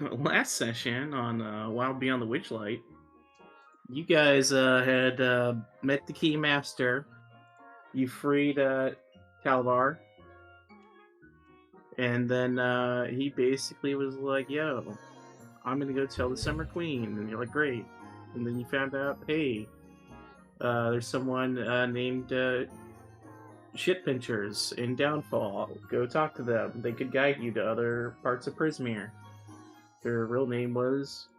Last session on Wild Beyond the Witchlight, you guys had met the Keymaster. You freed Calabar, and then he basically was like, "Yo, I'm gonna go tell the Summer Queen," and you're like, "Great." And then you found out, hey, there's someone named Shit Pinchers in Downfall. Go talk to them. They could guide you to other parts of Prismere. Their real name was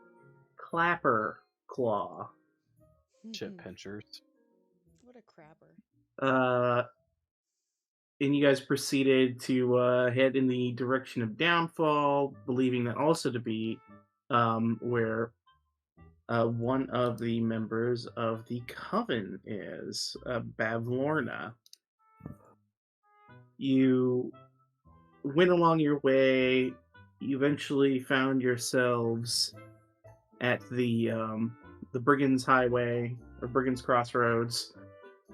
Clapper Claw. Chip pinchers. What a crapper. Uh, and you guys proceeded to head in the direction of Downfall, believing that also to be where one of the members of the Coven is, Bavlorna. You went along your way. You eventually found yourselves at the Brigands Highway or Brigands Crossroads,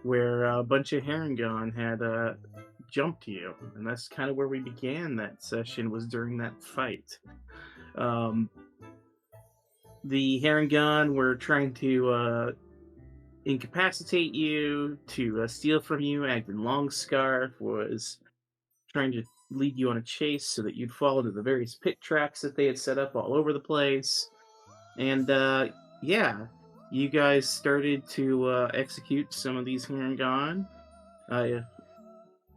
where a bunch of Harengon had jumped you, and that's kind of where we began that session. Was during that fight. The Harengon were trying to incapacitate you, to steal from you. Agden Longscarf was trying to lead you on a chase so that you'd fall into the various pit tracks that they had set up all over the place. And yeah, you guys started to execute some of these Harengon,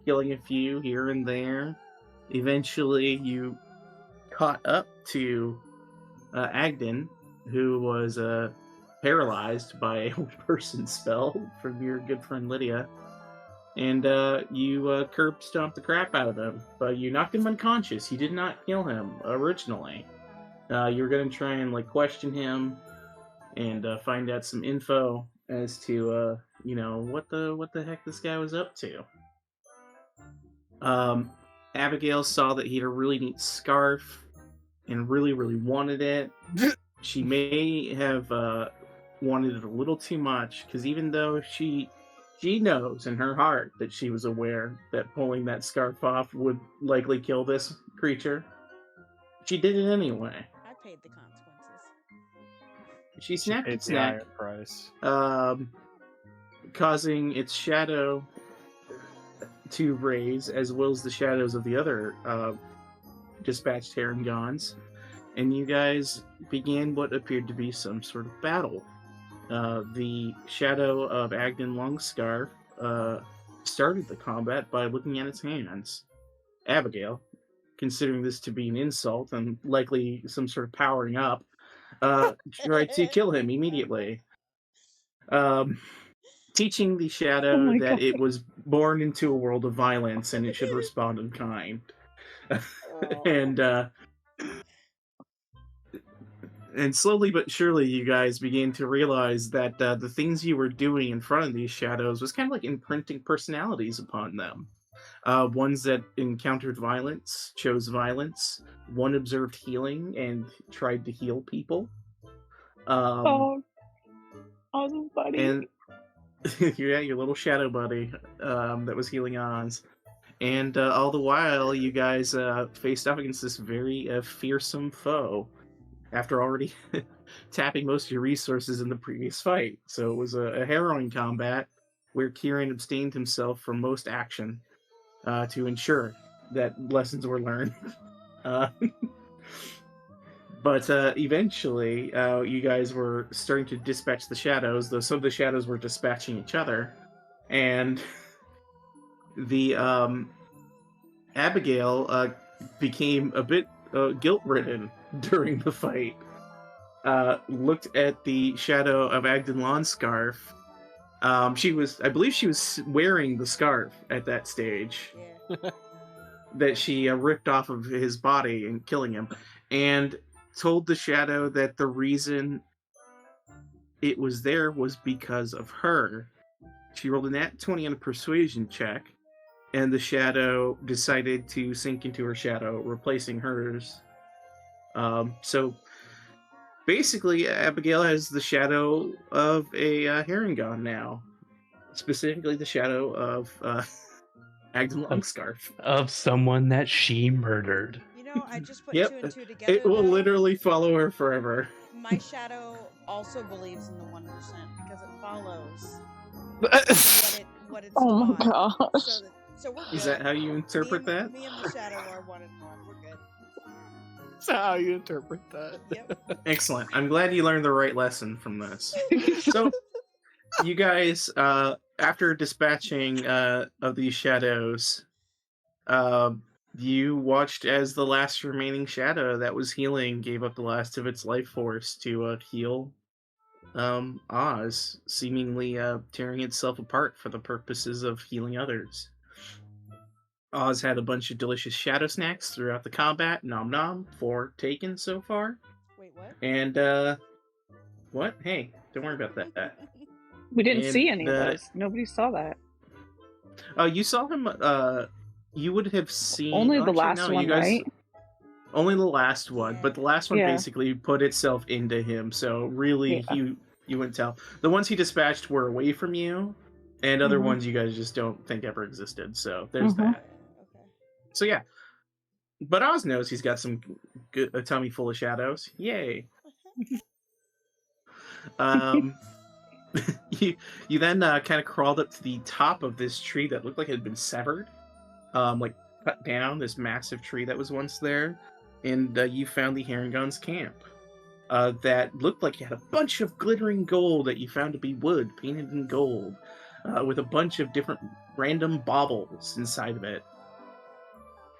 killing a few here and there. Eventually, you caught up to Agden, who was paralyzed by a person spell from your good friend Lydia. And you curb stomped the crap out of him. But you knocked him unconscious. You did not kill him originally. You were going to try and question him and find out some info as to what the heck this guy was up to. Abigail saw that he had a really neat scarf and really wanted it. She may have wanted it a little too much, because even though she knows in her heart that she was aware that pulling that scarf off would likely kill this creature, she did it anyway. I paid the consequences. She snapped paid its the neck, higher price. causing its shadow to raise, as well as the shadows of the other dispatched Harengons, and you guys began what appeared to be some sort of battle. The shadow of Agden Longscarf started the combat by looking at its hands. Abigail, considering this to be an insult and likely some sort of powering up, tried to kill him immediately. Teaching the shadow that it was born into a world of violence and it should respond in kind. And slowly but surely, you guys began to realize that the things you were doing in front of these shadows was kind of like imprinting personalities upon them. Ones that encountered violence chose violence. One observed healing and tried to heal people. Awesome, buddy. And yeah, your little shadow buddy that was healing Oz. And all the while, you guys faced off against this very fearsome foe after already tapping most of your resources in the previous fight. So it was a harrowing combat where Kieran abstained himself from most action to ensure that lessons were learned. But eventually, you guys were starting to dispatch the shadows, though some of the shadows were dispatching each other. And the Abigail became a bit guilt-ridden during the fight. Looked at the shadow of Agden Longscarf. I believe she was wearing the scarf at that stage. Yeah. That she ripped off of his body and killing him. And told the shadow that the reason it was there was because of her. She rolled a nat 20 on a persuasion check, and the shadow decided to sink into her shadow, replacing hers. So basically, Abigail has the shadow of a Harengon now. Specifically, the shadow of Agden Longscarf. Of someone that she murdered. I just put Yep. 2 and 2 together. It will though. literally follow her forever. My shadow also believes in the 1% because it follows what it's Oh my taught. gosh. So we're good. Is that how you interpret that? Me and the shadow are 1 and 1. We're good. That's how you interpret that. Yep. Excellent. I'm glad you learned the right lesson from this. So, you guys, after dispatching of these shadows, you watched as the last remaining shadow that was healing gave up the last of its life force to heal Oz, seemingly tearing itself apart for the purposes of healing others. Oz had a bunch of delicious shadow snacks throughout the combat, nom nom, 4 taken so far. Wait, what? And, what? Hey, don't worry about that. We didn't And see any of those. Nobody saw that. You saw him, you would have seen... Only the actually, last no, one, you guys, right? Only the last one, but the last one Yeah. basically put itself into him, so really, Yeah. you wouldn't tell. The ones he dispatched were away from you, and other Mhm. ones you guys just don't think ever existed, so there's Mhm. that. Okay. So yeah. But Oz knows he's got a tummy full of shadows. Yay. You then kind of crawled up to the top of this tree that looked like it had been severed, like cut down, this massive tree that was once there, and you found the Herringon's camp that looked like it had a bunch of glittering gold that you found to be wood painted in gold, with a bunch of different random baubles inside of it.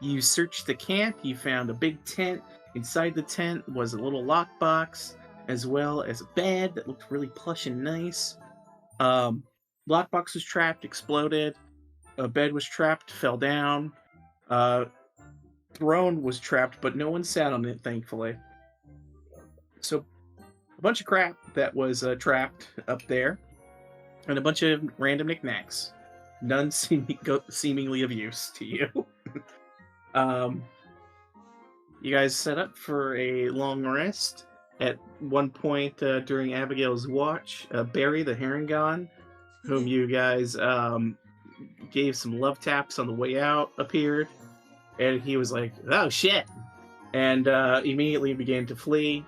You searched the camp, you found a big tent. Inside the tent was a little lockbox, as well as a bed that looked really plush and nice. Lockbox was trapped, exploded. A bed was trapped, fell down. Throne was trapped, but no one sat on it, thankfully. So, a bunch of crap that was trapped up there, and a bunch of random knickknacks. None seemingly of use to you. You guys set up for a long rest. At one point during Abigail's watch, Barry the Herringon, whom you guys gave some love taps on the way out, appeared, and he was like, "Oh shit!" and immediately began to flee.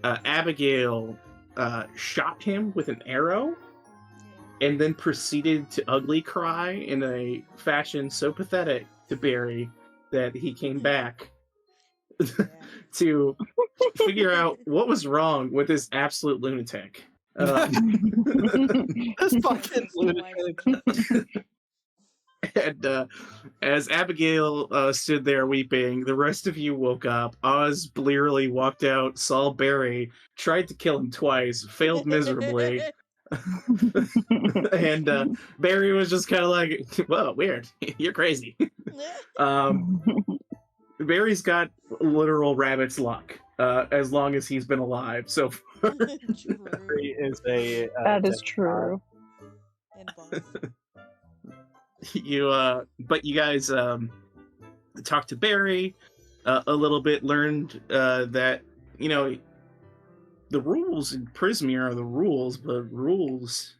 Abigail shot him with an arrow, and then proceeded to ugly cry in a fashion so pathetic to Barry that he came back to figure out what was wrong with this absolute lunatic. This fucking lunatic. And as Abigail stood there weeping, the rest of you woke up. Oz blearily walked out, saw Barry, tried to kill him twice, failed miserably. And Barry was just kind of like, "Whoa, weird. You're crazy." Barry's got literal rabbit's luck, as long as he's been alive. So Barry is a that is true. But you guys talked to Barry a little bit, learned that, you know, the rules in Prismere are the rules, but rules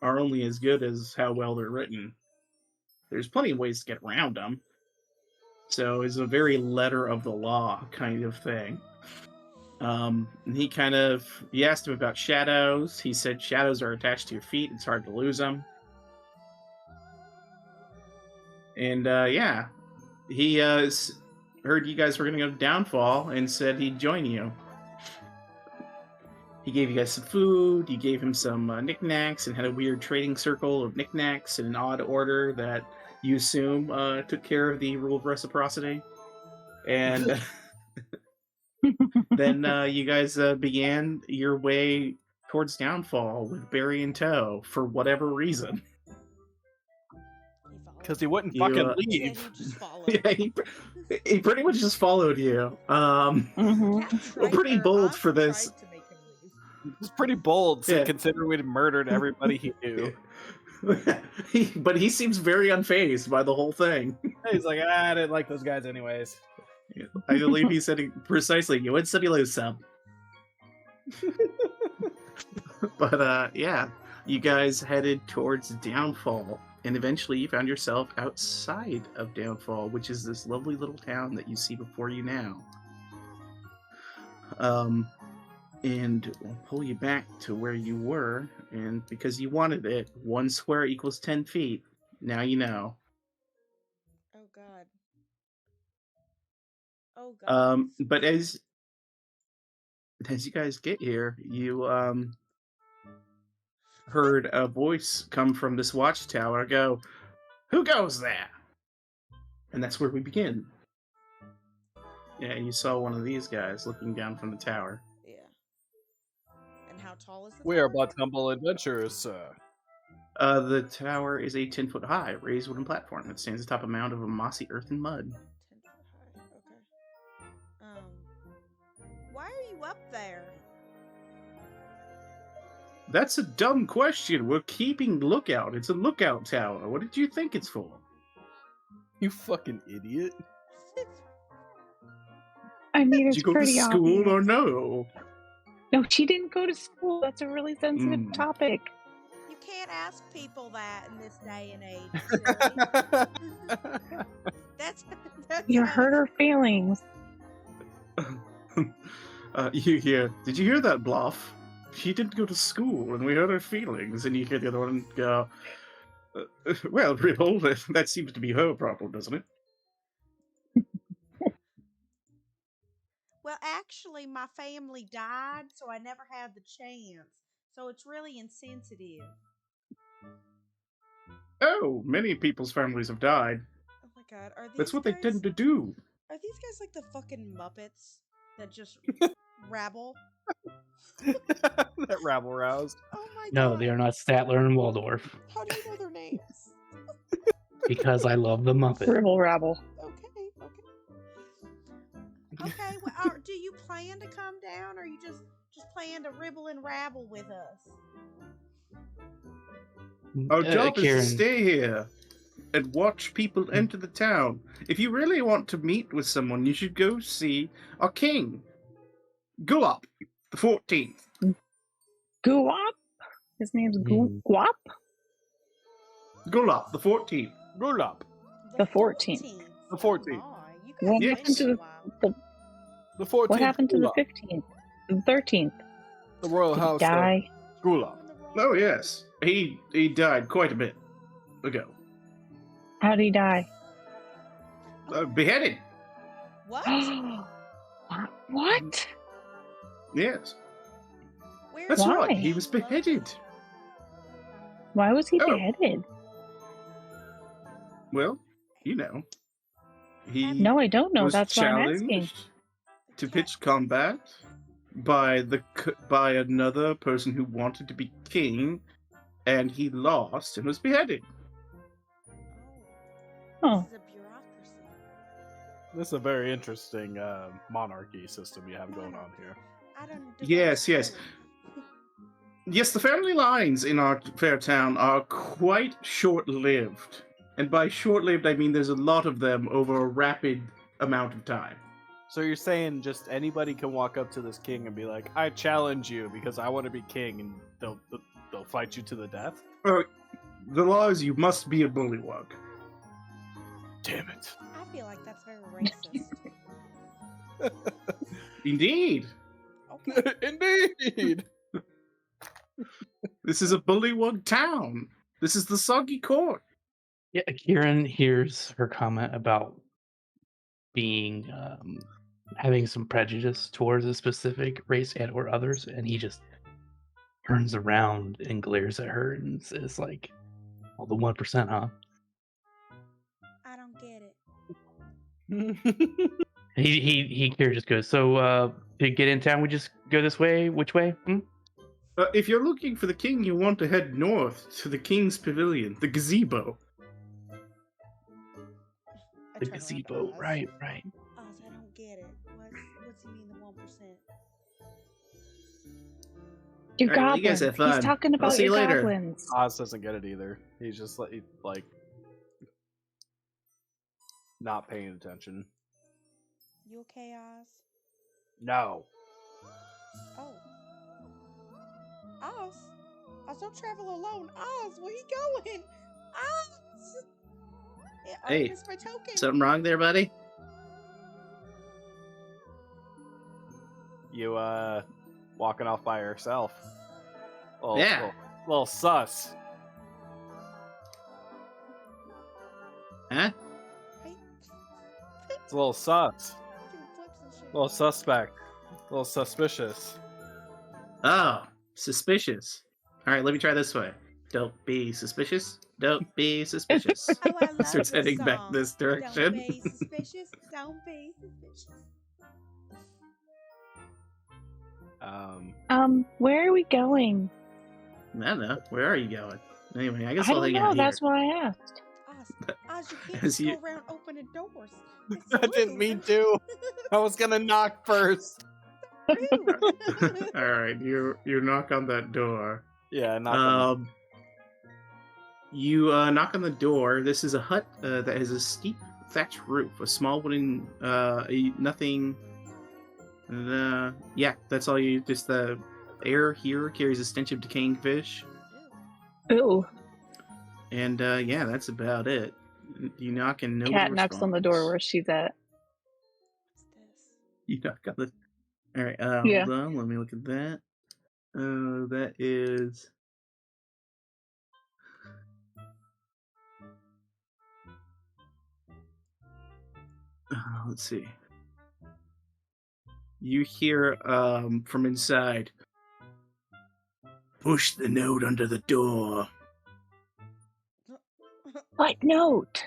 are only as good as how well they're written. There's plenty of ways to get around them. So it's a very letter of the law kind of thing. He asked him about shadows. He said shadows are attached to your feet. It's hard to lose them. And yeah, he heard you guys were going to go to Downfall and said he'd join you. He gave you guys some food. You gave him some knickknacks and had a weird trading circle of knickknacks in an odd order that you assume took care of the rule of reciprocity. And then you guys began your way towards Downfall with Barry in tow for whatever reason. Because he wouldn't fucking leave. Yeah, he pretty much just followed you. Well, pretty bold for this. It's pretty bold, considering we'd murdered everybody he knew. But he seems very unfazed by the whole thing. He's like, I didn't like those guys anyways. I believe he said precisely, you win some, you lose some. But yeah, you guys headed towards Downfall, and eventually you found yourself outside of Downfall, which is this lovely little town that you see before you now. And we'll pull you back to where you were, and because you wanted it, 1 square equals 10 feet. Now you know. Oh God. Oh God. But as you guys get here, you heard a voice come from this watchtower go, "Who goes there?" And that's where we begin. Yeah, you saw one of these guys looking down from the tower. Yeah. And how tall is the We are tower? but humble adventurers, sir. The tower is a 10-foot high, raised wooden platform that stands atop a mound of mossy earth and mud. 10 foot high. Okay. Why are you up there? That's a dumb question. We're keeping lookout. It's a lookout tower. What did you think it's for? You fucking idiot. I mean, Did it's you go to pretty school obvious. or no? No, she didn't go to school. That's a really sensitive topic. You can't ask people that in this day and age, silly. that's You how- hurt her feelings. You hear, did you hear that, Bluff? She didn't go to school, and we hurt her feelings. And you hear the other one go, well, Ripple, that seems to be her problem, doesn't it? Well, actually, my family died, so I never had the chance. So it's really insensitive. Oh, many people's families have died. Oh my God, are these That's what guys, they tend to do. Are these guys like the fucking Muppets that just rabble? That rabble roused. Oh my God. No, they are not Statler and Waldorf. How do you know their names? Because I love the Muppet. Ribble rabble. Okay. Okay, well, do you plan to come down, or you just plan to ribble and rabble with us? Our job is Kieran, to stay here and watch people enter the town. If you really want to meet with someone, you should go see our king, Gulop, the 14th. Guap? His name's Guap? Gulop, the 14th. Roll up. The 14th. The 14th. You guys What been happened here to a while. The 14th. What happened to the School up. 15th? The 13th? The royal Did he house. die? School up. Oh, yes. He died quite a bit ago. How did he die? Beheaded. What? What? Yes. Where That's Why? right. He was beheaded. Why was he Oh. beheaded? Well, you know. He No, I don't know. was That's why I'm asking. challenged to pitch combat by another person who wanted to be king, and he lost and was beheaded. Oh. This is a bureaucracy. This is a very interesting monarchy system you have going on here. I don't. Yes. Yes, the family lines in our fair town are quite short-lived. And by short-lived, I mean there's a lot of them over a rapid amount of time. So you're saying just anybody can walk up to this king and be like, "I challenge you because I want to be king," and they'll fight you to the death? The law is you must be a bullywug. Damn it! I feel like that's very racist. Indeed. Okay. Indeed. This is a bullywug town. This is the soggy court. Yeah, Kieran hears her comment about being having some prejudice towards a specific race and or others, and he just turns around and glares at her and says, like, "Well, the 1%, huh?" I don't get it. He Kieran just goes, "So, to get in town, we just go this way. Which way?" If you're looking for the king, you want to head north to the king's pavilion, the gazebo. I The turn around to gazebo, Oz. right. Oz, I don't get it. What's he mean the 1%? Your All right, well, you guys goblins. have fun. He's talking I'll about see you your later. goblins. Oz doesn't get it either. He's just like not paying attention. You okay, Oz? No. Oh. Oz? Oz, don't travel alone. Oz, where you going? Oz! I Hey, missed my token. something wrong there, buddy? You walking off by yourself. Yeah. Little sus. Huh? It's a little sus. Doing flips and shit. Little suspect. Little suspicious. Oh, suspicious. All right, let me try this way. Don't be suspicious. Don't be suspicious. Oh, I love Starts this heading back song. this Don't direction. be suspicious. Don't be suspicious. Where are we going? I don't know. Where are you going? Anyway, I guess I I'll don't hang know. out here. That's why I asked. Oz, you can't As just you- go around opening doors. It's I didn't rude. mean to. I was gonna knock first. Rude. All right, you knock on that door. Yeah, knock on You knock on the door. This is a hut that has a steep thatched roof, a small wooden, nothing. Yeah, that's all you. Just the air here carries a stench of decaying fish, Ooh. and yeah, that's about it. You knock and nobody Cat knocks on the door responds. where she's at. What's this? You knock on the. All right, Yeah. hold on. Let me look at that. That is. Let's see. You hear from inside. Push the note under the door. What note?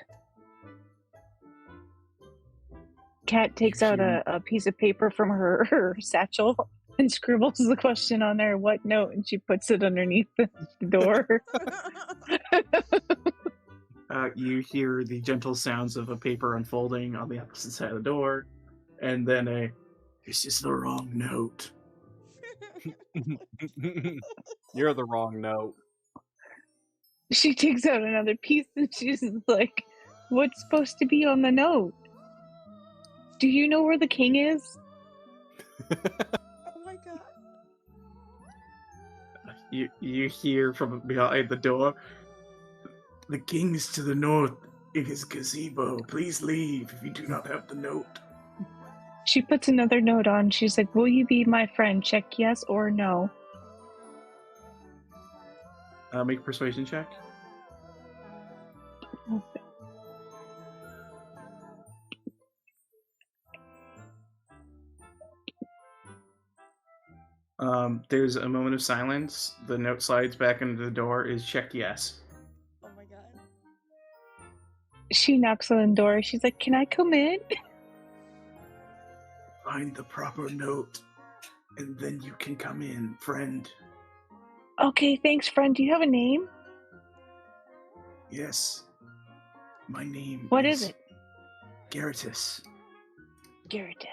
Cat takes out Shoot. a piece of paper from her satchel and scribbles the question on there, what note? And she puts it underneath the door. You hear the gentle sounds of a paper unfolding on the opposite side of the door, and then this is the wrong note. You're the wrong note. She takes out another piece and she's like, what's supposed to be on the note? Do you know where the king is? Oh my god. You hear from behind the door. The king is to the north in his gazebo. Please leave if you do not have the note. She puts another note on. She's like, will you be my friend? Check yes or no. Make a persuasion check. There's a moment of silence. The note slides back into the door. Is check yes. Oh my god. She knocks on the door. She's like, can I come in? Find the proper note, and then you can come in, friend. Okay, thanks, friend. Do you have a name? Yes. My name What is it? Garritus. Garritus.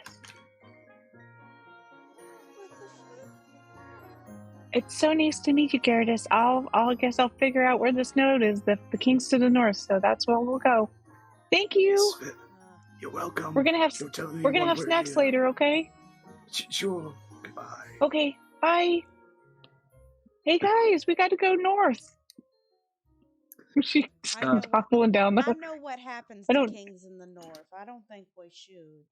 What the fuck? It's so nice to meet you, Garritus. I guess I'll figure out where this note is. The king's to the north, so that's where we'll go. Thank you. Yes, you're welcome. We're gonna have Don't tell we're gonna anyone have we're snacks here. later, okay? Sure. Goodbye. Okay, bye. Hey guys, we got to go north. She's I know- toppling down I the. know what happens I to don't- kings in the north. I don't think we should.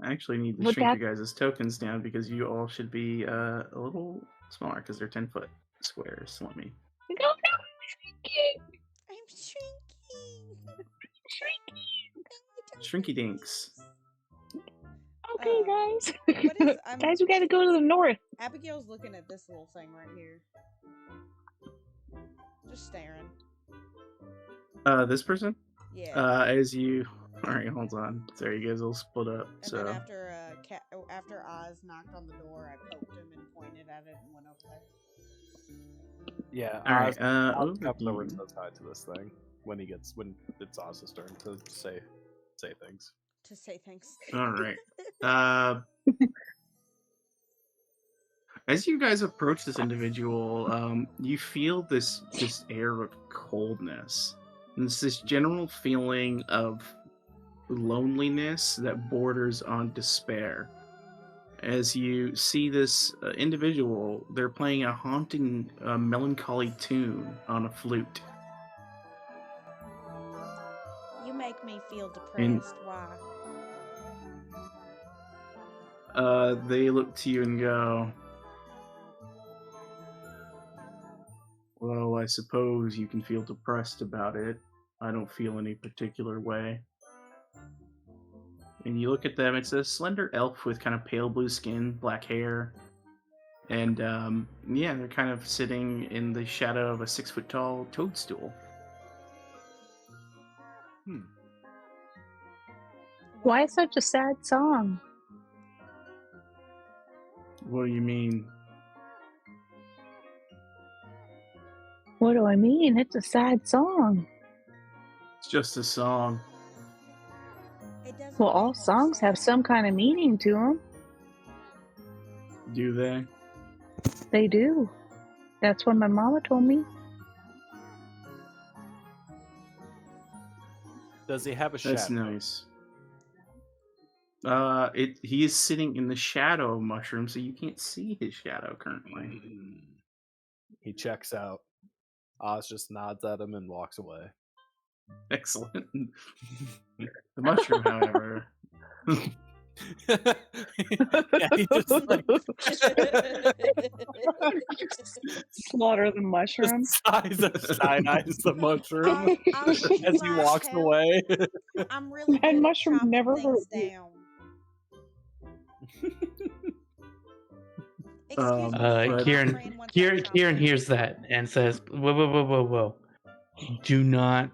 I actually need to Would shrink that- you guys' tokens down because you all should be a little smaller because they're 10-foot squares. Let me. No, shrinking. I'm shrinking. Shrinky dinks. Okay, guys. What is? Guys, we got to go to the north. Abigail's looking at this little thing right here. Just staring. This person? Yeah. As you. Alright, hold on. Sorry, you guys all split up. And So. then after Oz knocked on the door, I poked him and pointed at it and went over there. Yeah. Alright, I'll over come over and here. says hi to this thing when it's Oz's turn to say things. To say thanks. Alright. As you guys approach this individual, you feel this air of coldness. And it's this general feeling of loneliness that borders on despair. As you see this individual, they're playing a haunting, melancholy tune on a flute. You may feel depressed. Why? They look to you and go, well, I suppose you can feel depressed about it. I don't feel any particular way. And you look at them, it's a slender elf with kind of pale blue skin, black hair. And yeah, they're kind of sitting in the shadow of a 6-foot tall toadstool. Why such a sad song? What do you mean? What do I mean? It's a sad song. It's just a song. It doesn't Well, make all them songs have sad. some kind of meaning to them. Do they? They do. That's what my mama told me. Does he have a shadow? That's nice. He is sitting in the shadow of Mushroom, so you can't see his shadow currently. He checks out. Oz just nods at him and walks away. Excellent. The Mushroom, however, Yeah, he just like Slaughter the mushroom. side eyes the mushroom I'll as he like walks help. away. I'm really That good at mushroom chopping never things hurt you. down. Excuse me, sir, my Kieran, friend wants to chop Kieran things. hears that and says, whoa. Do not,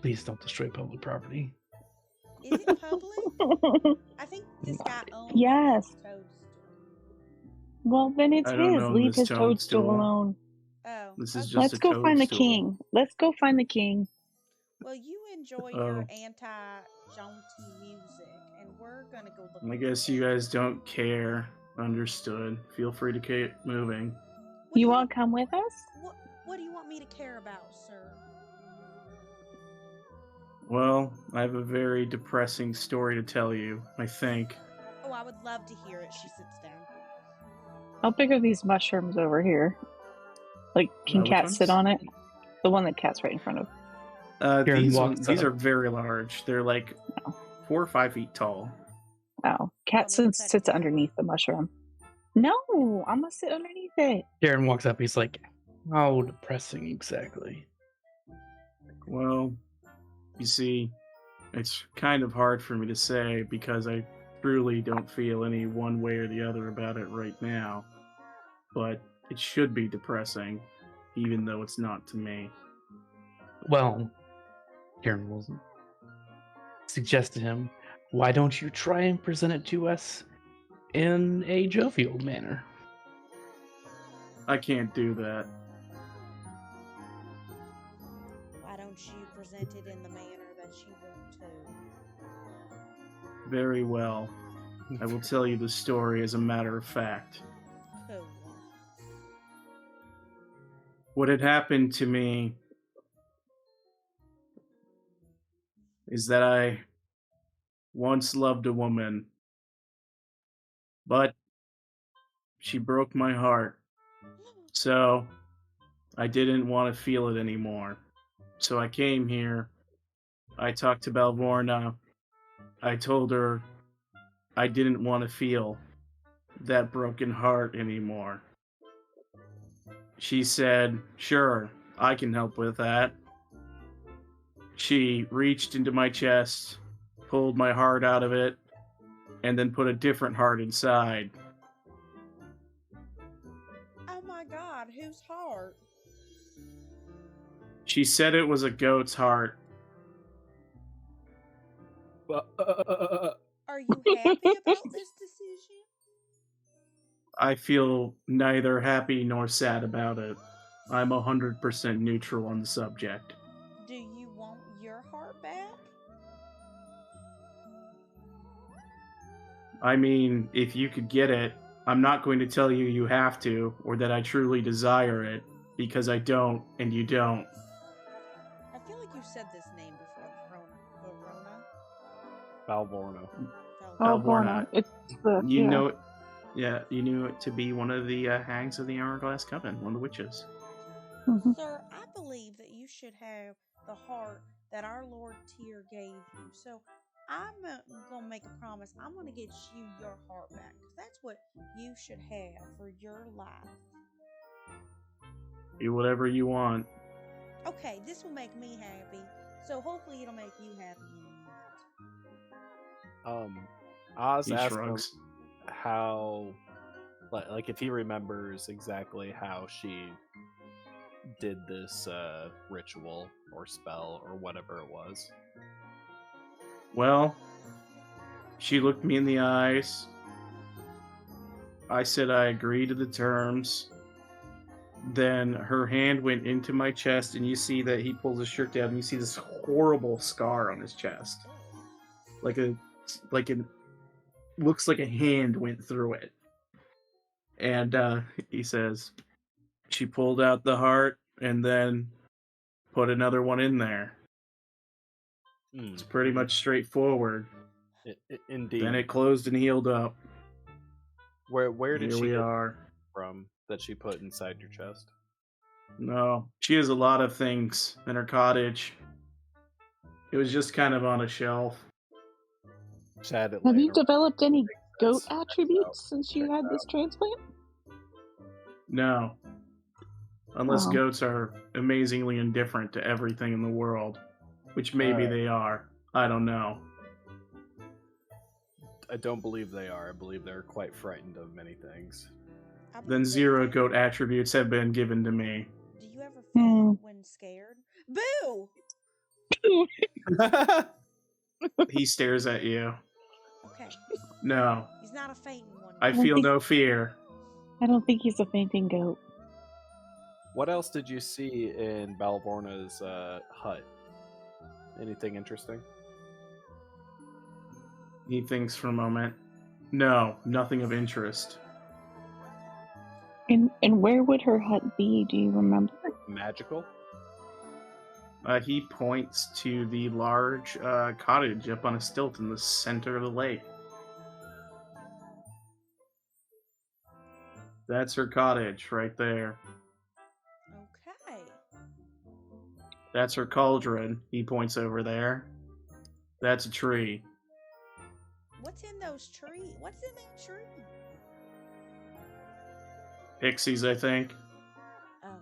please don't destroy public property. Is it public? I think this guy owns Yes. this toadstool. Well, then it's I don't his. own Leave this his toadstool toadstool. alone. Oh, This is okay. just Let's a go find the toadstool. king. Let's go find the king. Well, you enjoy Oh. your anti-jaunty music, and we're gonna go look. I at guess the you toad. guys don't care. Understood. Feel free to keep moving. What do You want to come with us? What do you want me to care about, sir? Well, I have a very depressing story to tell you, I think. Oh, I would love to hear it. She sits down. How big are these mushrooms over here? Like, can Which cats sit ones? on it? The one that cat's right in front of. Kieran These walks these up. are very large. They're like 4 or 5 feet tall. Oh, cat Want me to sits pet it down? underneath the mushroom. No, I'm gonna sit underneath it. Kieran walks up. He's like, how depressing exactly? Well, you see, it's kind of hard for me to say because I truly don't feel any one way or the other about it right now. But it should be depressing, even though it's not to me. Well, Kieran will suggest to him, why don't you try and present it to us in a jovial manner? I can't do that. Why don't you present it in the manner that you want to? Very well. I will tell you the story as a matter of fact. Cool. What had happened to me is that I once loved a woman, but she broke my heart. So I didn't want to feel it anymore. So I came here. I talked to Balvorna. I told her I didn't want to feel that broken heart anymore. She said, sure, I can help with that. She reached into my chest, pulled my heart out of it, and then put a different heart inside. Oh my God, whose heart? She said it was a goat's heart. Are you happy about this decision? I feel neither happy nor sad about it. I'm 100% neutral on the subject. Do you want your heart back? I mean, if you could get it, I'm not going to tell you you have to, or that I truly desire it, because I don't, and you don't. I feel like you said this name before, Verona. Balvorno. Balvorna. It's the You yeah. know it. Yeah, you knew it to be one of the hags of the Hourglass Coven, one of the witches. Mhm. Sir, I believe that you should have the heart that our Lord Tyr gave you. So I'm gonna make a promise. I'm gonna get you your heart back because that's what you should have for your life. Do whatever you want. Okay, this will make me happy. So hopefully it'll make you happy in the end. Oz He asked him shrugs. how, like, if he remembers exactly how she did this ritual or spell or whatever it was. Well, she looked me in the eyes. I said I agree to the terms. Then her hand went into my chest, and you see that he pulls his shirt down, and you see this horrible scar on his chest, like a looks like a hand went through it. And he says, she pulled out the heart and then put another one in there. It's pretty much straightforward. Indeed. Then it closed and healed up. Where did Here she we get are. from that she put inside your chest? No, she has a lot of things in her cottage. It was just kind of on a shelf. Sad it Have you later. developed any goat That's- attributes since you had this transplant? No. Unless Oh. goats are amazingly indifferent to everything in the world. Which maybe they are. I don't know. I don't believe they are. I believe they're quite frightened of many things. I Then believe 0 anything. goat attributes have been given to me. Do you ever faint when scared? Boo! He stares at you. Okay. No. He's not a fainting one. I feel no fear. I don't think he's a fainting goat. What else did you see in Balvorna's hut? Anything interesting? He thinks for a moment. No, nothing of interest. And where would her hut be? Do you remember? Magical? He points to the large cottage up on a stilt in the center of the lake. That's her cottage right there. Okay. That's her cauldron. He points over there. That's a tree. What's in those trees? What's in that tree? Pixies, I think. Oh.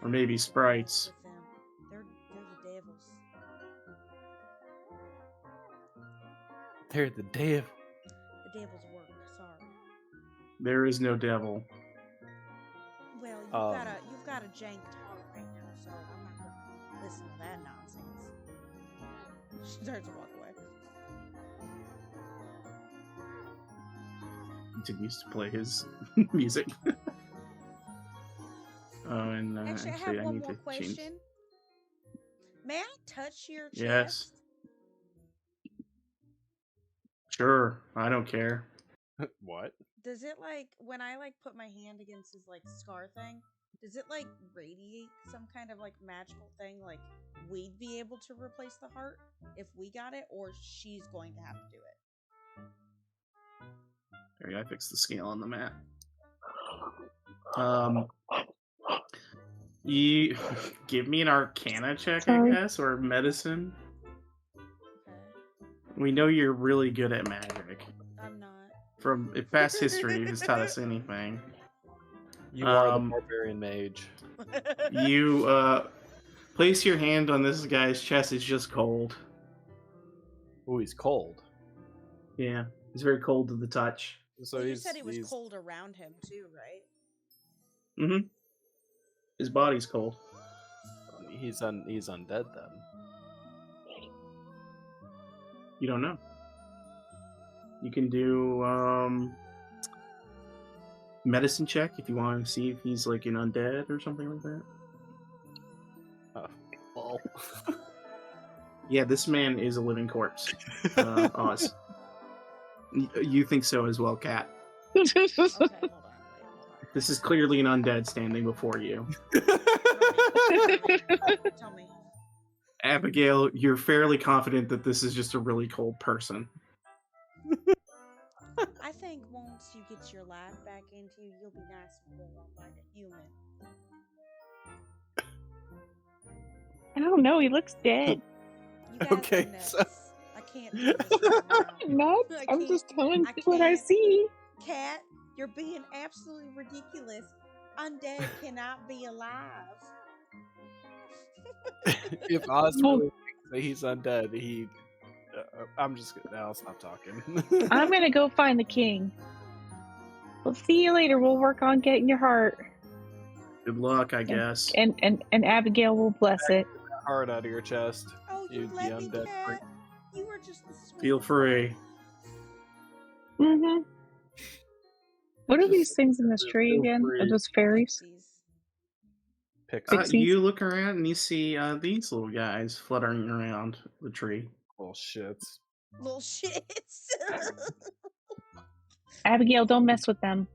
Or maybe sprites. They're the devils. They're the devil. The devil's work. Sorry. There is no devil. Well, you've got a jank talk right now, so I'm not gonna listen to that nonsense. She starts to walk away. Continues to play his music. And Actually, I have one more question. May I touch your chest? Yes. Sure, I don't care. What? Does it when I put my hand against his scar thing? Does it radiate some kind of magical thing? Like we'd be able to replace the heart if we got it, or she's going to have to do it? There you go, I fixed the scale on the map. You give me an Arcana check, Sorry. I guess, or medicine. Okay. We know you're really good at magic. I'm not. From past history, if it's taught us anything. You are the barbarian mage. You place your hand on this guy's chest. It's just cold. Ooh, he's cold. Yeah, it's very cold to the touch. So you said it was cold around him too, right? Mm-hmm. His body's cold. He's undead then. You don't know. You can do medicine check if you want to see if he's an undead or something like that. Well. Yeah, this man is a living corpse. Oz. You think so as well, Kat. Okay, hold on. Wait, hold on. This is clearly an undead standing before you. Tell me. Abigail, you're fairly confident that this is just a really cold person. I think once you get your life back into you, you'll be nice and warm like a human. I don't know. He looks dead. You guys Okay, are nuts. so- I can't do this right now. Nuts. I I'm can't. just telling I you what I can't. see. Cat, you're being absolutely ridiculous. Undead cannot be alive. If Oz Well- really thinks that he's undead, he. I'm just gonna. I'll stop talking. I'm gonna go find the king. We'll see you later. We'll work on getting your heart, Good luck, I guess. and Abigail will bless it. Heart out of your chest. Oh, you You'd be let me, undead Cat. You were just the sweetest. Feel free. Mm-hmm. What are Just these things in this tree feel again? Are free. those fairies? Pixie. Pixies? You look around and you see these little guys fluttering around the tree. Little shits. Little shits. Abigail, don't mess with them.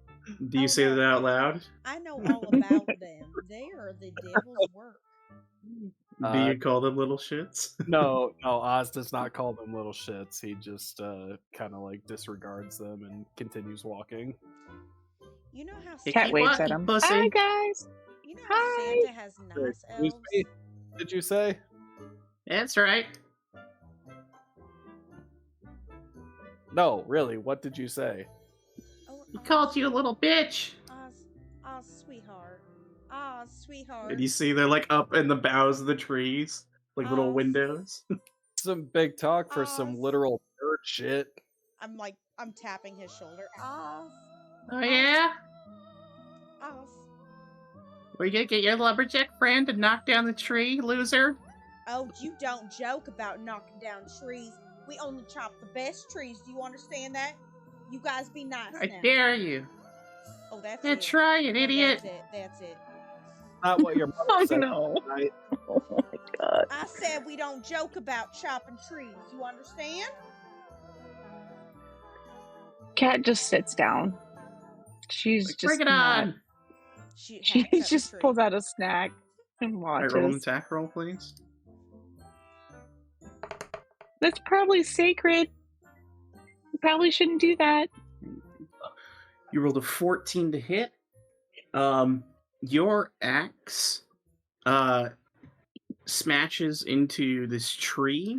Do you Oh, say no. that out loud? I know all about them. They are the devil's work. Do you call them little shits? No, Oz does not call them little shits. He just kind of like disregards them and continues walking. You know how Hey, Cat keep waves walking, at him. pussy. Hi, guys. You know how Hi. Santa has nice Excuse elves? me? Did you say? That's right. No, really. What did you say? Oh, He called you a little bitch. Oz, sweetheart. Oz, sweetheart. And you see they're like up in the boughs of the trees, like little Oz. windows. Some big talk for some Oz. literal dirt shit. I'm tapping his shoulder. Oz. Oh yeah? Oz. Were you gonna get your lumberjack friend to knock down the tree, loser? Oh, you don't joke about knocking down trees. We only chop the best trees. Do you understand that? You guys be nice I now. dare you. Oh, that's Yeah, it. try it, Oh, idiot. That's it. Not what your mother Oh said. no. Right? Oh my god. I said we don't joke about chopping trees. You understand? Cat just sits down. She's Like, just bring it not. on. She She hacks at the just tree. pulls out a snack and I roll an watches. attack roll, please. That's probably sacred. You probably shouldn't do that. You rolled a 14 to hit. Your axe smashes into this tree.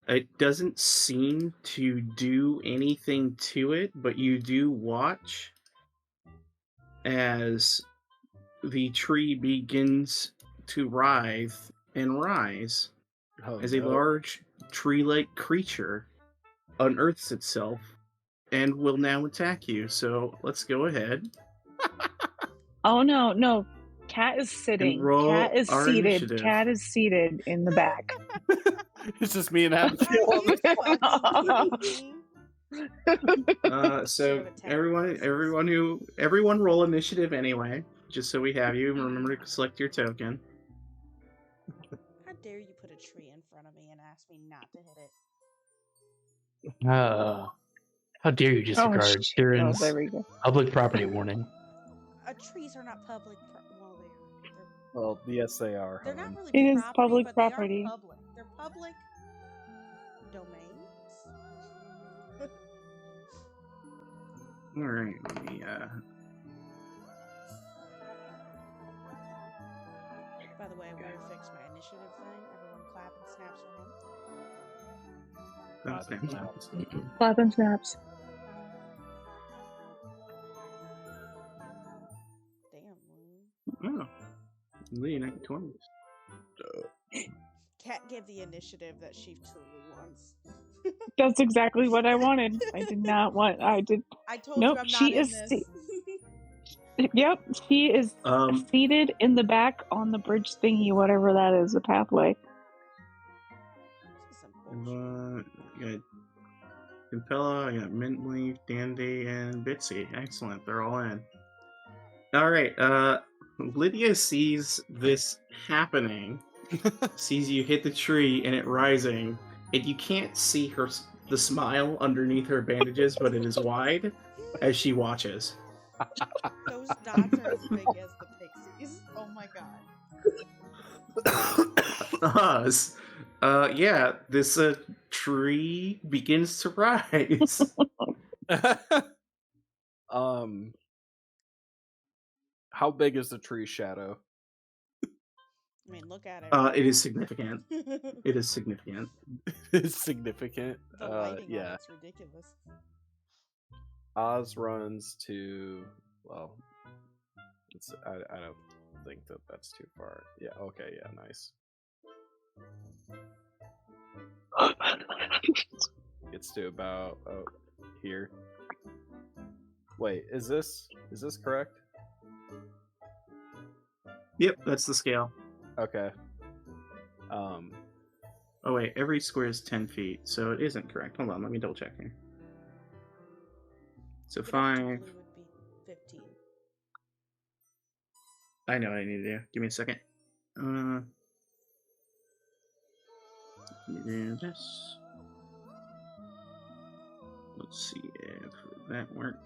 It doesn't seem to do anything to it, but you do watch as the tree begins to writhe and rise Oh, as a no. large tree-like creature unearths itself and will now attack you. So let's go ahead. Oh no, no. Cat is sitting. roll Cat is our seated. initiative. Cat is seated in the back. It's just me and Are Abigail. you fucking kidding me? So everyone roll initiative anyway, just so we have you. Remember to select your token. How dare you put a tree in front of me and ask me not to hit it? How dare you disregard shit. Kieran's Oh, there we go. public property warning? Trees are not public. Well, yes, they are. They're not hon. really It is property, public but property. They are public. They're public domains. All right, let me, By the way, I already fixed my initiative thing. Everyone clap and snaps for him. Clap and snaps. Damn. Oh, Lee, 20. Cat gave the initiative that she truly wants. That's exactly what I wanted. I did not want. I did. I told Nope, you I'm she not in is this. Yep, she is seated in the back on the bridge thingy, whatever that is, the pathway. I got Impella, I got Mintleaf, Dandy, and Bitsy. Excellent, they're all in. Alright, Lydia sees this happening, sees you hit the tree and it rising, and you can't see the smile underneath her bandages, but it is wide as she watches. Those dots are as big as the pixies. Oh my god. Oz. Yeah, this tree begins to rise. How big is the tree shadow? I mean, look at it. It is significant. It is significant. It's significant. The lighting on Yeah. it's ridiculous. Oz runs to. Well, I don't think that's too far. Yeah. Okay. Yeah. Nice. Gets to about here. Wait, is this correct? Yep, that's the scale. Okay. Oh wait, every square is 10 feet, so it isn't correct. Hold on, let me double check here. So It 5. typically would be 15. I know what I need to do. Give me a second. Let me do this. Let's see if that worked.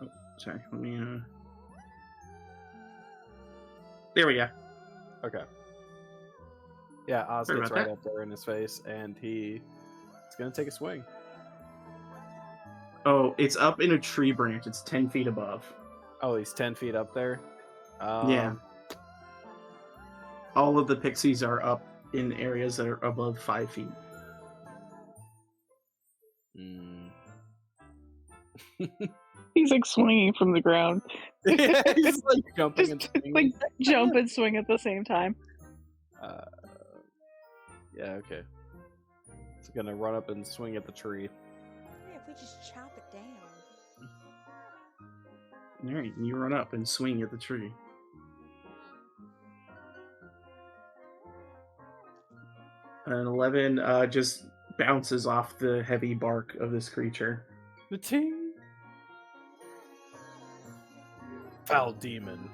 Oh, sorry. Let me. There we go. Okay. Yeah, Oz Sorry gets about right that. up there in his face, and he's gonna take a swing. Oh, it's up in a tree branch. It's 10 feet above. Oh, he's 10 feet up there. Yeah. All of the pixies are up in areas that are above 5 feet. He's like swinging from the ground. Yeah, he's like jumping and Just swinging. like jump and swing at the same time. Yeah, okay. He's gonna run up and swing at the tree. Yeah, if we just chop it down. Alright, you run up and swing at the tree. An 11 just bounces off the heavy bark of this creature. The ting. Foul demon.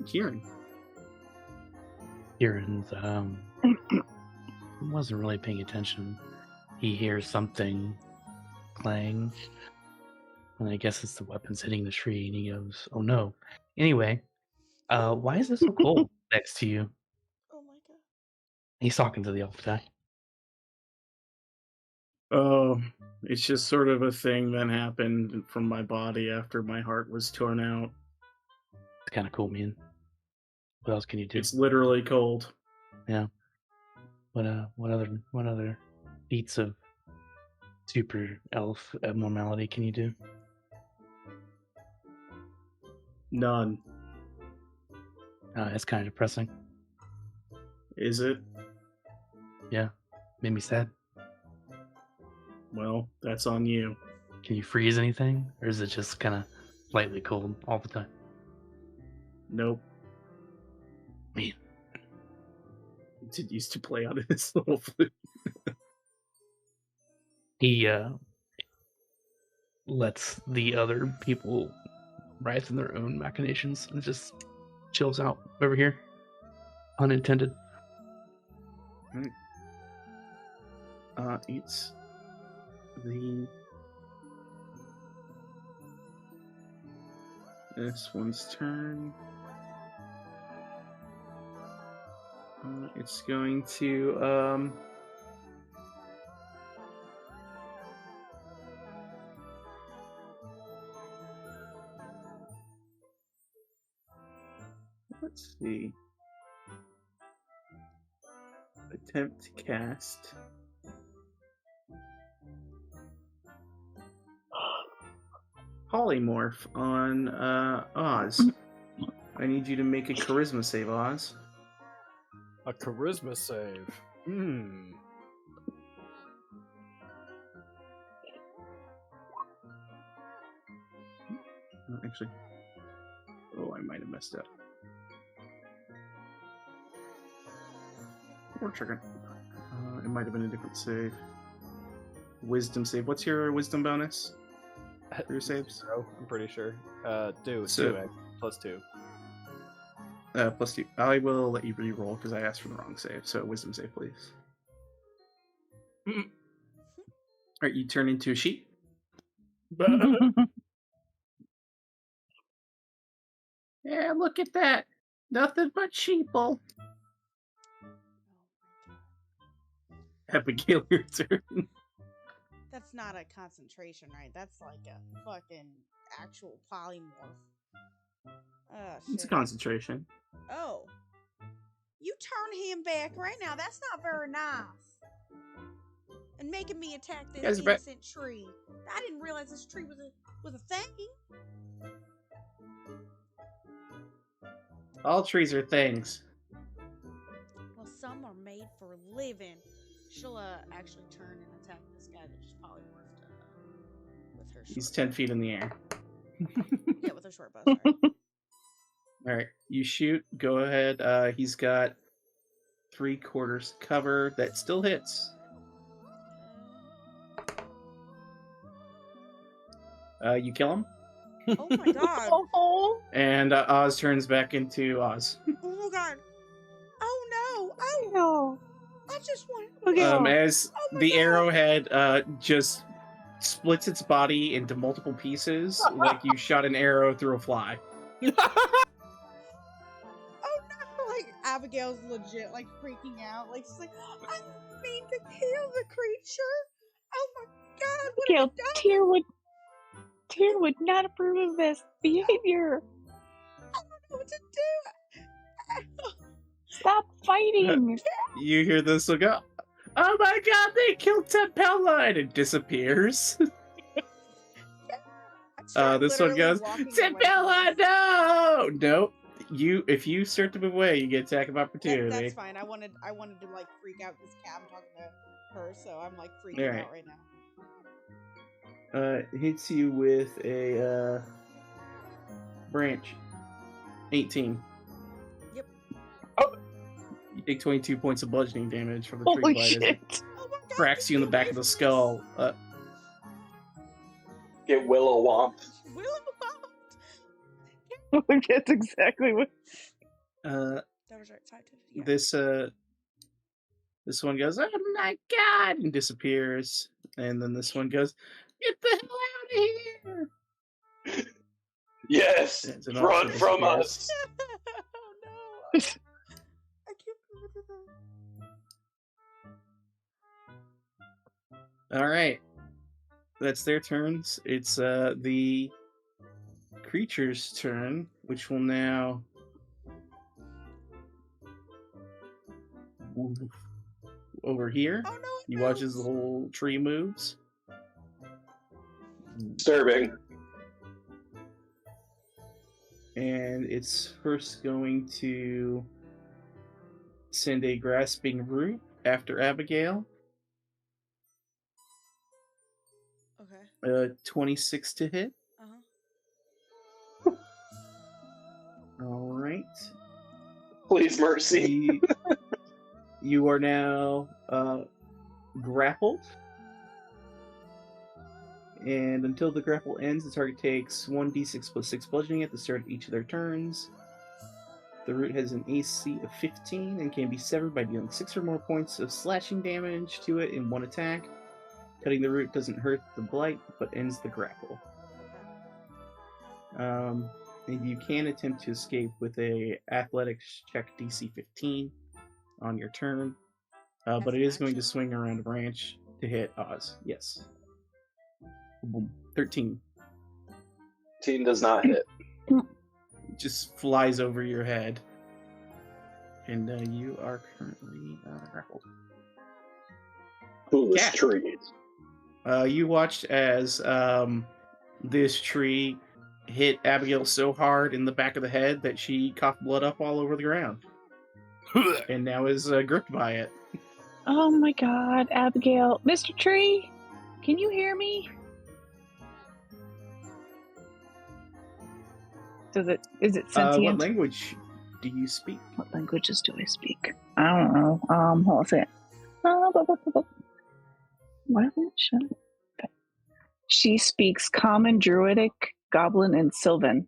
Kieran. Kieran's wasn't really paying attention. He hears something clang, and I guess it's the weapons hitting the tree, and he goes, "Oh no!" Anyway, why is it so cold next to you? Oh my god. He's talking to the elf guy. Oh, it's just sort of a thing that happened from my body after my heart was torn out. It's kind of cool, man. What else can you do? It's literally cold. Yeah. What other feats of super elf abnormality can you do? None. It's kind of depressing. Is it? Yeah, made me sad. Well, that's on you. Can you freeze anything, or is it just kind of lightly cold all the time? Nope. Man, It used to play on his little flute. he lets the other people rise in their own machinations and just chills out over here, unintended. It's this one's turn. It's going to let's see. Attempt to cast. Polymorph on Oz. I need you to make a charisma save, Oz. A charisma save. Actually, I might have messed up. Or trigger. It might have been a different save. Wisdom save. What's your wisdom bonus for your saves? 0, I'm pretty sure. Two, plus 2. Plus 2. I will let you re-roll because I asked for the wrong save. So wisdom save, please. Alright, you turn into a sheep. Yeah, look at that. Nothing but sheeple. Abigail, your turn. That's not a concentration, right? That's like a fucking actual polymorph. Oh, It's a shit. concentration. Oh. You turn him back right now. That's not very nice. And making me attack this Guys are back. innocent tree. I didn't realize this tree was a thing. All trees are things. Well, some are made for living. She'll actually turn and attack this guy that just polymorphed with her short He's 10 feet in the air. Yeah, with her short bow, sorry. All right, you shoot. Go ahead. He's got 3/4 cover. That still hits. You kill him, Oh my god. Oh, and Oz turns back into Oz. Oh god. Oh no. Oh, no. I just want. Okay. As Oh my the God. arrowhead just splits its body into multiple pieces, like you shot an arrow through a fly. Oh no. Like, Abigail's legit, like, freaking out. Like, she's like, I didn't mean to kill the creature. Oh my god. What have Gail, you done? Tyr would not approve of this behavior. I don't know what to do. Stop fighting. You hear this will go, oh my god, they killed Tempella, and it disappears. This one goes, Tempella, no! Nope. If you start to move away, you get attack of opportunity. That's fine. I wanted to like freak out this cat. I'm talking to her, so I'm like freaking Alright. out right now. Hits you with a branch. 18. Yep. You take 22 points of bludgeoning damage from the tree Holy bite as it shit. Oh my god. cracks you in the back of the skull. Get Willow Womp. Willow That's exactly what. That was right. 5 to This one goes, oh my god, and disappears. And then this one goes, get the hell out of here! Yes! It's an Run also from disappears. us! Oh no. I can't believe that. All right, that's their turns. It's the creature's turn, which will now move over here. Oh no. You watch as the whole tree moves. Disturbing. And it's first going to send a grasping root after Abigail. Okay. 26 to hit. Uh-huh. All right. Please, mercy. You are now grappled. And until the grapple ends, the target takes 1d6 plus 6 bludgeoning at the start of each of their turns. The root has an AC of 15 and can be severed by dealing 6 or more points of slashing damage to it in one attack. Cutting the root doesn't hurt the blight, but ends the grapple. And you can attempt to escape with a athletics check DC 15 on your turn. But it is going to swing around a branch to hit Oz. Yes. Boom. 13. 13 does not hit. It just flies over your head. And you are currently grappled. Foolish Cat. trees. You watched as this tree hit Abigail so hard in the back of the head that she coughed blood up all over the ground. And now is gripped by it. Oh my god, Abigail. Mr. Tree, can you hear me? Is it sentient? What language do you speak? What languages do I speak? I don't know. Hold on a second. What is it? Okay. She speaks Common, Druidic, Goblin, and Sylvan.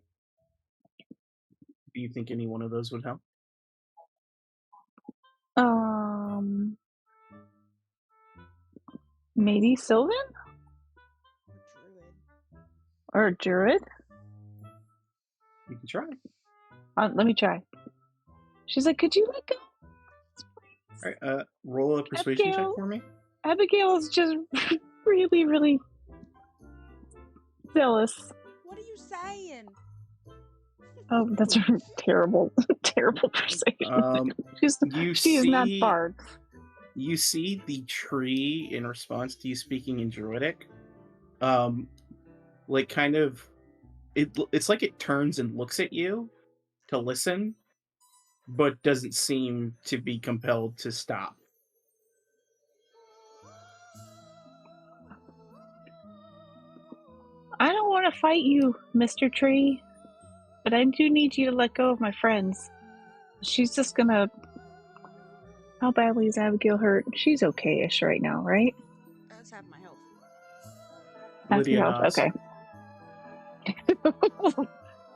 Do you think any one of those would help? Maybe Sylvan? Or Druid? You can try. Let me try. She's like, could you let go? All right, roll a persuasion check Abigail. for me. Abigail is just really, really jealous. What are you saying? Oh, that's a terrible, terrible persuasion. You she is not see- bard. You see the tree in response to you speaking in Druidic, like kind of, it's like it turns and looks at you to listen, but doesn't seem to be compelled to stop. I don't want to fight you, Mr. Tree, but I do need you to let go of my friends. She's just gonna... How badly is Abigail hurt? She's okay-ish right now, right? That's half my health. Half your health, nods. okay.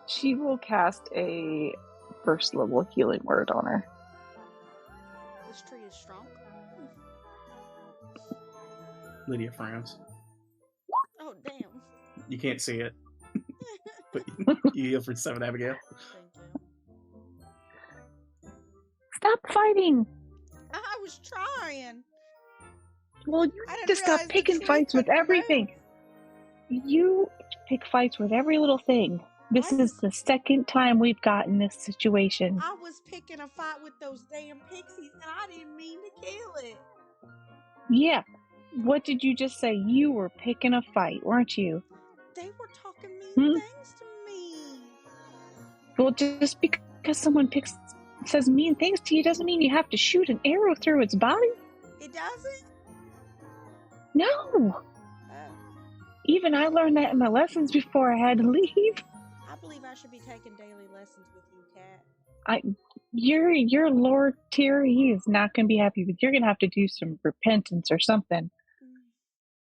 She will cast a first level healing word on her. This tree is strong. Lydia frowns. Oh, damn. You can't see it, but you heal for 7, Abigail. Thank you. Stop fighting! I was trying. Well, you I didn't just stop realize the picking tree fights with couldn't everything. You pick fights with every little thing. This is the second time we've gotten this situation. I was picking a fight with those damn pixies, and I didn't mean to kill it. Yeah. What did you just say? You were picking a fight, weren't you? They were talking mean things to me. Well, just because someone says mean things to you doesn't mean you have to shoot an arrow through its body. It doesn't? No. Oh, Even I learned that in my lessons before I had to leave. I believe I should be taking daily lessons with you, Kat. Your Lord Tyr, he is not going to be happy with. You're going to have to do some repentance or something.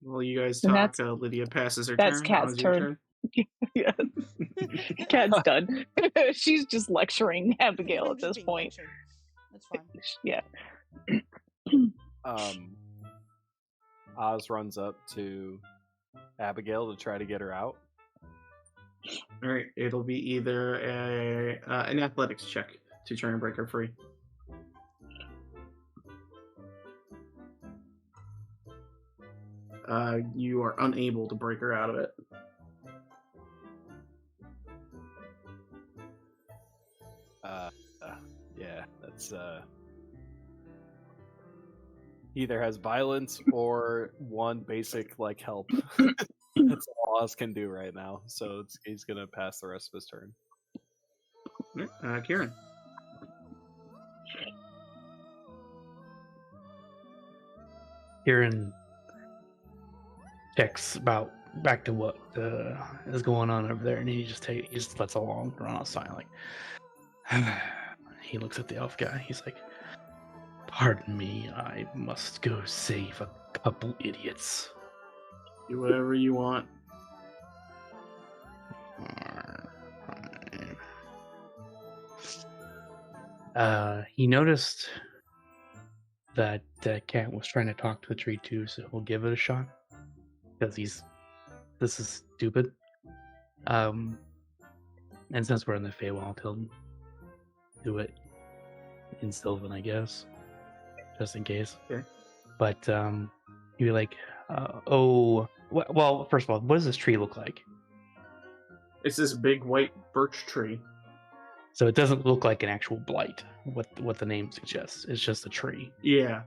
Well, you guys And talk. Lydia passes her that's turn. Kat's Now's your turn. Yeah. Kat's done. She's just lecturing Abigail at this point. Lectured. That's fine. Yeah. Oz runs up to Abigail to try to get her out. All right, it'll be either an athletics check to try and break her free. You are unable to break her out of it. Yeah, that's either has violence or one basic like help. That's all Oz can do right now. So he's gonna pass the rest of his turn. Kieran. Kieran checks about back to what is going on over there, and he just lets a long run outside. Like he looks at the elf guy. He's like, "Pardon me, I must go save a couple idiots." Do whatever you want. He noticed that cat was trying to talk to the tree too, so he'll give it a shot because this is stupid. And since we're in the Feywild, he'll do it in Sylvan, I guess, just in case. Okay. But he'd be like, well, first of all, what does this tree look like? It's this big white birch tree. So it doesn't look like an actual blight, what the name suggests. It's just a tree. Yeah.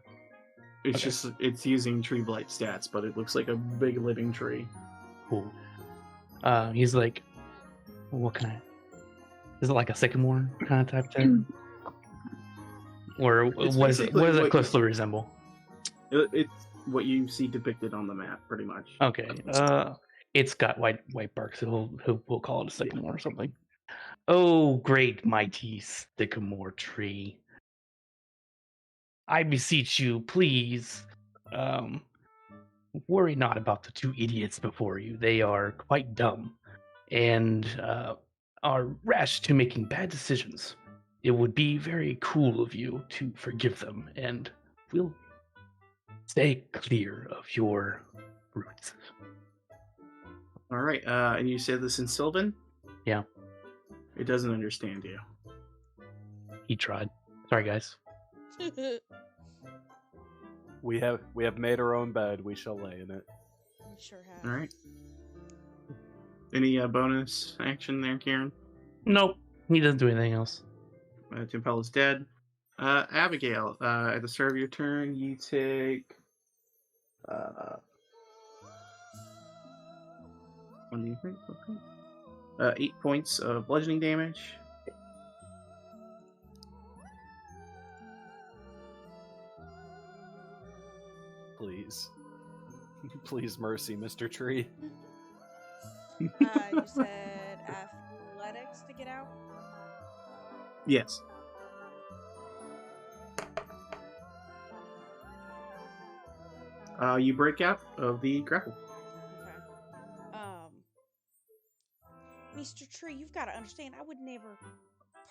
It's Okay. it's using tree blight stats, but it looks like a big living tree. Cool. He's like, what kind of... Is it like a sycamore kind of type thing? Or It's what does basically it what closely resemble? It's what you see depicted on the map, pretty much. Okay. It's got white bark, so we'll call it a sycamore or something. Oh, great mighty sycamore tree. I beseech you, please, worry not about the two idiots before you. They are quite dumb and are rash to making bad decisions. It would be very cool of you to forgive them, and we'll stay clear of your roots. All right. And you said this in Sylvan? Yeah. It doesn't understand you. He tried. Sorry, guys. We have made our own bed. We shall lay in it. We sure have. All right. Any bonus action there, Kieran? Nope. He doesn't do anything else. Timpel is dead. Abigail, at the start of your turn, you take. What do you think? Okay. 8 points of bludgeoning damage. Please. Please, mercy, Mr. Tree. You said athletics to get out? Yes. You break out of the grapple. Okay. Mr. Tree, you've got to understand, I would never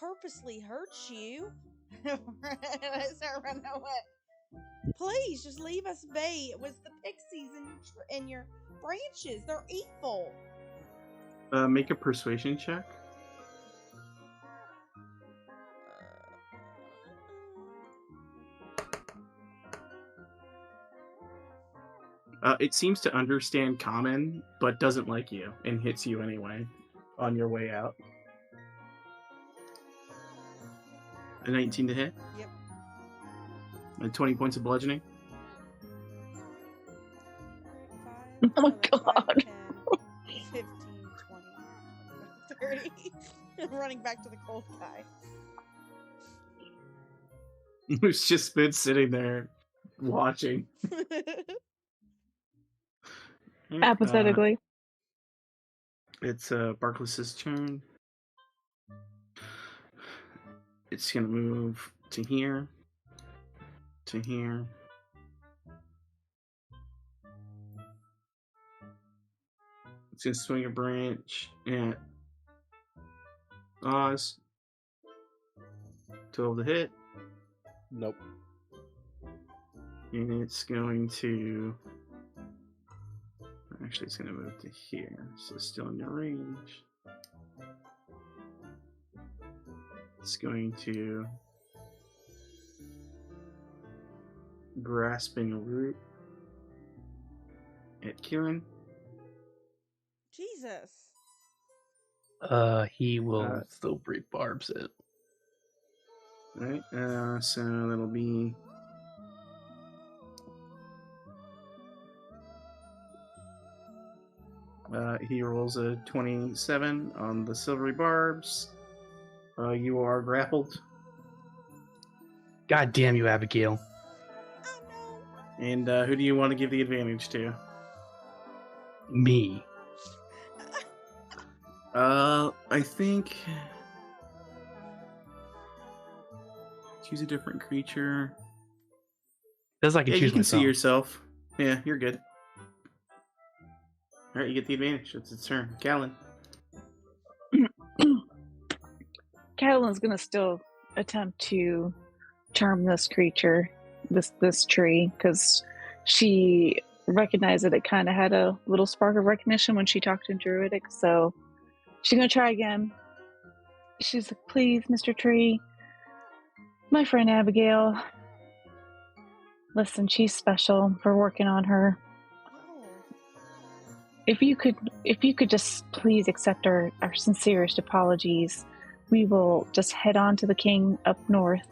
purposely hurt you. I start running away. Please, just leave us be. It was the pixies in your branches. They're evil. Make a persuasion check. It seems to understand common, but doesn't like you, and hits you anyway on your way out. A 19 to hit? Yep. And 20 points of bludgeoning? Oh my god. 15, 20, 30. I'm running back to the cold guy. Who's just been sitting there watching. Apathetically. It's Barkless's turn. It's gonna move to here. To here. It's gonna swing a branch at Oz. 12 to hit. Nope. And it's going to... Actually, it's going to move to here, so it's still in your range. It's going to... Grasping Root at Kieran. Jesus. He will still break barbs it. Right, so that'll be... he rolls a 27 on the silvery barbs. You are grappled. God damn you, Abigail. Oh no. And who do you want to give the advantage to? Me. I think... Choose a different creature. That's like I Yeah, choose you can myself. see yourself. Yeah, you're good. Alright, you get the advantage. It's its turn. Callan. Catalin's gonna still attempt to charm this creature, this tree, because she recognized that it kind of had a little spark of recognition when she talked in Druidic, so she's gonna try again. She's like, please, Mr. Tree, my friend Abigail, listen, she's special. We're working on her. If you could just please accept our sincerest apologies, we will just head on to the king up north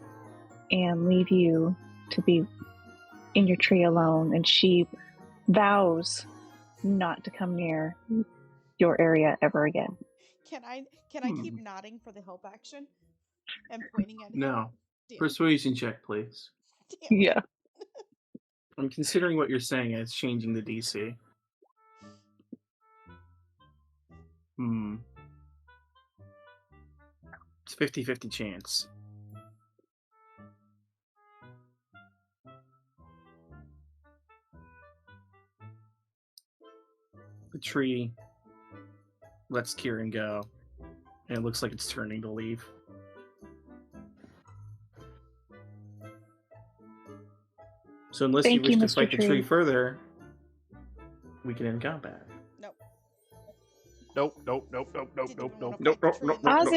and leave you to be in your tree alone. And she vows not to come near your area ever again. Can I keep nodding for the help action and pointing at him? No. Damn. Persuasion check, please. Damn. Yeah. I'm considering what you're saying as changing the DC. It's 50-50 chance. The tree lets Kieran go, and it looks like it's turning to leave. So unless you Thank wish you, to Mr. fight the tree Tree. further, we can end combat. Nope. Oz,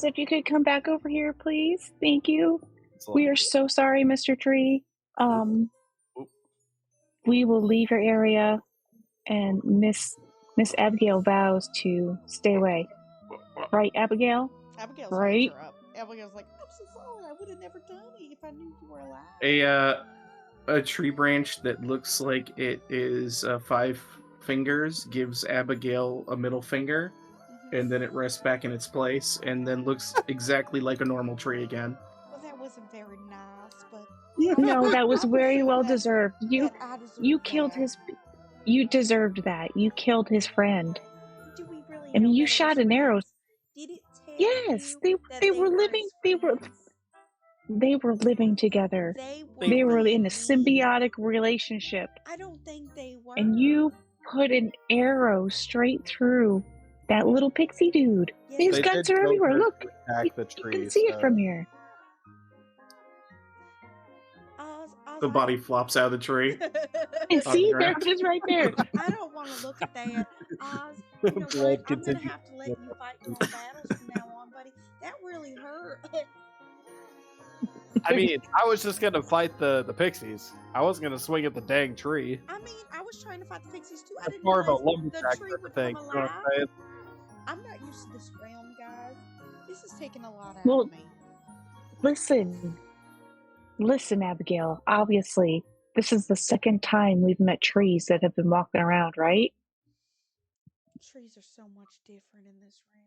if you could come back over here, please. Thank you. We are so sorry, Mr. Tree. We will leave your area, and Miss Abigail vows to stay away. Right, Abigail? Abigail Right? holds her up. Abigail's like, I'm so sorry. I would have never done it if I knew you were alive. A tree branch that looks like it is 5 fingers gives Abigail a middle finger, and then it rests back in its place, and then looks exactly like a normal tree again. Well, that wasn't very nice, but No, that was I will very show well that- deserved. You that I deserve killed that. his. You deserved that. You killed his friend. Do we really I mean, know you that it shot was an arrow. friends? Did it tell Yes, you that they were living. his They were friends? living together. They They were in a being symbiotic relationship, I don't think they were. and you put an arrow straight through that little pixie dude. Yes, His They guts did are go everywhere. for- Look, attack you, the you tree. can see it so- from here. Oz, The body flops out of the tree. And On see, the there ground. it is, right there. I don't want to look at that. Oz, you know Blood what? I'm gonna continues have to let you fight your own battles from now on, buddy. That really hurt. I mean, I was just gonna fight the pixies. I wasn't gonna swing at the dang tree. I mean, I was trying to fight the pixies too. I It's didn't more of a realize the lumberjack tree type would of thing. come You know what alive. I'm saying? I'm not used to this realm, guys. This is taking a lot out Well, of me. Listen, Abigail. Obviously, this is the second time we've met trees that have been walking around, right? Trees are so much different in this realm.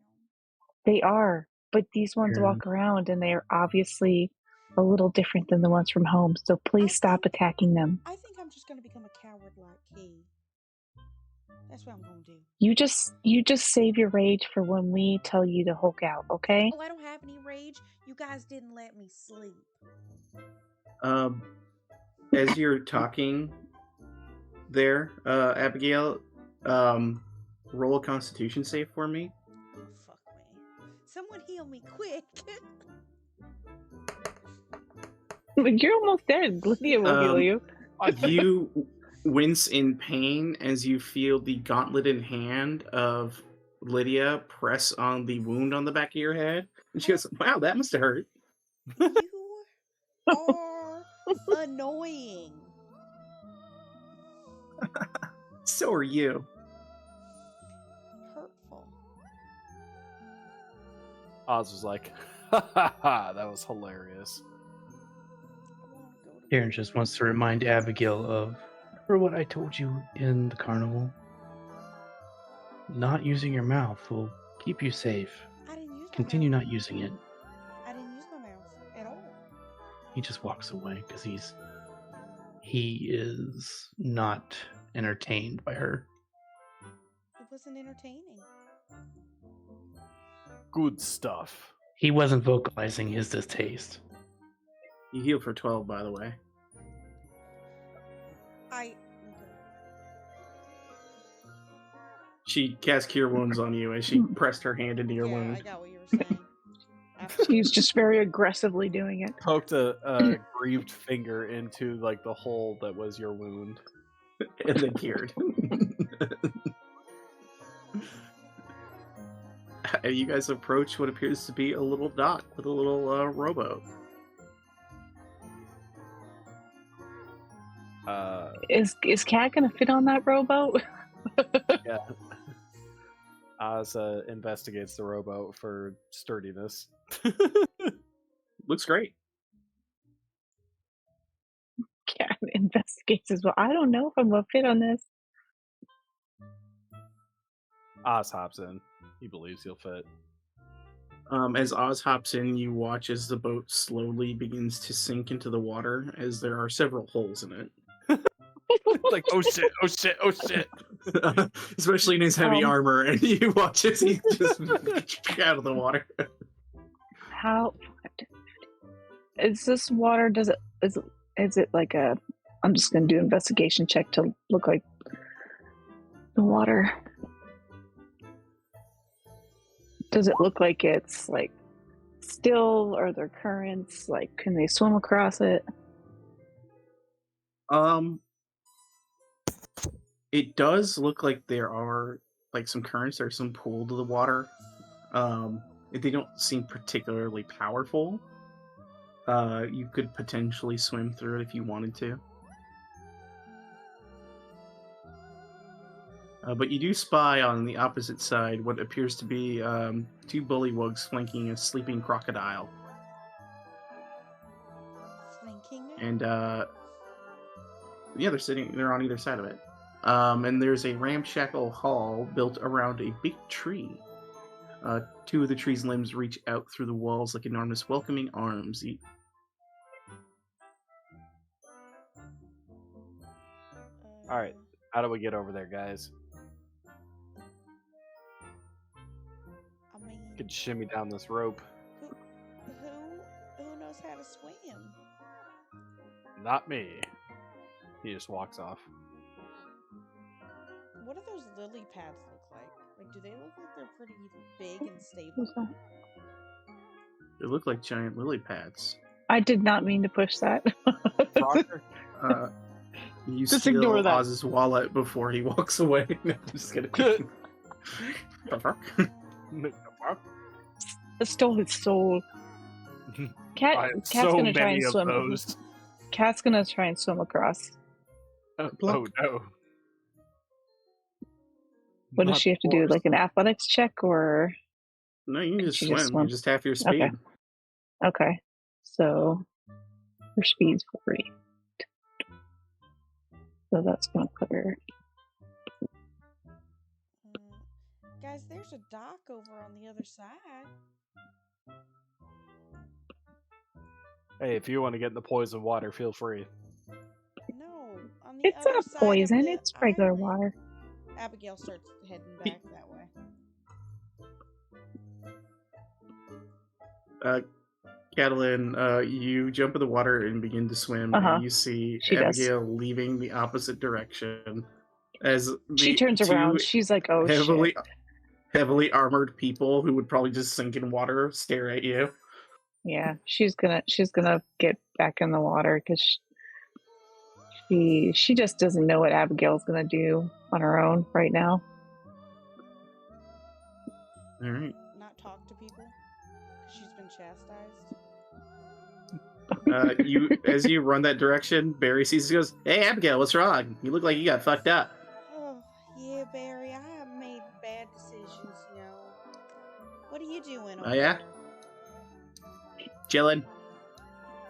They are, but these ones Yeah. walk around and they are obviously a little different than the ones from home. So please stop attacking them. I think I'm just gonna become a coward like Key. That's what I'm gonna do. You just save your rage for when we tell you to Hulk out, okay? Oh, I don't have any rage. You guys didn't let me sleep. As you're talking there, Abigail, roll a Constitution save for me. Oh, fuck me. Someone heal me quick. You're almost dead. Lydia will heal you. You wince in pain as you feel the gauntleted hand of Lydia press on the wound on the back of your head. And she goes, wow, that must have hurt. You are annoying. So are you. Hurtful. Oz was like, ha ha ha, that was hilarious. I wanna go to Karen bed. just wants to remind Abigail of remember what I told you in the carnival? Not using your mouth will keep you safe. I didn't use my Continue mouth. not using it. I didn't use my mouth at all. He just walks away because he is not entertained by her. It wasn't entertaining. Good stuff. He wasn't vocalizing his distaste. You heal for 12, by the way. She cast Cure Wounds on you as she pressed her hand into your I wound. got what you were saying. She's just very aggressively doing it. Poked a grieved finger into like the hole that was your wound. And then cured. You guys approach what appears to be a little dock with a little rowboat. Is Cat gonna fit on that rowboat? Yeah. Oz investigates the rowboat for sturdiness. Looks great. Cat investigates as well. I don't know if I'm gonna fit on this. Oz hops in. He believes he'll fit. As Oz hops in, you watch as the boat slowly begins to sink into the water, as there are several holes in it. Like, oh shit, oh shit, oh shit. Especially in his heavy armor, and you watch as he just out of the water. How is this water? Is it like a? I'm just gonna do an investigation check to look like the water. Does it look like it's like still? Are there currents? Like, can they swim across it? It does look like there are like some currents. There's some pool to the water. They don't seem particularly powerful. You could potentially swim through it if you wanted to. But you do spy on the opposite side what appears to be 2 bullywugs flanking a sleeping crocodile. Flanking it? And yeah, they're on either side of it. And there's a ramshackle hall built around a big tree. 2 of the tree's limbs reach out through the walls like enormous welcoming arms. All right, how do we get over there, guys? I mean, Could shimmy down this rope. who knows how to swim? Not me. He just walks off. What do those lily pads look like? Like, do they look like they're pretty big and stable? Who's that? They look like giant lily pads. I did not mean to push that. Roger? You Just steal ignore that. Oz's wallet before he walks away. No, I'm just kidding. I stole his soul. I have Cat's so gonna try many and of swim. those. Cat's gonna try and swim across. Oh no. What does Not she have to do? forced. Like an athletics check or? No, you can just She swim. just swim. You just half your speed. Okay. Okay. So her speed's 40. So that's gonna put her. Guys, there's a dock over on the other side. Hey, if you want to get in the poison water, feel free. No, on the It's other not side of poison. the It's regular island. water. Abigail starts heading back that way. Catalin, you jump in the water and begin to swim, and you see She does. Abigail leaving the opposite direction. As She the turns 2 around. She's like, "Oh shit!" heavily armored people who would probably just sink in water stare at you. Yeah, she's gonna get back in the water because she just doesn't know what Abigail's gonna do on her own right now. All right. Not talk to people. 'Cause she's been chastised. As you run that direction, Barry sees you and goes, "Hey, Abigail, what's wrong? You look like you got fucked up." Oh, yeah, Barry, I have made bad decisions, you know. What are you doing over yeah? there? Chillin'.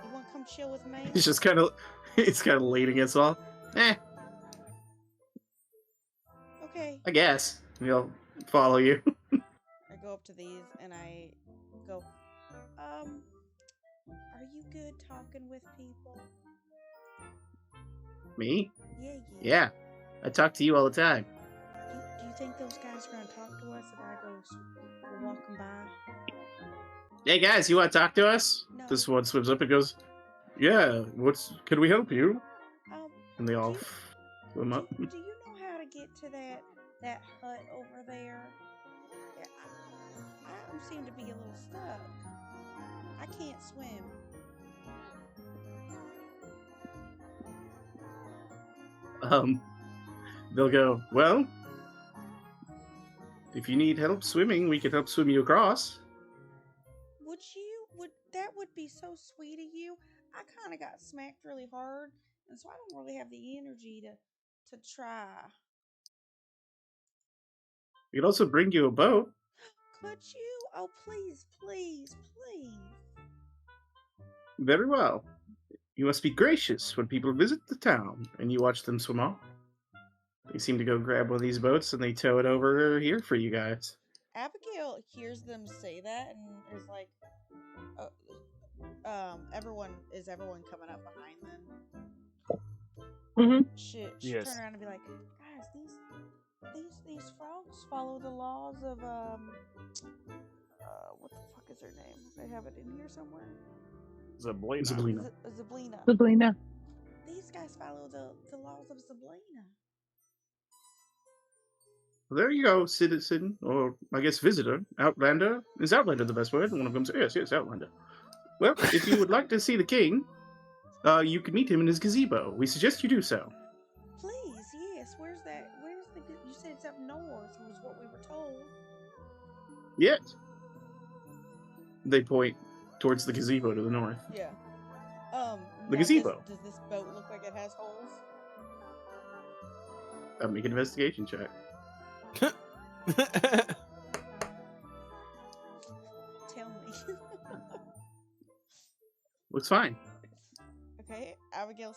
You want to come chill with me? He's just kind of leaning against the wall. Okay. I guess he'll follow you. I go up to these and I go, are you good talking with people? Me? Yeah. Yeah, I talk to you all the time. Do you think those guys are going to talk to us if I go walking by? Hey guys, you want to talk to us? No. This one swims up and goes, "Yeah, can we help you?" And they all swim up. Do you know how to get to that hut over there? Yeah, I seem to be a little stuck. I can't swim. They'll go, "Well, if you need help swimming, we can help swim you across." That would be so sweet of you. I kind of got smacked really hard, and so I don't really have the energy to try. We can also bring you a boat. Could you? Oh, please. Very well. You must be gracious when people visit the town, and you watch them swim off. They seem to go grab one of these boats, and they tow it over here for you guys. Abigail hears them say that and is like, everyone coming up behind them? Mm-hmm. She Yes. turn around and be like, guys, these frogs follow the laws of what the fuck is her name? They have it in here somewhere. Zablina. Sabrina. These guys follow the laws of Zablina. Well, there you go, citizen, or I guess visitor, Outlander. Is Outlander the best word? One of them says, yes, Outlander. Well, if you would like to see the king, you can meet him in his gazebo. We suggest you do so. Please, yes. Where's the? You said it's up north. Was what we were told. Yes. They point towards the gazebo to the north. Yeah. The gazebo. Does this boat look like it has holes? Make an investigation check. Tell me. Looks fine. Okay, Abigail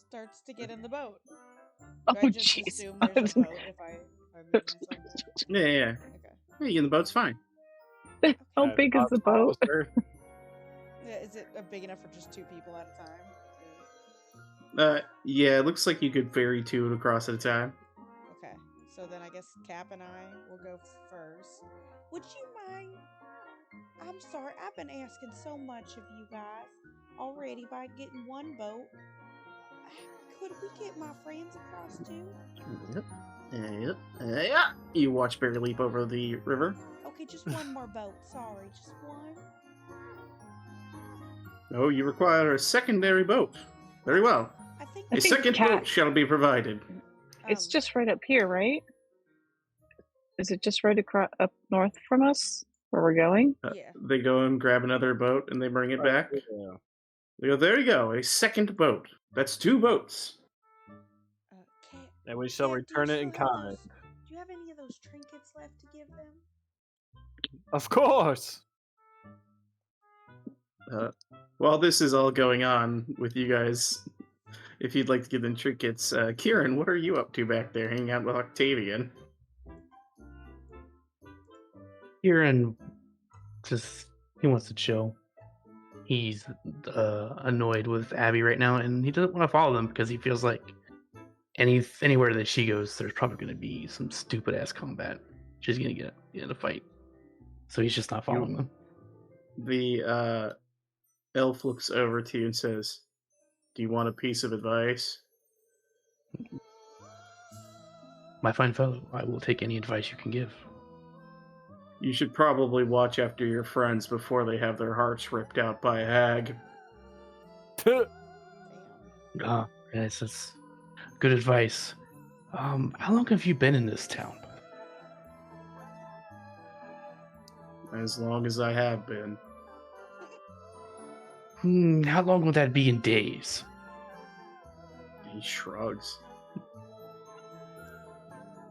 starts to get in the boat. Oh, Do I just jeez. assume there's a boat if I'm moving something? Yeah. Okay. Hey, in the boat's fine. How And big is Oz the boat? follows her. Yeah, is it big enough for just 2 people at a time? Yeah, it looks like you could ferry 2 across at a time. Okay, so then I guess Cap and I will go first. Would you mind? I'm sorry, I've been asking so much of you guys already by getting one boat. Could we get my friends across too? Yep. Yeah. You watch Barry leap over the river. Okay, just one more boat. Sorry, just one. Oh, you require a secondary boat. Very well. I think A think second Cat- boat shall be provided. It's just right up here, right? Is it just right across up north from us where we're going? Yeah. They go and grab another boat and they bring it back. Yeah. They go, there you go, a second boat. That's 2 boats. Cat, And we shall Cat, return it in kind. Do you have any of those trinkets left to give them? Of course. While this is all going on with you guys, if you'd like to give them trinkets, Kieran, what are you up to back there hanging out with Octavian? Kieran he wants to chill. He's annoyed with Abby right now, and he doesn't want to follow them because he feels like anywhere that she goes, there's probably going to be some stupid ass combat. She's going to get in a fight, so he's just not following them. The elf looks over to you and says, "Do you want a piece of advice?" My fine fellow, I will take any advice you can give. You should probably watch after your friends before they have their hearts ripped out by a hag. Damn. Ah, yes, that's good advice. How long have you been in this town? As long as I have been. How long will that be in days? He shrugs.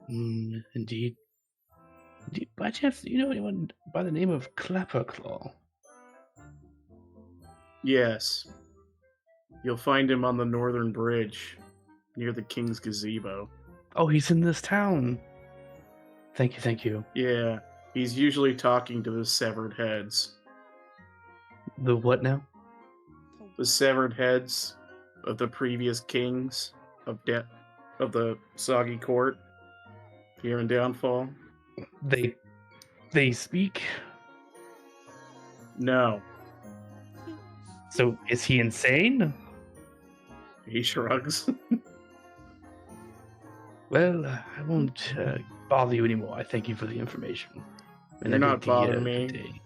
Indeed. By chance, do you know anyone by the name of Clapperclaw? Yes. You'll find him on the northern bridge, near the King's Gazebo. Oh, he's in this town. Thank you. Yeah, he's usually talking to the severed heads. The what now? The severed heads of the previous kings of the Soggy Court here in Downfall. They speak? No. So is he insane? He shrugs. Well, I won't bother you anymore. I thank you for the information. And You're I not bid thee, bothering me. good day.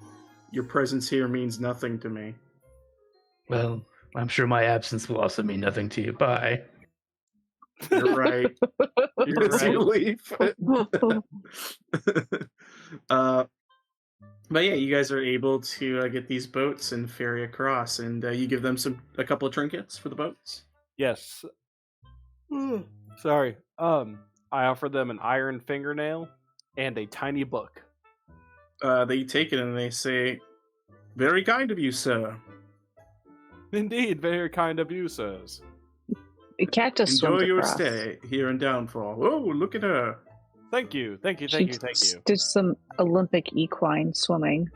Your presence here means nothing to me. Well, I'm sure my absence will also mean nothing to you. Bye. You're right. You're As you right. But yeah, you guys are able to get these boats and ferry across, and you give them a couple of trinkets for the boats. Yes. Sorry. I offer them an iron fingernail and a tiny book. They take it and they say, "Very kind of you, sir. Indeed, very kind of you, sirs. The cat just Enjoy swims your across. stay here in Downfall." Oh, look at her. Thank you. She did some Olympic equine swimming.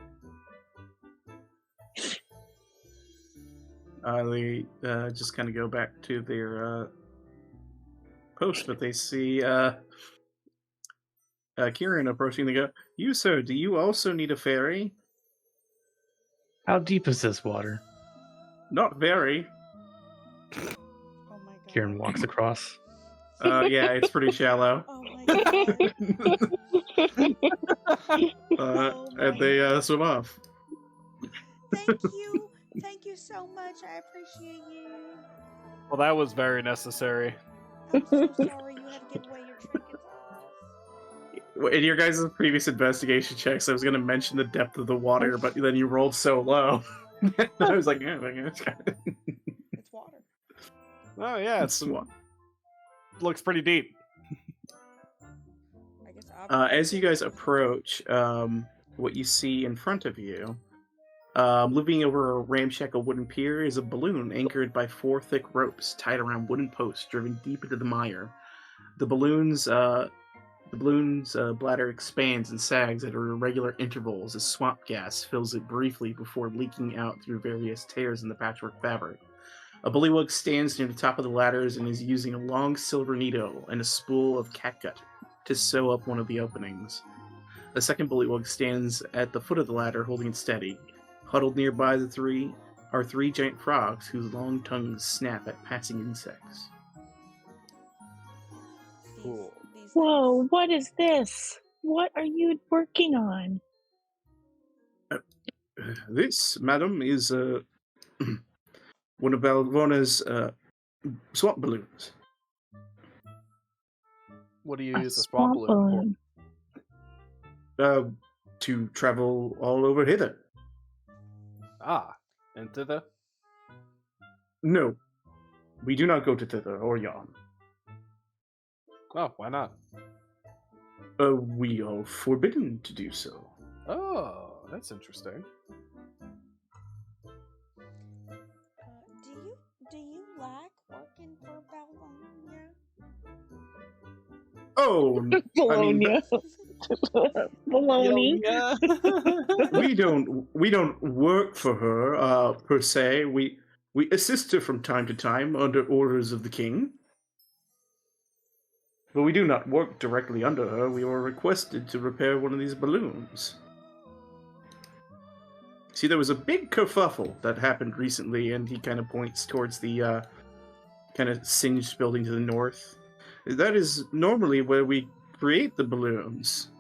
They just kind of go back to their post, but they see Kieran approaching. They go, "You, sir, do you also need a ferry?" How deep is this water? Not very. Oh my god. Kieran walks across. Yeah, it's pretty shallow. Oh my god. Oh my And they swim off. Thank you so much. I appreciate you. Well, that was very necessary. I'm so sorry you had to give away your trinkets. In your guys' previous investigation checks, I was going to mention the depth of the water, but then you rolled so low. I was like, yeah, It's water. Oh yeah, it's water. looks pretty deep. I guess As you guys approach, what you see in front of you, looping over a ramshackle wooden pier, is a balloon anchored by 4 thick ropes tied around wooden posts driven deep into the mire. The balloon's bladder expands and sags at irregular intervals as swamp gas fills it briefly before leaking out through various tears in the patchwork fabric. A bullywug stands near the top of the ladders and is using a long silver needle and a spool of catgut to sew up one of the openings. A second bullywug stands at the foot of the ladder holding it steady. Huddled nearby are 3 giant frogs whose long tongues snap at passing insects. Cool. Whoa, what is this? What are you working on? This, madam, is one of Balvona's swamp balloons. What do you A use a swamp swamp balloon balloon. To travel all over hither. for? Ah, and thither? No, we do not go to thither or yon. Oh, why not? We are forbidden to do so. Oh, that's interesting. Do you lack working for Balvonia? Oh, I mean, Bologna. Yeah. we don't work for her per se. We assist her from time to time under orders of the king. But we do not work directly under her. We were requested to repair one of these balloons. See, there was a big kerfuffle that happened recently, and he kind of points towards the kind of singed building to the north. That is normally where we create the balloons.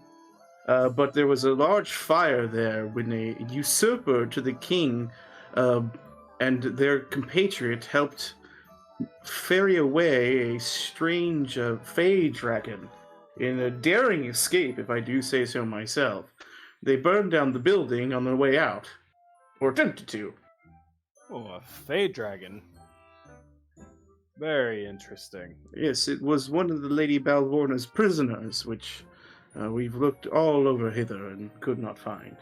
But there was a large fire there when a usurper to the king and their compatriot helped ferry away a strange fey dragon in a daring escape, if I do say so myself. They burned down the building on their way out, or attempted to. Oh, a fey dragon. Very interesting. Yes, it was one of the Lady Balvorna's prisoners, which we've looked all over hither and could not find.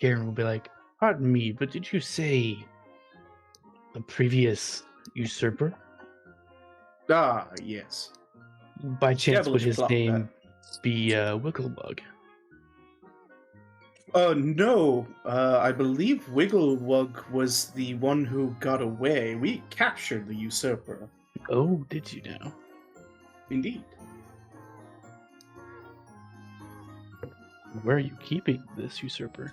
Garen will be like, pardon me, but did you say a previous usurper? Ah, yes. By chance, would Devilish his plot, name be Wigglebug? No. I believe Wigglewug was the one who got away. We captured the usurper. Oh, did you now? Indeed. Where are you keeping this usurper?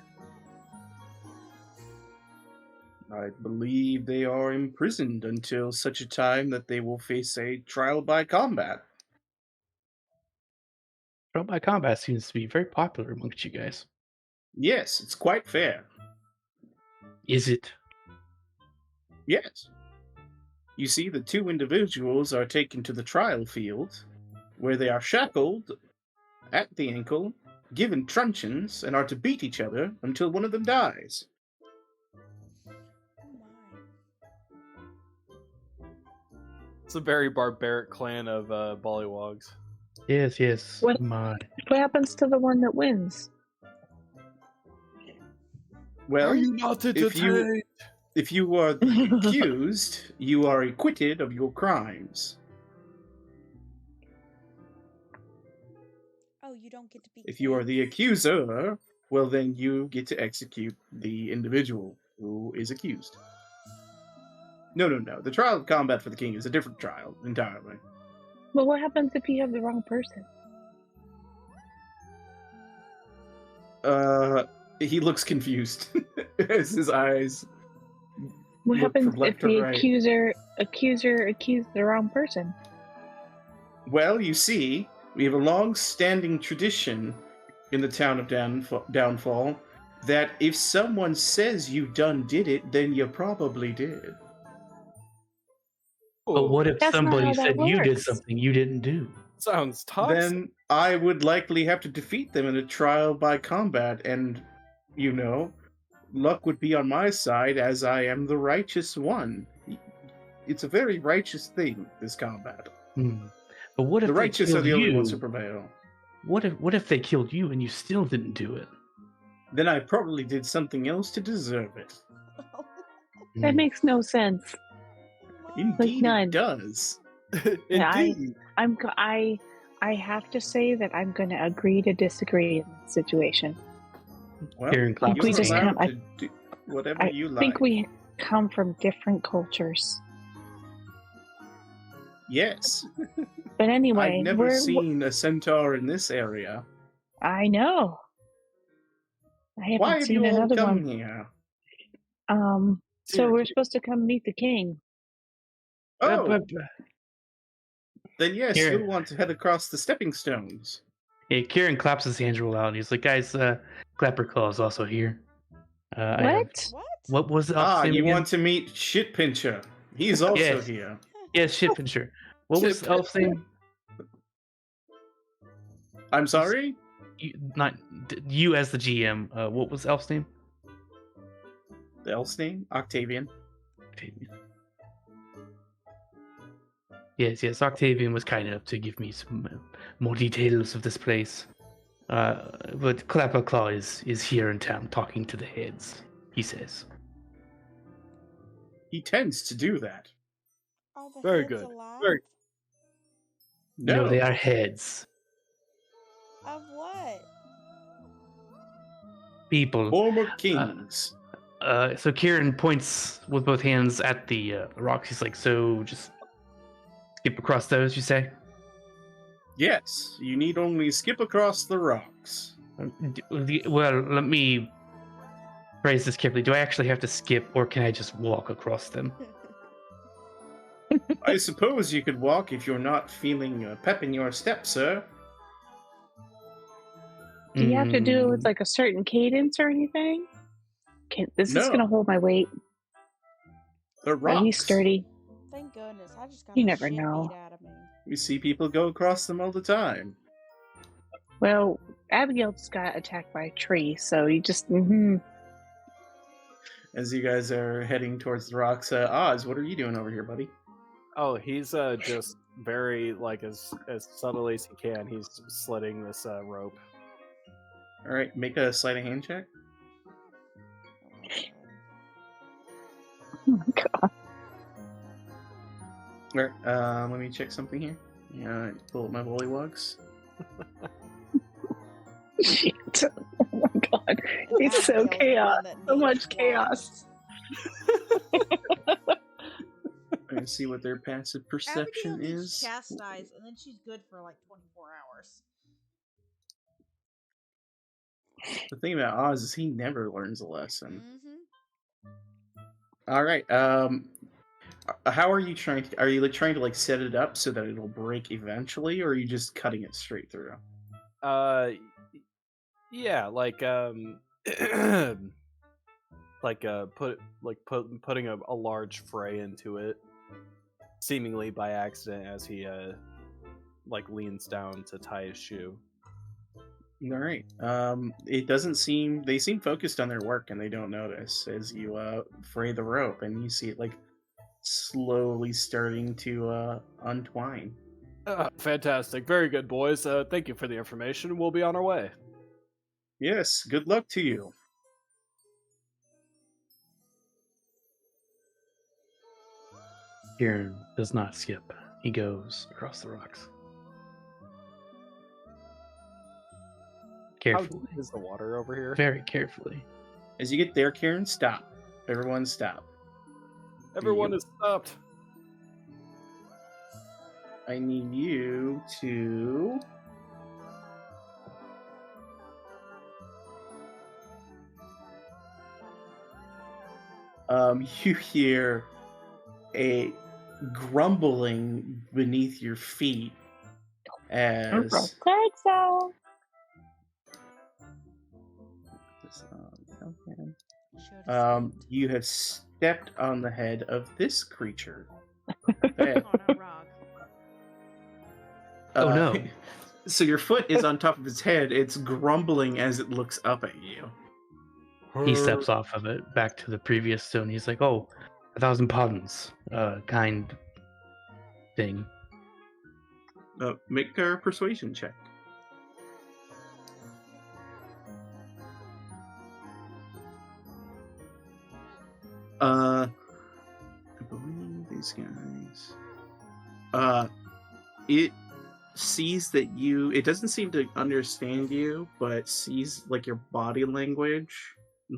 I believe they are imprisoned until such a time that they will face a trial by combat. Trial by combat seems to be very popular amongst you guys. Yes, it's quite fair. Is it? Yes. You see, the 2 individuals are taken to the trial field, where they are shackled at the ankle, given truncheons, and are to beat each other until one of them dies. It's a very barbaric clan of Bollywogs. Yes. What- My. What happens to the one that wins? Well, not if you are the accused, you are acquitted of your crimes. Oh, you don't get to be. If you are king? the accuser, well, then you get to execute the individual who is accused. No. The trial of combat for the king is a different trial entirely. Well, what happens if you have the wrong person? He looks confused as his eyes. What Look happens from left if to the right. accuser accused the wrong person? Well, you see, we have a long-standing tradition in the town of Downfall that if someone says you did it, then you probably did. But what if That's not somebody how that said you did works. something you didn't do? Sounds toxic. Then I would likely have to defeat them in a trial by combat, and, luck would be on my side as I am the righteous one. It's a very righteous thing, this combat. But what if The they righteous kill are the only you? ones who prevail. What if they killed you and you still didn't do it? Then I probably did something else to deserve it. That makes no sense. Indeed, none. it does. Indeed. I have to say that I'm going to agree to disagree in this situation. Well, Kieran claps you're his hand. allowed to do whatever I you like. think we come from different cultures. Yes. But anyway, I've never seen a centaur in this area. I know. I haven't Why have seen you all another come one. here? So we're supposed to come meet the king. Oh, then yes, Here. you'll want to head across the stepping stones. Yeah, Kieran claps his hands real loud. And he's like, "Guys, Clapperclaw is also here." What? What? What was the elf's name You again? want to meet Shitpincher. He's also Yes. here. Yes, Shitpincher. What was the elf's name? I'm sorry? You as the GM. What was the elf's name? The elf's name? Octavian. Octavian. Yes. Octavian was kind enough to give me some more details of this place. But Clapperclaw is here in town talking to the heads, he says. He tends to do that. Are the Very heads good. alive? Very- No, they are heads. Of what? People. Former kings. So Kieran points with both hands at the rocks. He's like, so just skip across those, you say? Yes, you need only skip across the rocks. Well, let me phrase this carefully. Do I actually have to skip, or can I just walk across them? I suppose you could walk if you're not feeling pep in your step, sir. Do you have to do it with like a certain cadence or anything? This is No. going to hold my weight. The rocks. He's sturdy. Thank goodness. I just got You the never shit know. beat out of me. We see people go across them all the time. Well, Abigail just got attacked by a tree, so you just As you guys are heading towards the rocks, Oz, what are you doing over here, buddy? Oh, he's just very as subtly as he can. He's slitting this rope. All right, make a sleight of hand check. Oh my god. All right, let me check something here. Yeah, pull up my bullywugs. Shit. Oh my god. It's so Abigail's the chaos. one that So needs much chaos. I'm gonna see what their passive perception Abigail needs is. chastised, and then she's good for like 24 hours. The thing about Oz is he never learns a lesson. Mm-hmm. All right. How are you trying to? Are you trying to set it up so that it'll break eventually, or are you just cutting it straight through? Yeah, putting a large fray into it, seemingly by accident, as he leans down to tie his shoe. All right. It doesn't seem they seem focused on their work, and they don't notice as you fray the rope, and you see it slowly starting to untwine. Fantastic, very good, boys. Thank you for the information. We'll be on our way. Yes. Good luck to you. Kieran does not skip. He goes across the rocks. How Carefully. deep is the water over here? Very carefully. As you get there, Kieran, stop. Everyone, stop. Everyone is stopped. I need you to. You hear a grumbling beneath your feet as you have stepped on the head of this creature. On a rock. Oh, no. So your foot is on top of its head. It's grumbling as it looks up at you. He steps off of it back to the previous stone. He's like, "Oh, 1,000 pardons, kind thing." Make a persuasion check. I believe these guys. It sees that you. It doesn't seem to understand you, but sees like your body language,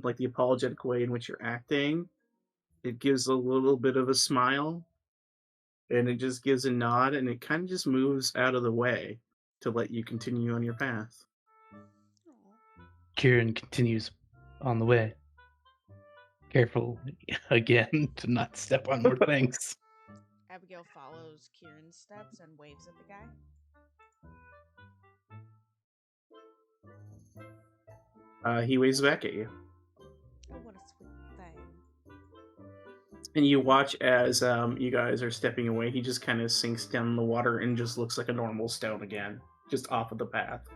like the apologetic way in which you're acting. It gives a little bit of a smile, and it just gives a nod, and it kind of just moves out of the way to let you continue on your path. Aw. Kieran continues on the way. Careful again to not step on more things. Abigail follows Kieran's steps and waves at the guy. He waves back at you. Oh, what a sweet thing. And you watch as you guys are stepping away. He just kind of sinks down in the water and just looks like a normal stone again, just off of the path.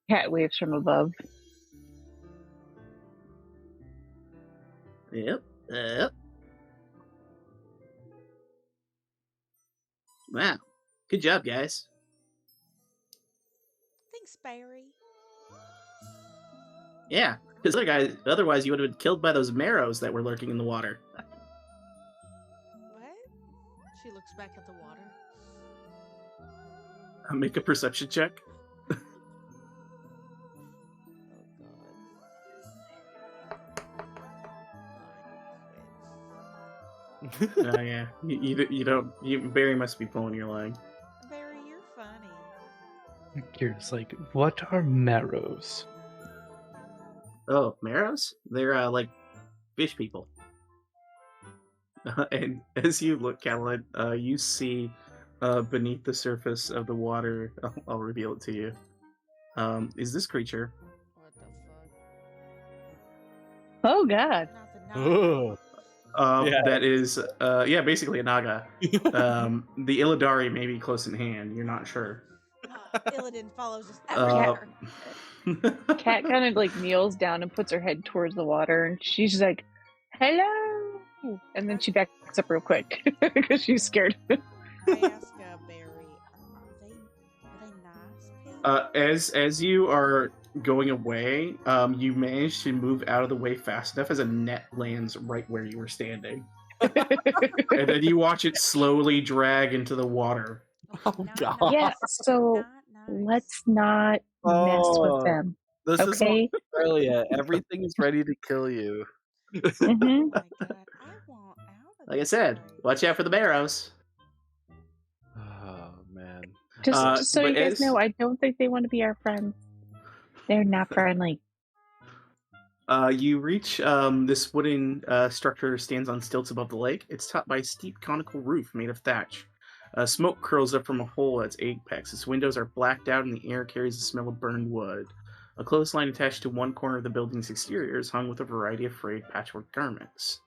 Cat waves from above. Yep. Yep. Wow. Good job, guys. Thanks, Barry. Yeah, because otherwise you would have been killed by those marrows that were lurking in the water. What? She looks back at the water. Make a perception check. Oh, Yeah. You don't. Barry must be pulling your leg. Barry, you're funny. Kieran's like, what are marrows? Oh, marrows? They're like fish people. And as you look, Catelyn, you see beneath the surface of the water. I'll reveal it to you. Is this creature? What the fuck? Oh God. Ugh. Yeah. That is, basically a naga. The Illidari may be close in hand. You're not sure. Illidan follows us Uh, everywhere. Cat kind of like kneels down and puts her head towards the water, and she's just like, "Hello," and then she backs up real quick because she's scared. I ask Barry, are they nice people? As you are going away, you manage to move out of the way fast enough as a net lands right where you were standing. And then you watch it slowly drag into the water. Oh, Not God. nice. Yeah, so Not nice. let's not mess with them. This is what Okay. earlier. Everything is ready to kill you. hmm Oh my god, I want out of Like I this said, place. watch out for the marrows. Oh man. Just so but you guys as- know, I don't think they want to be our friends. They're not friendly. You reach this wooden structure stands on stilts above the lake. It's topped by a steep conical roof made of thatch. Smoke curls up from a hole at its apex. Its windows are blacked out and the air carries the smell of burned wood. A clothesline attached to one corner of the building's exterior is hung with a variety of frayed patchwork garments.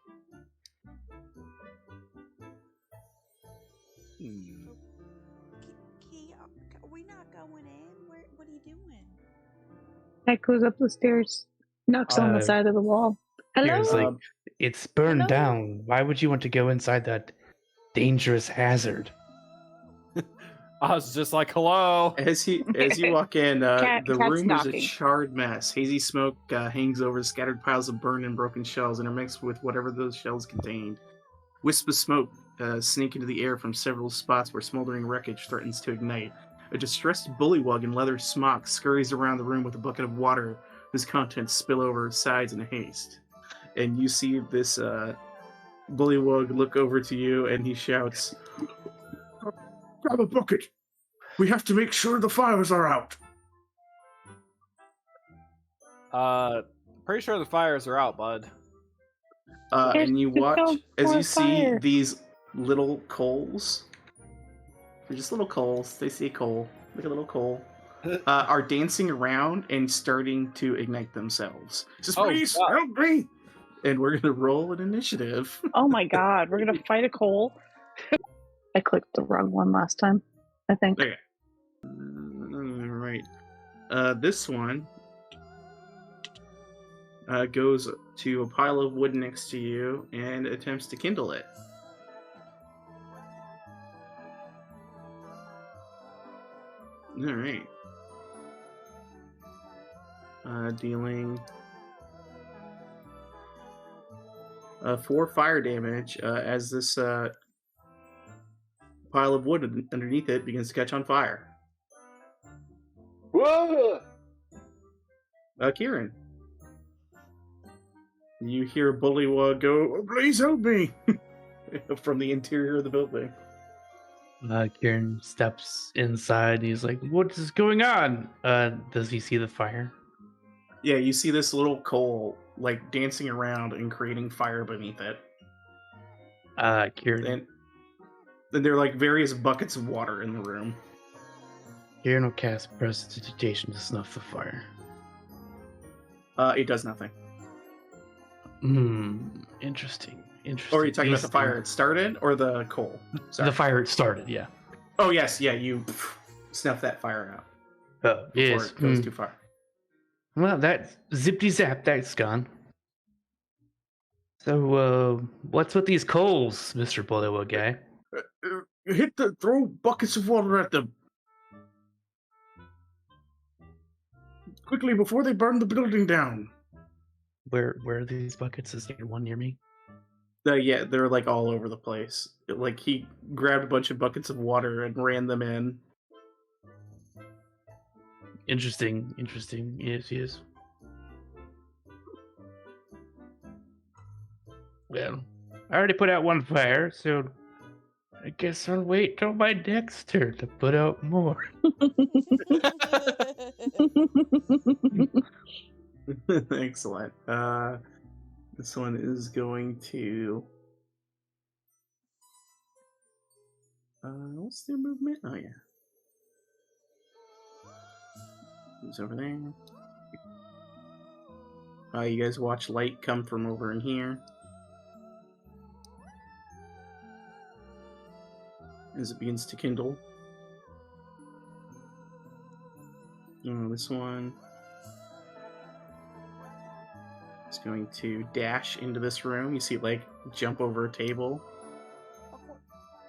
Key, are we not going in? What are you doing? Cat goes up the stairs, knocks on the Uh, side of the wall. Hello. Kieran's like, Um, it's burned Hello? down. Why would you want to go inside that dangerous hazard? I was just like, hello. As you walk in, Cat's the room is a knocking. charred mess. Hazy smoke hangs over scattered piles of burned and broken shells, intermixed with whatever those shells contained. Wisps of smoke sneak into the air from several spots where smoldering wreckage threatens to ignite. A distressed bullywug in leather smock scurries around the room with a bucket of water, whose contents spill over its sides in haste. And you see this bullywug look over to you, and he shouts, "Grab a bucket! We have to make sure the fires are out!" Pretty sure the fires are out, bud. And you There's watch no as more you see fire. these little coals. They're just little coals. They see a coal, like a little coal, are dancing around and starting to ignite themselves. Just Oh, please God. help me! And we're gonna roll an initiative. Oh my God, we're gonna fight a coal. I clicked the wrong one last time, I think. Okay. Right. This one goes to a pile of wood next to you and attempts to kindle it. All right. Dealing 4 fire damage as this pile of wood underneath it begins to catch on fire. Whoa! Kieran, you hear Bullywug go, "Please help me!" from the interior of the building. Kieran steps inside. He's like, "What is going on?" Does he see the fire? Yeah, you see this little coal like dancing around and creating fire beneath it. Kieran. And there are like various buckets of water in the room. Kieran will cast prestidigitation to snuff the fire. It does nothing. Interesting. Or are you talking about the fire it started or the coal? Sorry. The fire it started, yeah. Oh, yes, yeah, you snuff that fire out. Oh, Before yes. it goes too far. Well, that zippity-zap, that's gone. So, what's with these coals, Mr. Bullywug guy? Throw buckets of water at them. Quickly, before they burn the building down. Where are these buckets? Is there one near me? Yeah, they're like all over the place. Like he grabbed a bunch of buckets of water and ran them in. Interesting. Yes. Well, I already put out one fire, so I guess I'll wait till my next turn to put out more. Excellent. This one is going to... what's their movement? Oh, yeah. Who's over there? You guys watch light come from over in here. As it begins to kindle. This one is going to dash into this room. You see it like jump over a table.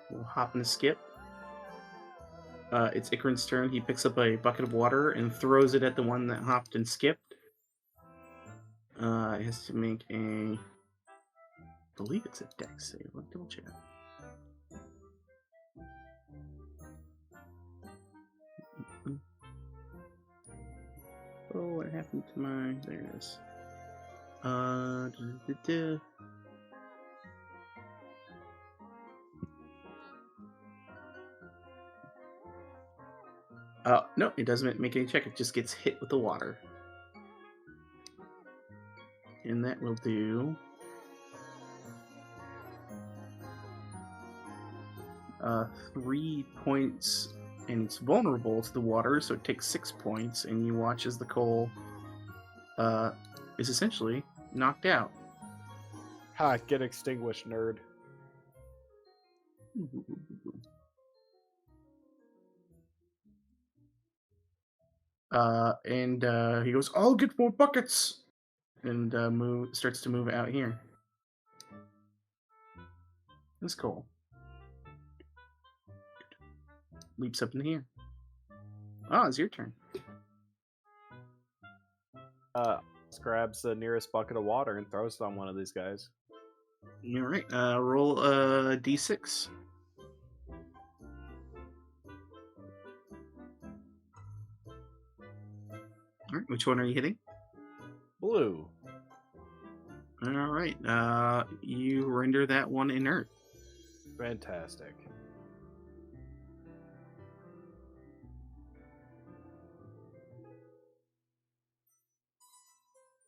We'll hop and skip. It's Ikrin's turn. He picks up a bucket of water and throws it at the one that hopped and skipped. It has to make a... I believe it's a dex save. Let me double check. Oh, what happened to my... There it is. No, it doesn't make any check. It just gets hit with the water. And that will do... 3 points, and it's vulnerable to the water, so it takes 6 points, and you watch as the coal is essentially knocked out. Ha, get extinguished, nerd. And he goes, "I'll get more buckets!" And starts to move out here. That's cool. Leaps up in here. Oh, it's your turn. Grabs the nearest bucket of water and throws it on one of these guys. All right. Roll a d6. All right. Which one are you hitting? Blue. All right. You render that one inert. Fantastic.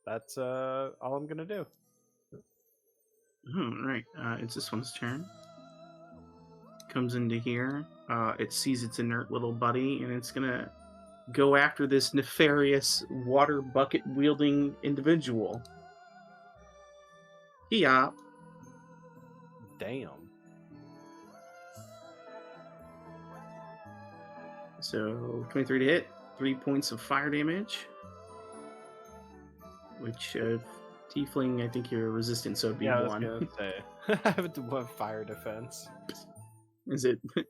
That's all I'm gonna do. All right. It's this one's turn. Comes into here. It sees its inert little buddy, and it's gonna go after this nefarious water bucket wielding individual. Yeah. Damn. So 23 to hit, 3 points of fire damage. Which tiefling, I think you're resistant, so it'd be 1. I was gonna say. I have 1 fire defense. Is it kind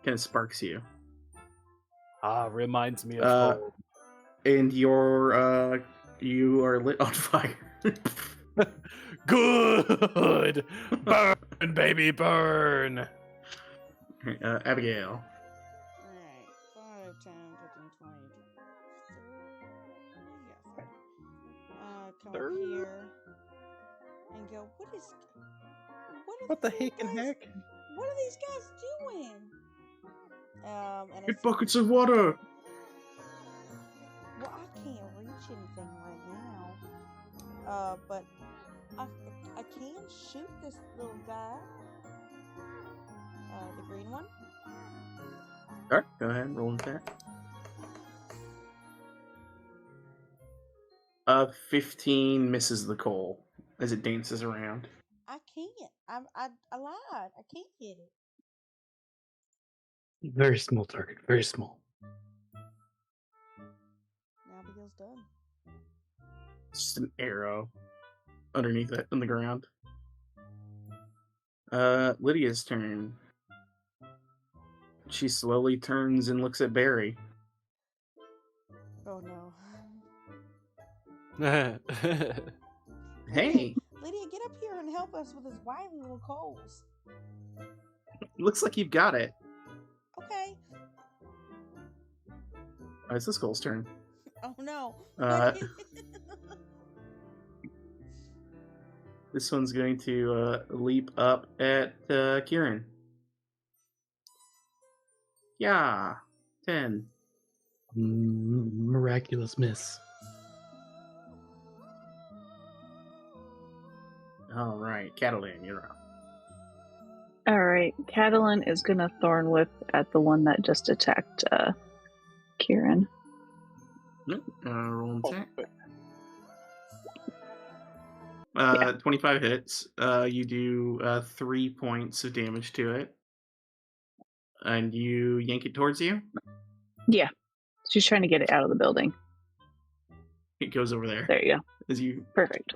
of sparks you? Reminds me of home. And you are lit on fire. Good. Burn, baby, burn. Abigail. Alright. 5, 10, 15, 20. Yeah, 30. Come up here and go, What the heck and heck? What are these guys doing? And Get buckets of water. Well, I can't reach anything right now. But I can shoot this little guy. The green one. Alright, go ahead, roll with that. 15 misses the coal as it dances around. I can't. I lied. I can't hit it. Very small target. Very small. Now Abigail's done. Just an arrow underneath it on the ground. Lydia's turn. She slowly turns and looks at Barry. Oh no. Hey, Lydia, get up here and help us with his wily little coals. looks like you've got it. Okay. It's the skull's turn. Oh no. This one's going to leap up at Kieran. Yeah, 10. Miraculous miss. All right, Catalan, you're up. All right, Catalan is gonna thorn whip at the one that just attacked Kieran. Roll and Yeah. attack. 25 hits. You do 3 points of damage to it. And you yank it towards you? Yeah, she's trying to get it out of the building. It goes over there. There you go. As you... Perfect.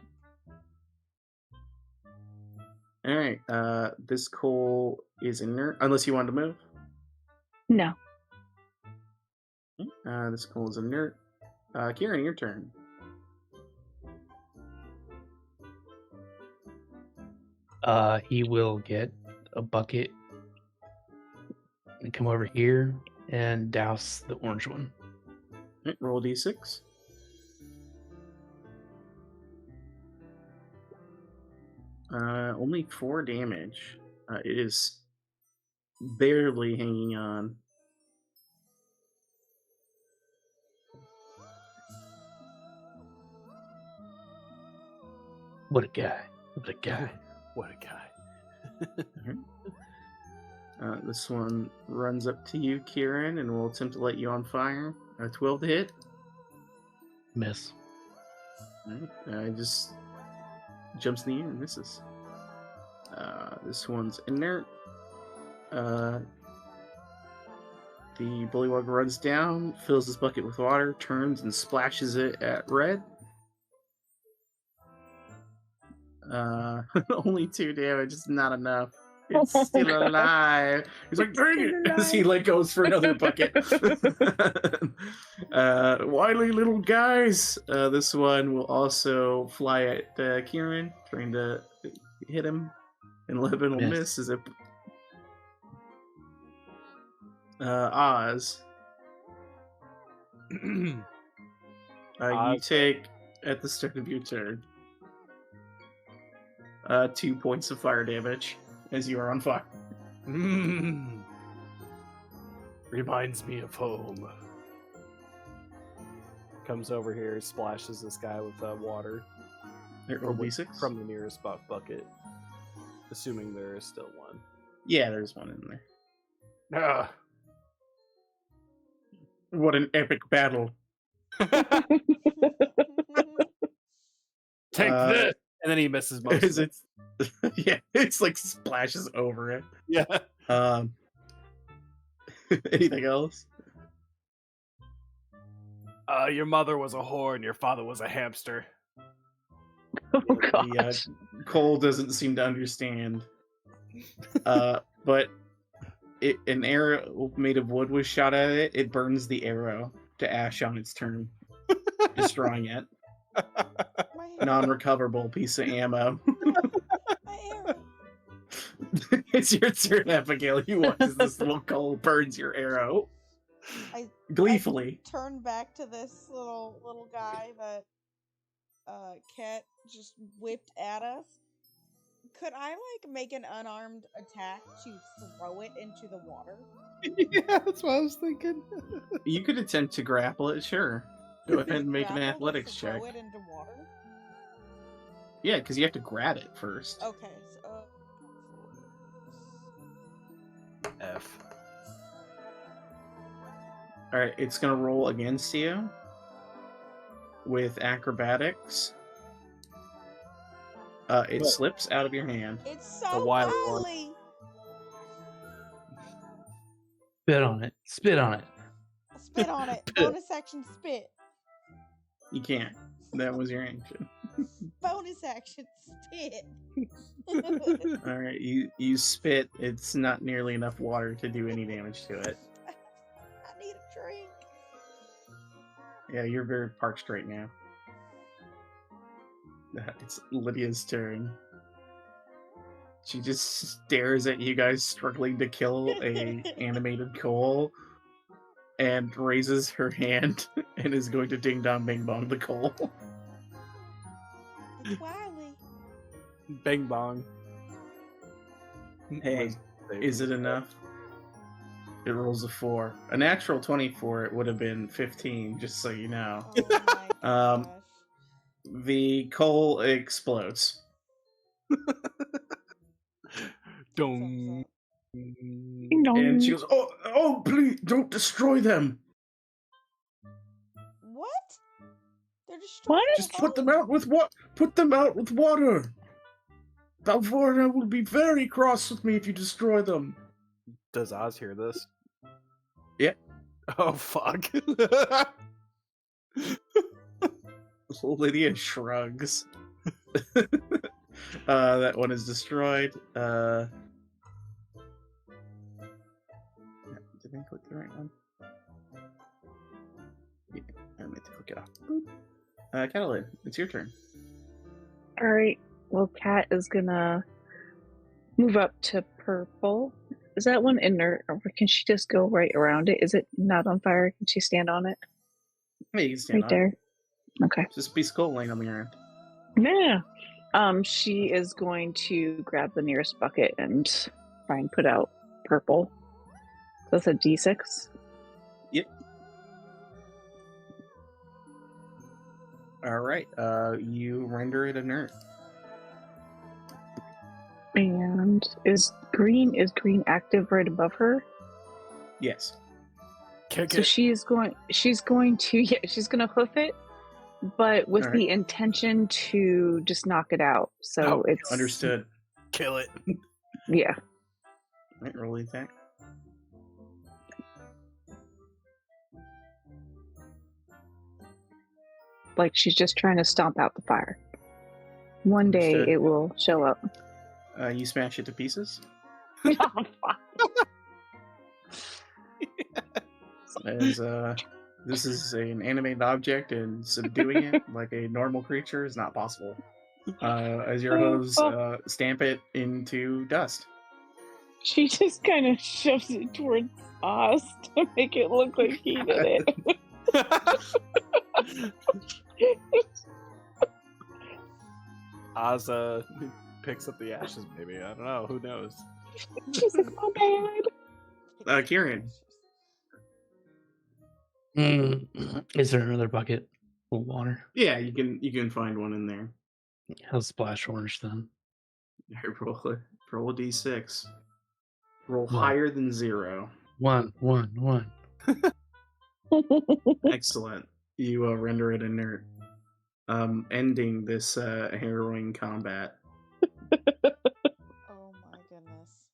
Alright, this coal is inert, unless you wanted to move. No. This coal is inert. Kieran, your turn. He will get a bucket and come over here and douse the orange one. Right, roll d6. Only 4 damage. It is barely hanging on. What a guy. What a guy. What a guy. This one runs up to you, Kieran, and will attempt to light you on fire. 12 to hit. Miss. Alright, just jumps in the air and misses. This one's inert. The bullywug runs down, fills this bucket with water, turns and splashes it at Red. Only 2 damage is not enough. It's still alive. He's like, dang it! As he goes for another bucket. Wily little guys. This one will also fly at Kieran, trying to hit him. And 11 will miss as it. Oz. You take at the start of your turn 2 points of fire damage as you are on fire. Reminds me of home. Comes over here, splashes this guy with water. Roll d6 from the nearest bucket. Assuming there is still one. Yeah, there's one in there. Ah. What an epic battle. Take this! And then he misses most of it. Yeah, it's like splashes over it. Yeah. Anything else? Your mother was a whore and your father was a hamster. Oh, gosh. Cole doesn't seem to understand. But an arrow made of wood was shot at it. It burns the arrow to ash on its turn, destroying it. My non-recoverable piece of ammo. My arrow. It's your turn, Abigail. You watch as this little coal burns your arrow. I Gleefully. turn back to this little guy that Cat just whipped at us. Could I make an unarmed attack to throw it into the water? Yeah, that's what I was thinking. You could attempt to grapple it, sure. Go Is ahead and make an grapple athletics to check. throw it into water? Yeah, because you have to grab it first. Okay, so F. Alright, it's going to roll against you with acrobatics. It slips out of your hand. it's The so wild one. wily. Spit on it. Spit on it. Spit on it. Bonus action spit. You can't. That was your action. Bonus action spit. Alright, you spit. It's not nearly enough water to do any damage to it. I need a drink. Yeah, you're very parched right now. It's Lydia's turn. She just stares at you guys struggling to kill a animated coal and raises her hand and is going to ding dong bing bong the coal. It's wily. Bang bong. Hey, is it enough? It rolls a 4. A natural 24, it would have been 15, just so you know. Oh my gosh. The coal explodes. Dong. Ding dong. And she goes, oh, please, don't destroy them. What? They're destroying What? Just put them out with water. Balvorna will be very cross with me if you destroy them. Does Oz hear this? Yeah. Oh, fuck. Lydia shrugs. That one is destroyed. Did I click the right one? Yeah, I meant to click it off. Catalin, it's your turn. Alright, well, Cat is gonna move up to purple. Is that one inert, or can she just go right around it? Is it not on fire? Can she stand on it? Yeah, you can stand Right on there. it. Okay. Just a piece of coal laying on the ground. Yeah. She is going to grab the nearest bucket and try and put out purple. That's a D6. Yep. Alright, you render it inert. And is green active right above her? Yes. Kick So it. she's going to hoof it, but with Alright. the intention to just knock it out. So Oh, it's Understood. Kill it. Yeah. Right, roll the attack. Like she's just trying to stomp out the fire. One day Understood. it will show up. You smash it to pieces. Oh, fuck. As this is an animated object, and subduing it like a normal creature is not possible. As your hooves stamp it into dust. She just kind of shoves it towards Oz to make it look like he did it. Oz picks up the ashes, maybe. I don't know. Who knows? She's like, my bad. Kieran. Is there another bucket full of water? Yeah, you can find one in there. I'll splash orange then. Roll a d6. Roll One. higher than 0. One. Excellent. You render it inert, ending this harrowing combat. Oh my goodness.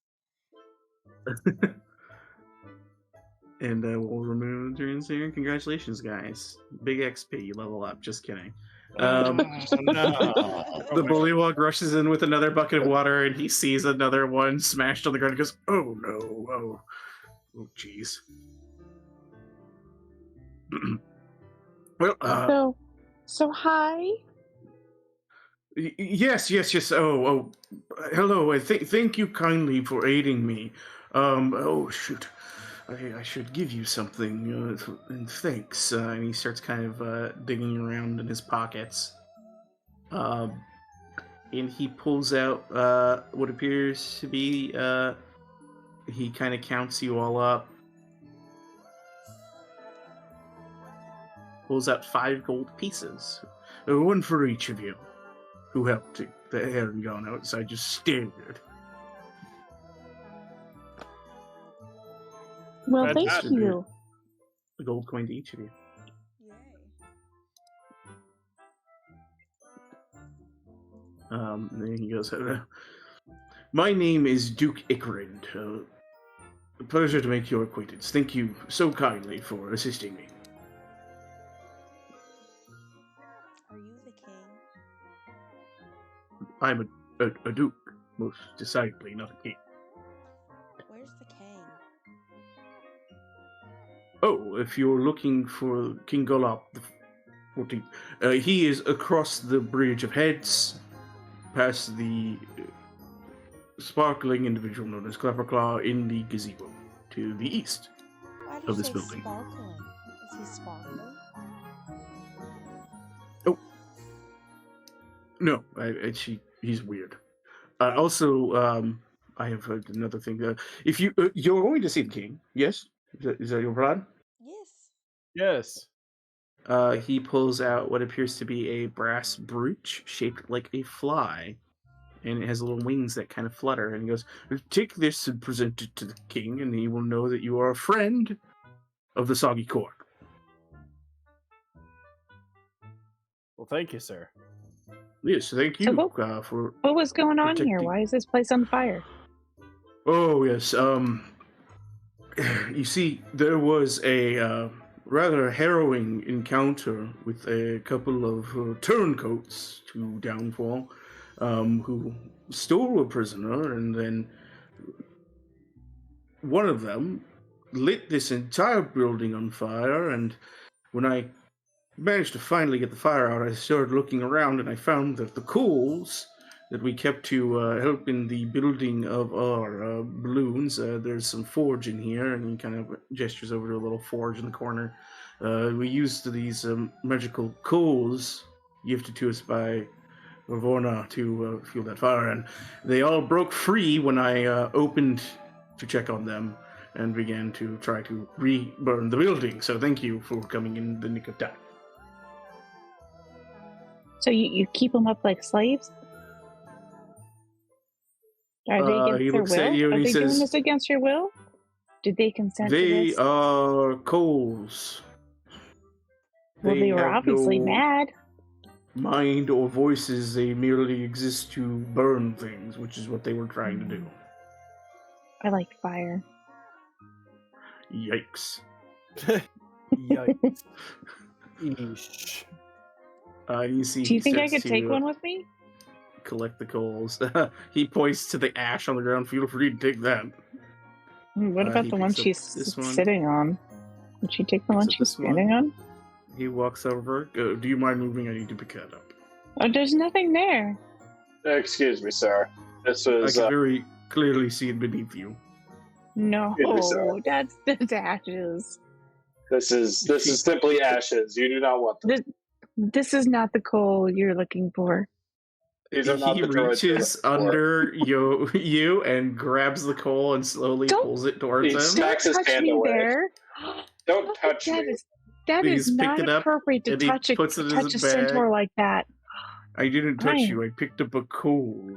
And we'll remove turns here. Congratulations, guys. Big XP. You level up. Just kidding. No. The bullywug rushes in with another bucket of water, and he sees another one smashed on the ground and goes, oh no, oh jeez. Well, So hi. Yes. Oh, hello. Thank you kindly for aiding me. Oh, shoot. I should give you something, and thanks. And he starts kind of digging around in his pockets. And he pulls out what appears to be, he kind of counts you all up. Pulls out 5 gold pieces. One for each of you who helped the hair and gone outside just stared. Well, Fantastic. thank you. A gold coin to each of you. Yay. Then he goes, my name is Duke Icarand. A pleasure to make your acquaintance. Thank you so kindly for assisting me. Are you the king? I'm a duke, most decidedly not a king. Where's the king? Oh, if you're looking for King Golop the 14th, he is across the Bridge of Heads, past the sparkling individual known as Clapperclaw in the gazebo to the east Why do of you this say building. sparkling? Is he sparkling? No, he's weird. Also, I have heard another thing. If you're going to see the king, yes? Is that your plan? Yes. Yes. He pulls out what appears to be a brass brooch shaped like a fly, and it has little wings that kind of flutter. And he goes, "Take this and present it to the king, and he will know that you are a friend of the Soggy Court." Well, thank you, sir. Yes, thank So you what- for. What was going on here? protecting- Why is this place on fire? Oh yes. You see, there was a rather harrowing encounter with a couple of turncoats to Downfall, who stole a prisoner, and then one of them lit this entire building on fire. And when I managed to finally get the fire out, I started looking around, and I found that the coals that we kept to help in the building of our balloons, there's some forge in here, and he kind of gestures over to a little forge in the corner. We used these magical coals gifted to us by Ravorna to fuel that fire, and they all broke free when I opened to check on them and began to try to re-burn the building. So thank you for coming in the nick of time. So you keep them up like slaves? Are they against He their looks at will? you and Are he they doing says, this against your will? Did they consent to they this? are coals. Well, they were have obviously no mad. mind or voices. They merely exist to burn things, which is what they were trying to do. I like fire. Yikes. Yikes. Eesh. You see, Do you he think I starts could take to one with me? collect the coals. He points to the ash on the ground. Feel free to take that. What he about the one picks up she's this one. sitting on? Would she take the Picks one up she's this one. standing on? He walks over. Do you mind moving? I need to pick that up. Oh, there's nothing there. Excuse me, sir. This I is can very clearly see it beneath you. No, Excuse me, sir. that's ashes. this is simply ashes. You do not want them. This is not the coal you're looking for. These are not He the droids you're reaches looking for. under you and grabs the coal and slowly Don't- pulls it towards He him. smacks his Touch hand me away. there. Don't touch That me. that He's is picked not it up appropriate to and he touch a puts it in touch his a centaur bag. like that. I didn't touch Fine. you. I picked up a coal.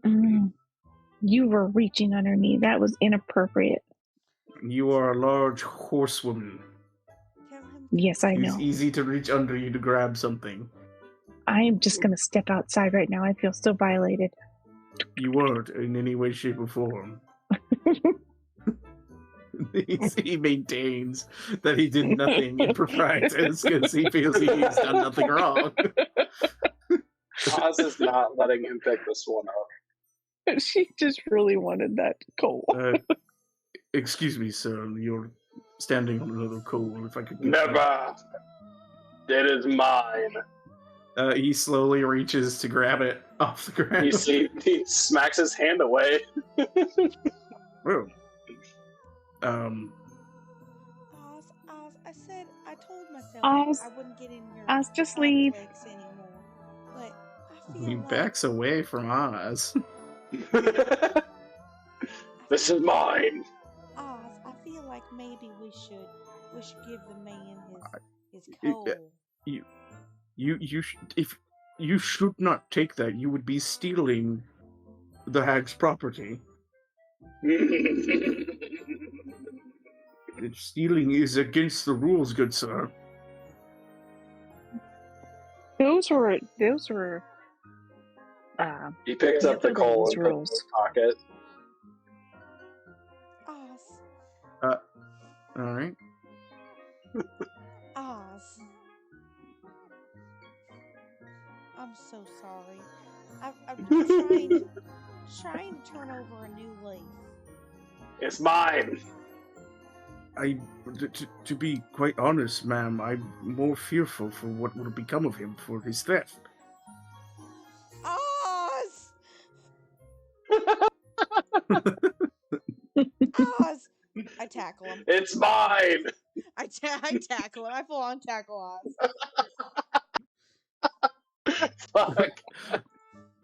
You were reaching under me. That was inappropriate. You are a large horsewoman. Kill him. Yes, I It's know. easy to reach under you to grab something. I am just gonna step outside right now. I feel so violated. You weren't in any way, shape, or form. He maintains that he did nothing improprietous because he feels he's done nothing wrong. Oz is not letting him pick this one up. She just really wanted that coal. Excuse me, sir. You're standing on another coal. If I could get Never. It is mine. He slowly reaches to grab it off the ground. You see, he smacks his hand away. Whoa. Oz, I told myself Oz, I wouldn't get in your Oz, just leave. conflicts anymore. But I feel He like backs away from Oz. This is mine. Oz, I feel like maybe we should give the man his coal. If you should not take that, you would be stealing the hag's property. Stealing is against the rules, good sir. Those were. He picks up the coal and puts it in his pocket. Oz, All right. Oz. I'm so sorry. I'm trying to turn over a new leaf. It's mine. To be quite honest, ma'am, I'm more fearful for what will become of him for his theft. Oz! Oz! I tackle him. It's mine. I tackle him. I full on tackle Oz. Fuck.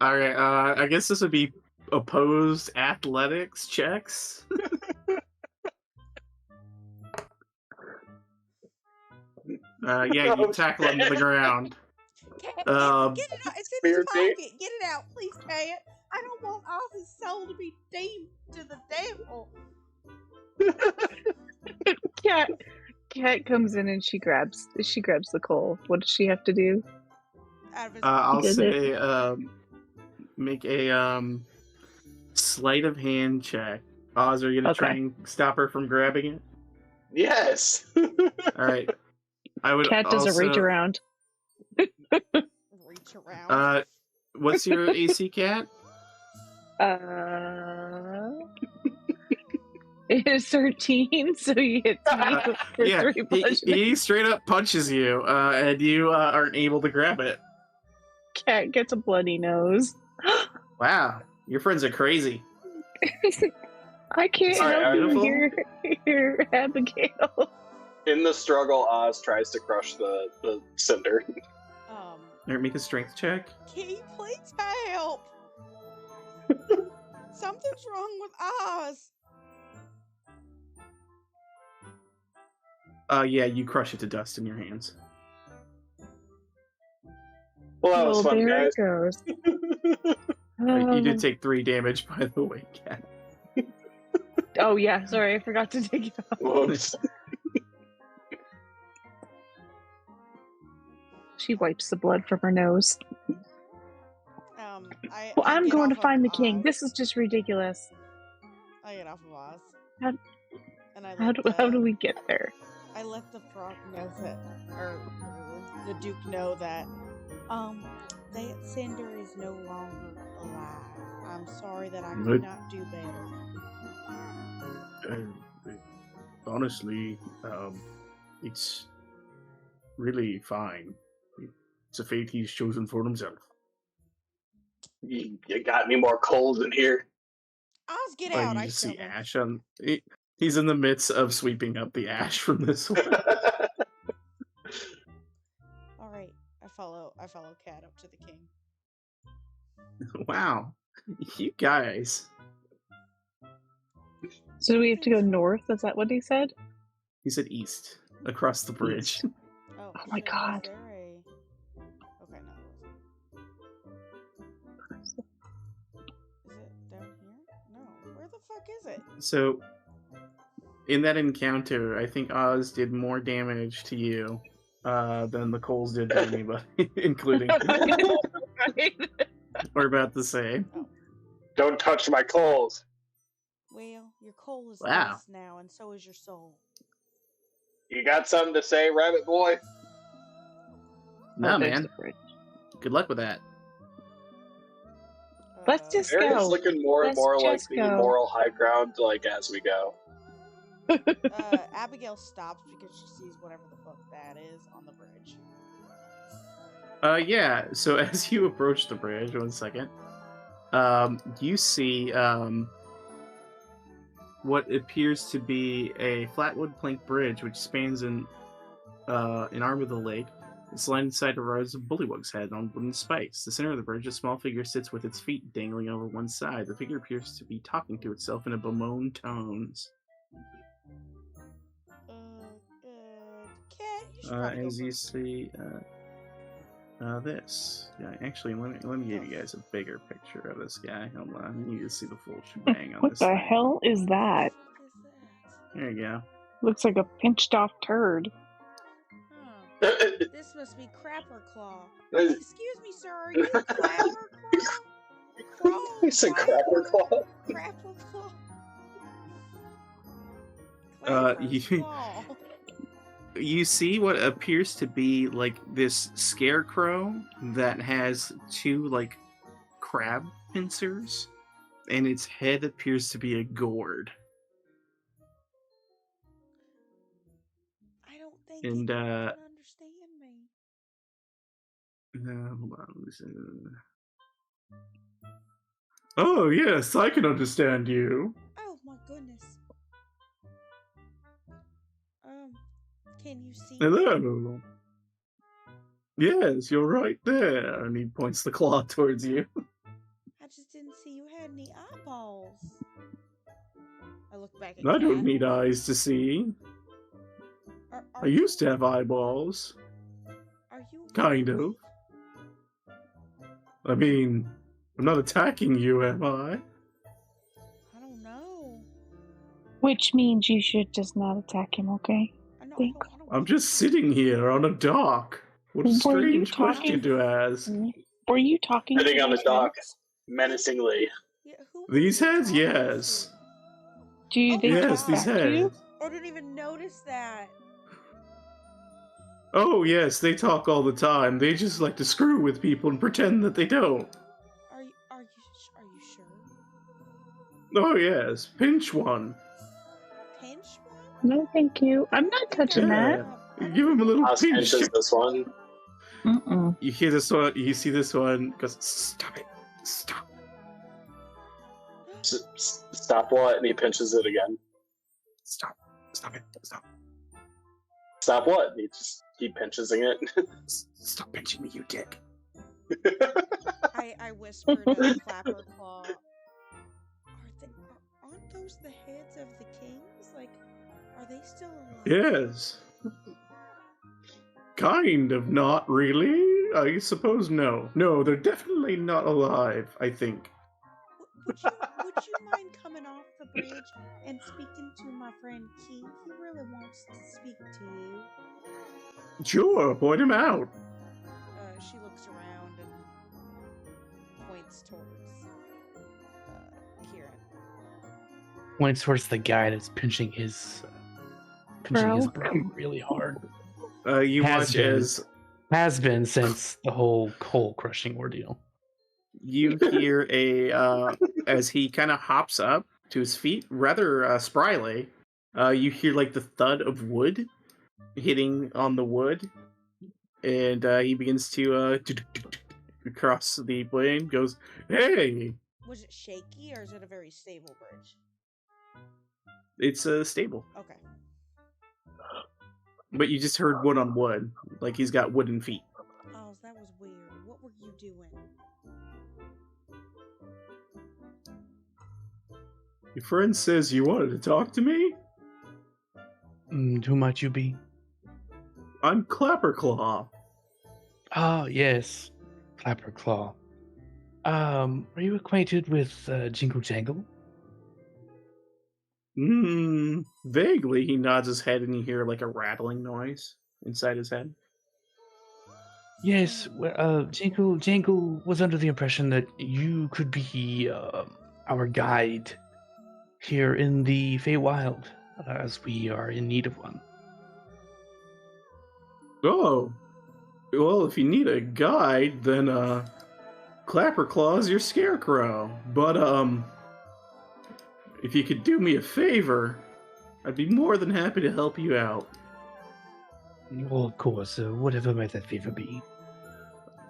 All right. I guess this would be opposed athletics checks. Yeah, you tackle him to the ground. Get it out. It's in his Spear pocket. bait. Get it out, please, Cat. I don't want Oz's soul to be deemed to the devil. Cat comes in and she grabs the coal. What does she have to do? Out of his I'll Did say make a sleight of hand check. Oz, are you gonna try Okay. and stop her from grabbing it? Yes. All right. I would. Cat does also, a reach around. reach around. What's your AC, Cat? It is 13, so he hits me for Yeah, 3 bludgeoning. he straight up punches you, and you aren't able to grab it. Cat gets a bloody nose. Wow, your friends are crazy. I can't Sorry, help beautiful. you here, Abigail. In the struggle, Oz tries to crush the cinder. All right, make a strength check. Key, please help. Something's wrong with Oz. Yeah, you crush it to dust in your hands. Well, that was Well, fun, there guys. it goes. You did take 3 damage, by the way, Cat. Oh yeah, sorry, I forgot to take it off. Whoops. She wipes the blood from her nose. I I'm get going to off find of the king. Oz. This is just ridiculous. I get off of Oz. How- And I How do we get there? I let the frog know that, or the Duke know that, that Cinder is no longer alive. I'm sorry that I could Good. not do better. Honestly, it's really fine. It's a fate he's chosen for himself. You got any more coals in here? Oz, get Like, out! you I just see shove him. ash on. He's in the midst of sweeping up the ash from this one. All right, I follow Cat up to the king. Wow, you guys. So do we have to go north? Is that what he said? He said east, across the bridge. Oh my shit, God. Is there a... Okay, no, there wasn't. Is it down here? No. Where the fuck is it? So, in that encounter, I think Oz did more damage to you than the Coles did to anybody, including. We're about the same. Don't touch my coals. Well, your coal is Wow. dust now, and so is your soul. You got something to say, rabbit boy? No, there's man. the bridge. Good luck with that. Let's just Aaron's go. looking more and Let's more like just the go. moral high ground, like as we go. Abigail stops because she sees whatever the fuck that is on the bridge. Yeah. So as you approach the bridge, 1 second, you see what appears to be a flatwood plank bridge, which spans an arm of the lake. It's lined inside a rows of bullywug's head on wooden spikes. The center of the bridge, a small figure sits with its feet dangling over one side. The figure appears to be talking to itself in a bemoaned tones. Cat, you should probably As go you first. see this. Yeah, actually, let me give you guys a bigger picture of this guy. Hold on, you need to see the full shebang on What this the thing. hell is that? What the fuck is that? There you go. Looks like a pinched off turd. Huh. This must be Crapper Claw. Excuse me, sir, are you Clapper Claw? He said Crapper Claw. Crapper Claw. You- Clapper's Claw. You see what appears to be like this scarecrow that has 2 like crab pincers, and its head appears to be a gourd. I don't think And he can understand me. hold on. Let me see. Oh yes, I can understand you. Oh my goodness. Can you see me? Hello. Yes, you're right there. And he points the claw towards you. I just didn't see you had any eyeballs. I look back at I don't Cat. need eyes to see. I used to have eyeballs. Are you Kind of. I mean, I'm not attacking you, am I? I don't know. Which means you should just not attack him, okay? I know. Thanks. I don't I'm just sitting here on a dock. What a Were you strange question talking- to ask. Were you talking Sitting to on the these dock. heads? Menacingly. Yeah, who were These you heads, talking yes. Do Oh they my Yes, talk these back to you? heads. to? I didn't even notice that. Oh, yes, they talk all the time. They just like to screw with people and pretend that they don't. Are you sure? Oh, yes, pinch one. Pinch one? No, thank you. I'm not touching that. Give him a little House pinch. pinches this one. Mm-mm. You hear this one, you see this one, goes, stop it, stop. Stop what? And he pinches it again. Stop it, stop. Stop what? And he pinches it. Stop pinching me, you dick. I whispered Clapper Claw. Aren't those the heads of the kings? Like, are they still alive? Yes. Kind of not really. I suppose no. No, they're definitely not alive, I think. Would you mind coming off the bridge and speaking to my friend King? He really wants to speak to you. Sure, point him out. She looks around and points towards Kieran. Points towards the guy that's pinching his bro really hard. You Has watch been. as Has been since the whole coal crushing ordeal. you hear as he kind of hops up to his feet, rather spryly, you hear like the thud of wood hitting on the wood, and he begins to across the plane, goes, "Hey!" Was it shaky or is it a very stable bridge? It's stable, Okay. but you just heard wood on wood, like he's got wooden feet. Oh, that was weird. What were you doing? Your friend says you wanted to talk to me? Who might you be? I'm Clapperclaw. Ah, yes. Clapperclaw. Are you acquainted with Jingle Jangle? Vaguely, he nods his head and you hear like a rattling noise inside his head. Yes, well, Jingle was under the impression that you could be our guide here in the Feywild, as we are in need of one. Oh, well, if you need a guide, then Clapperclaw's your scarecrow. But if you could do me a favor, I'd be more than happy to help you out. Well, of course. Whatever might that favor be?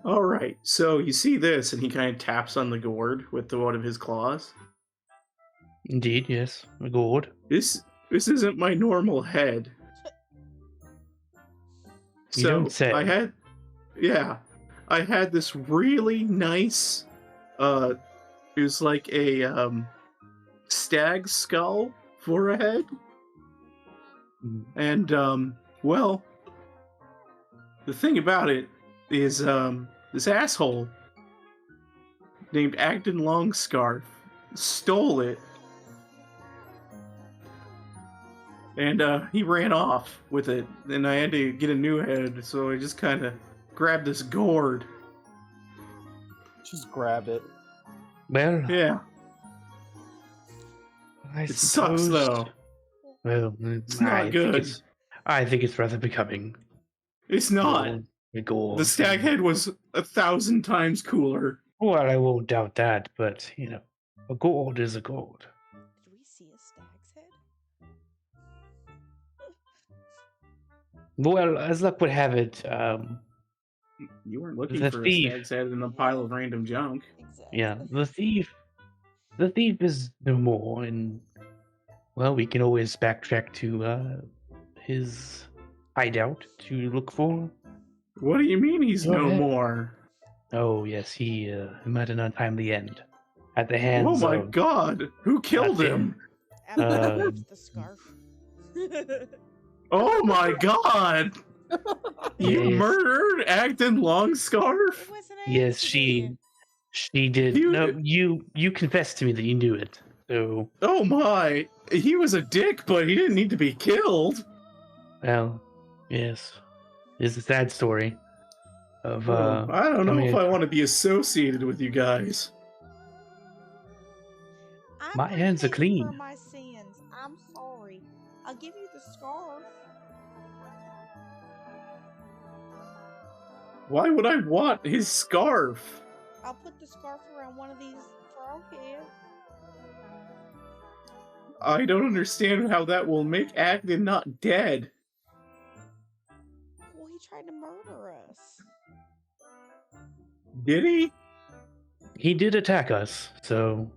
All right, so you see this, and he kind of taps on the gourd with one of his claws. Indeed, yes. A gourd. This isn't my normal head. You don't say. I had this really nice, it was like a stag skull for a head, and well, the thing about it is this asshole named Agden Longscarf stole it, and he ran off with it, and I had to get a new head, so I just kind of grabbed this gourd. Just grab it. Well, Yeah, it sucks though. Well, It's not good. I think it's rather becoming. It's not. A gourd. The stag head was 1,000 times cooler. Well, I won't doubt that, but, a gourd is a gourd. Did we see a stag's head? Well, as luck would have it, You weren't looking The for thief. a stag's head in a pile of random junk. Exactly. yeah, the thief is no more, and, well, we can always backtrack to his hideout to look for. What do you mean he's Go no ahead. more? Oh, yes, he met an untimely end at the hands Oh my of... god! Who killed Nothing. him? After he used the scarf. Oh my god! You Yes. murdered Agden Longscarf? It was an Yes, accident. she did. You- No, you confessed to me that you knew it. So, Oh my! He was a dick, but he didn't need to be killed. well, yes, it's a sad story of I don't know coming if I want to be associated with you guys. I'm My hands are repenting for clean. my sins. I'm sorry. I'll give you the scarf. Why would I want his scarf? I'll put the scarf around one of these frog heads. I don't understand how that will make Agden not dead. Well, he tried to murder us. Did he? he did attack us. So,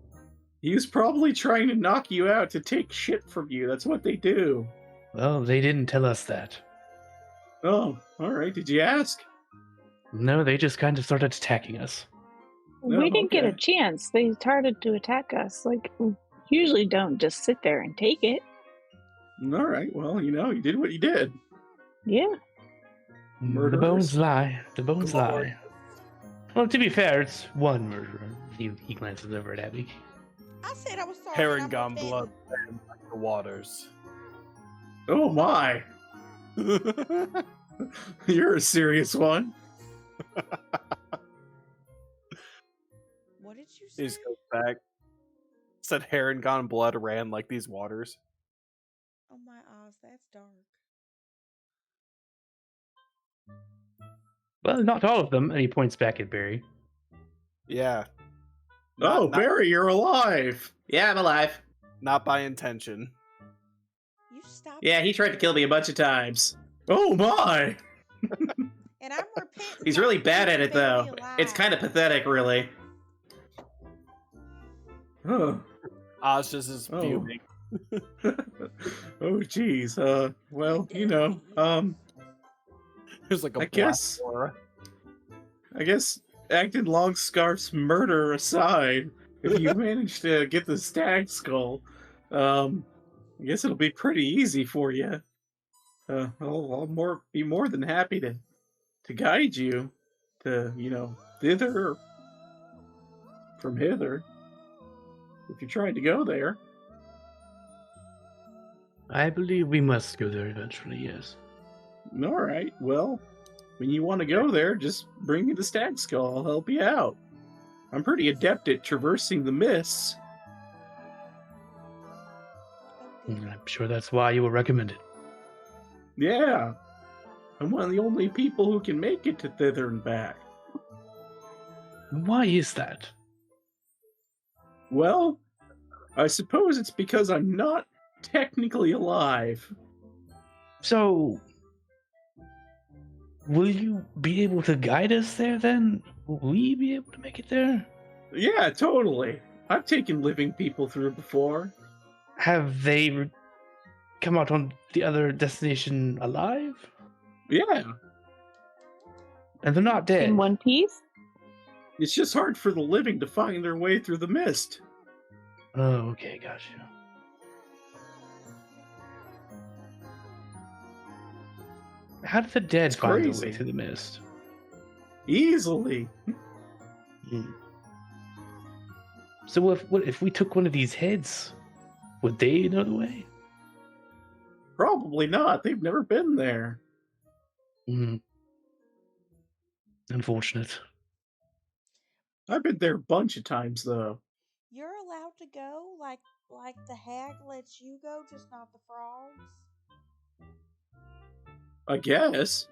He was probably trying to knock you out to take shit from you. That's what they do. well, they didn't tell us that. Oh, alright. Did you ask? No, they just kind of started attacking us. No, We didn't get a okay. chance. They started to attack us. Like, we usually don't just sit there and take it. Alright, well, you did what you did. Yeah. The Murderers. bones lie. The bones lie. Well, to be fair, it's one murderer. He glances over at Abby. I said I was sorry. Herring and I'm gone repenting. blood ran like the waters. Oh my. You're a serious one. What did you He say? just goes back. Said Heron gone blood ran like these waters. Oh my eyes, that's dark. Well, not all of them. And he points back at Barry. Yeah. Oh, Not- Barry, you're alive. Yeah, I'm alive. Not by intention. You stop. Yeah, he tried to kill me a bunch of times. Oh my. And I'm repenting. He's really bad at it, Keeping though. me It's alive. kind of pathetic, really. Oh, Oz just is Oh. fuming. oh, geez. Well, There's like a I black guess- aura. I guess Acton Longscarf's murder aside, if you manage to get the stag skull, I guess it'll be pretty easy for you. I'll be more than happy to guide you to, thither from hither. If you're trying to go there. I believe we must go there eventually, yes. All right. Well, when you want to go there, just bring me the stag skull. I'll help you out. I'm pretty adept at traversing the mists. Oh, good. I'm sure that's why you were recommended. Yeah. I'm one of the only people who can make it to thither and back. Why is that? Well, I suppose it's because I'm not technically alive. So, will you be able to guide us there then? Will we be able to make it there? Yeah, totally. I've taken living people through before. Have they come out on the other destination alive? Yeah. And they're not dead? In one piece? It's just hard for the living to find their way through the mist. Oh, okay, gotcha. How did the dead It's find their crazy. way through the mist? Easily. So if we took one of these heads, would they know the way? Probably not. They've never been there. Unfortunate. I've been there a bunch of times, though. You're allowed to go, like the hag lets you go, just not the frogs. I guess.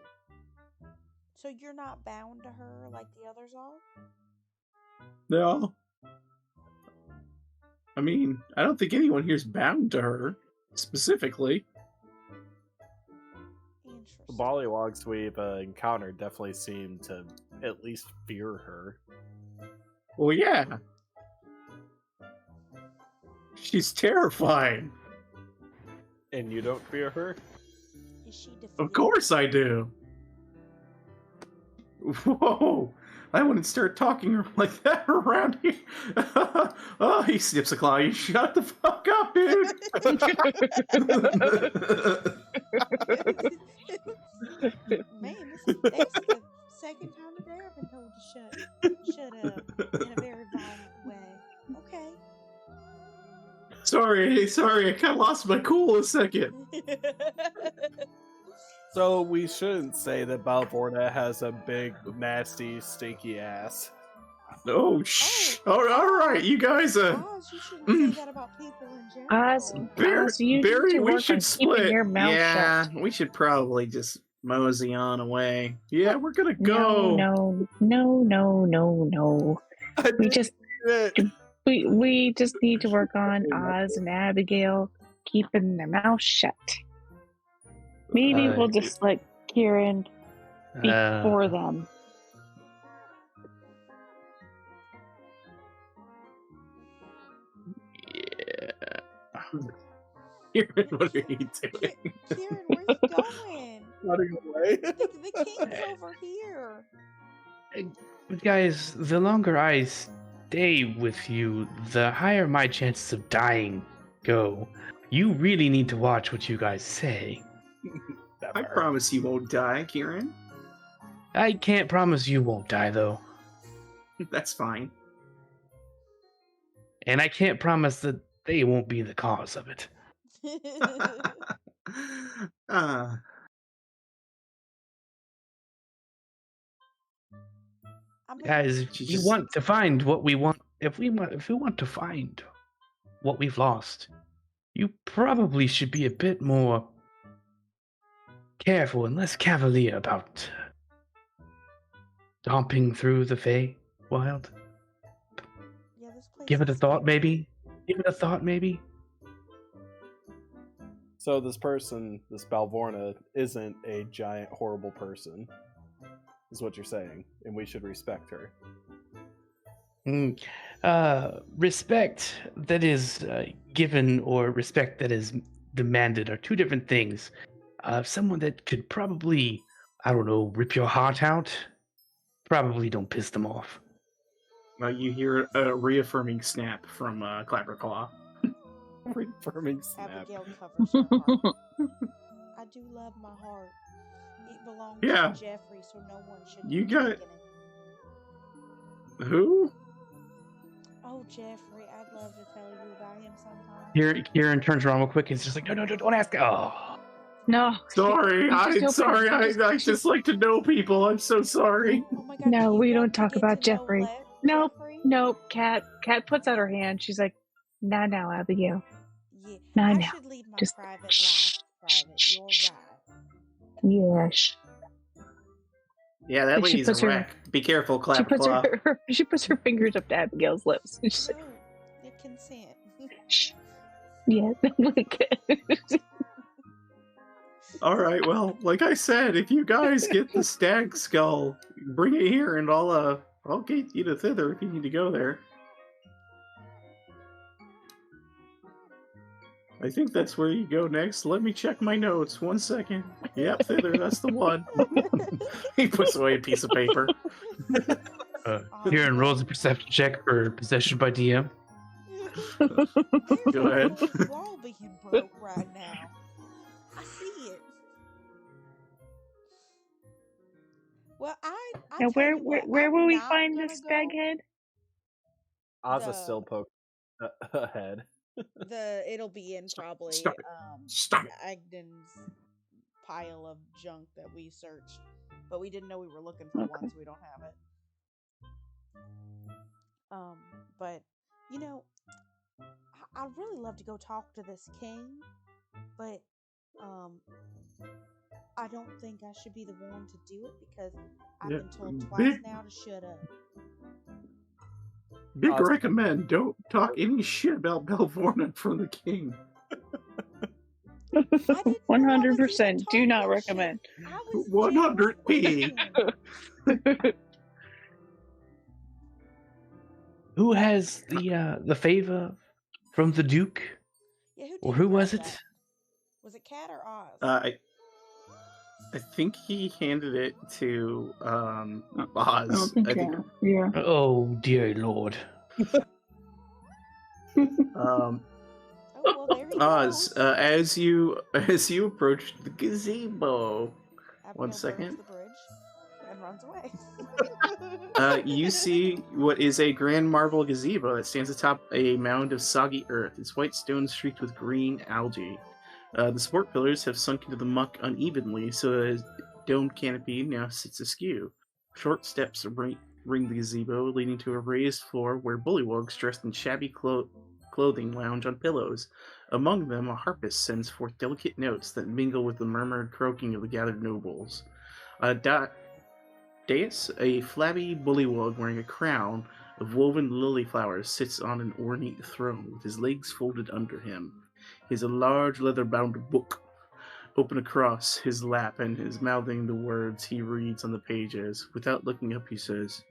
So you're not bound to her like the others are? No. I mean, I don't think anyone here's bound to her, specifically. The Interesting. Bollywogs we've encountered definitely seem to at least fear her. Well, yeah. She's terrifying. And you don't fear her? Is she defeated? Of course I do. Whoa! I wouldn't start talking like that around here. Oh, he snips a claw. You shut the fuck up, dude. Man, that's the second time today I've been told to shut up in a very violent way. Okay. Sorry, I kind of lost my cool a second. So we shouldn't say that Balvorna has a big, nasty, stinky ass. Oh, shh. All right, you guys. Oz, you shouldn't say that about people in general. Oz, Barry, you need to we work should on split. keeping your mouth Yeah, shut. we should probably just mosey on away. Yeah, we're gonna go. No. We just need to work on Oz and Abigail keeping their mouth shut. Maybe we'll just let Kieran speak for them. Kieran, what are you doing? Kieran, where you going? Running away. The king's over here. Guys, the longer I stay with you, the higher my chances of dying go. You really need to watch what you guys say. I promise you won't die, Kieran. I can't promise you won't die, though. That's fine. And I can't promise that they won't be the cause of it. Guys, if you want to find what we want, if we want to find what we've lost, you probably should be a bit more careful and less cavalier about stomping through the Fey Wild. Yeah, this place Give it a is thought, scary. maybe. So this person, this Balvorna, isn't a giant, horrible person, is what you're saying, and we should respect her. Respect that is given or respect that is demanded are two different things. Someone that could probably, I don't know, rip your heart out, probably don't piss them off. You hear a reaffirming snap from Clapperclaw. Reaffirming snap. Abigail covers her heart. I do love my heart. It belongs Yeah. to Jeffrey, so no one should You be got- taking it. Who? Oh, Jeffrey, I'd love to tell you about him sometime. Kieran turns around real quick. He's just like, no, don't ask. Oh, No. Sorry, You just I'm open sorry. it. I just like to know people. I'm so sorry. Oh my God, No, do you we want don't to talk get about to know Jeffrey. Le- Nope. Jeffrey? Nope. Kat puts out her hand. She's like, now, Abigail. Yeah, No, I no, should leave my just private life shh, private. You're right. Yes. Yeah, that Like she lady's puts a her- wreck. Be careful, She puts Clapperclaw. she puts her fingers up to Abigail's lips. She's like, Oh, the consent. shh. Yeah. Like, All right, well, like I said, if you guys get the stag skull, bring it here, and I'll get you to thither if you need to go there. I think that's where you go next. Let me check my notes. 1 second. Yep, thither. That's the one. He puts away a piece of paper. Kieran rolls a perception check for possession by DM. Go ahead. We're all being broke right now. I see it. Well, I Now, tell you what, where I'm will we not find gonna this stag go- head? Oz The- is still poking ahead. It'll be in probably Stop it. Stop it. Agden's pile of junk that we searched, but we didn't know we were looking for Okay. one, so we don't have it. But you know, I'd really love to go talk to this king, but I don't think I should be the one to do it because I've Yeah, been told twice big- now to shut up. Big Awesome. recommend. Don't talk any shit about Belvorna from the king. I didn't know I was 100%. even Do not talking recommend. shit. I was 100p. genuinely- Who has the favor from the Duke? Yeah, Or did who grab was it? that? Was it Cat or Oz? I think he handed it to I Oz. don't think I think yeah. Oh dear lord. Oh, well, there he Oz, goes. as you approach the gazebo, Abigail 1 burns second. the bridge and runs away. You see what is a grand marble gazebo that stands atop a mound of soggy earth. Its white stone streaked with green algae. The support pillars have sunk into the muck unevenly, so the domed canopy now sits askew. Short steps ring the gazebo, leading to a raised floor where bullywugs dressed in shabby clothing lounge on pillows. Among them, a harpist sends forth delicate notes that mingle with the murmured croaking of the gathered nobles. Dais, a flabby bullywug wearing a crown of woven lily flowers, sits on an ornate throne with his legs folded under him. He has a large leather-bound book open across his lap and is mouthing the words he reads on the pages. Without looking up, he says,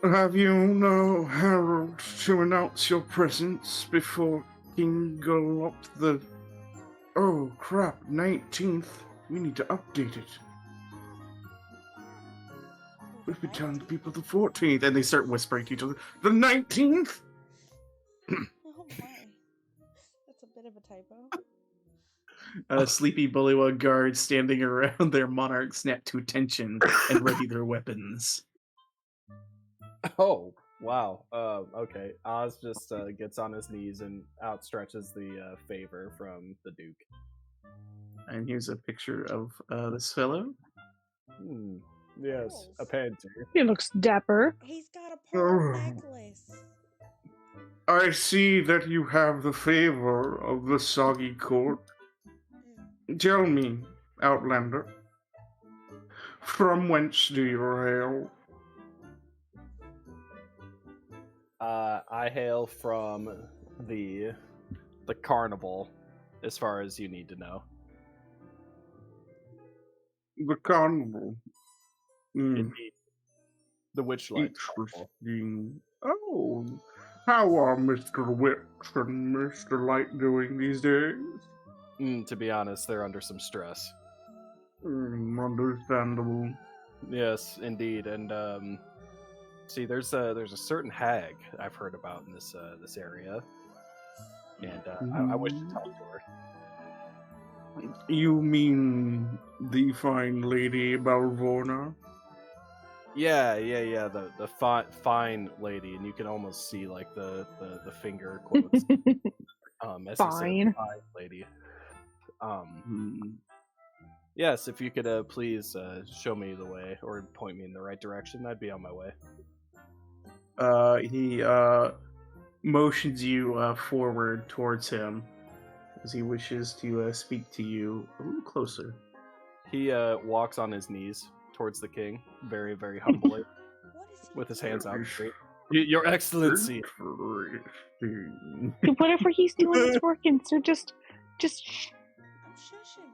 "Have you no herald to announce your presence before King Golop the... Oh, crap, 19th. We need to update it. We've been telling the people the 14th." And they start whispering to each other, "The 19th?" Oh my. That's a bit of a typo. Sleepy bullywug guards standing around their monarch snap to attention and ready their weapons. Oh, wow. Okay. Oz just gets on his knees and outstretches the favor from the Duke. And here's a picture of this fellow. Yes, a Pearls. painter. He looks dapper. He's got a pearl Oh. necklace. I see that you have the favor of the soggy court. Tell me, Outlander, from whence do you hail? I hail from the carnival, as far as you need to know. The carnival. Indeed. The Witchlight carnival. Interesting. Oh, how are Mr. Wicks and Mr. Light doing these days? To be honest, they're under some stress. Understandable. Yes, indeed. And see, there's a certain hag I've heard about in this area, and I wish to talk to her. You mean the fine lady Balvorna? Yeah. The fine lady, and you can almost see like the finger quotes. As he said, Fine. fine lady. Yes, if you could please show me the way or point me in the right direction, I'd be on my way. He motions you forward towards him as he wishes to speak to you a little closer. He walks on his knees towards the king, very, very humbly, What is he with his hands out doing? straight. Your Excellency. Whatever he's doing is working, so just I'm shushing,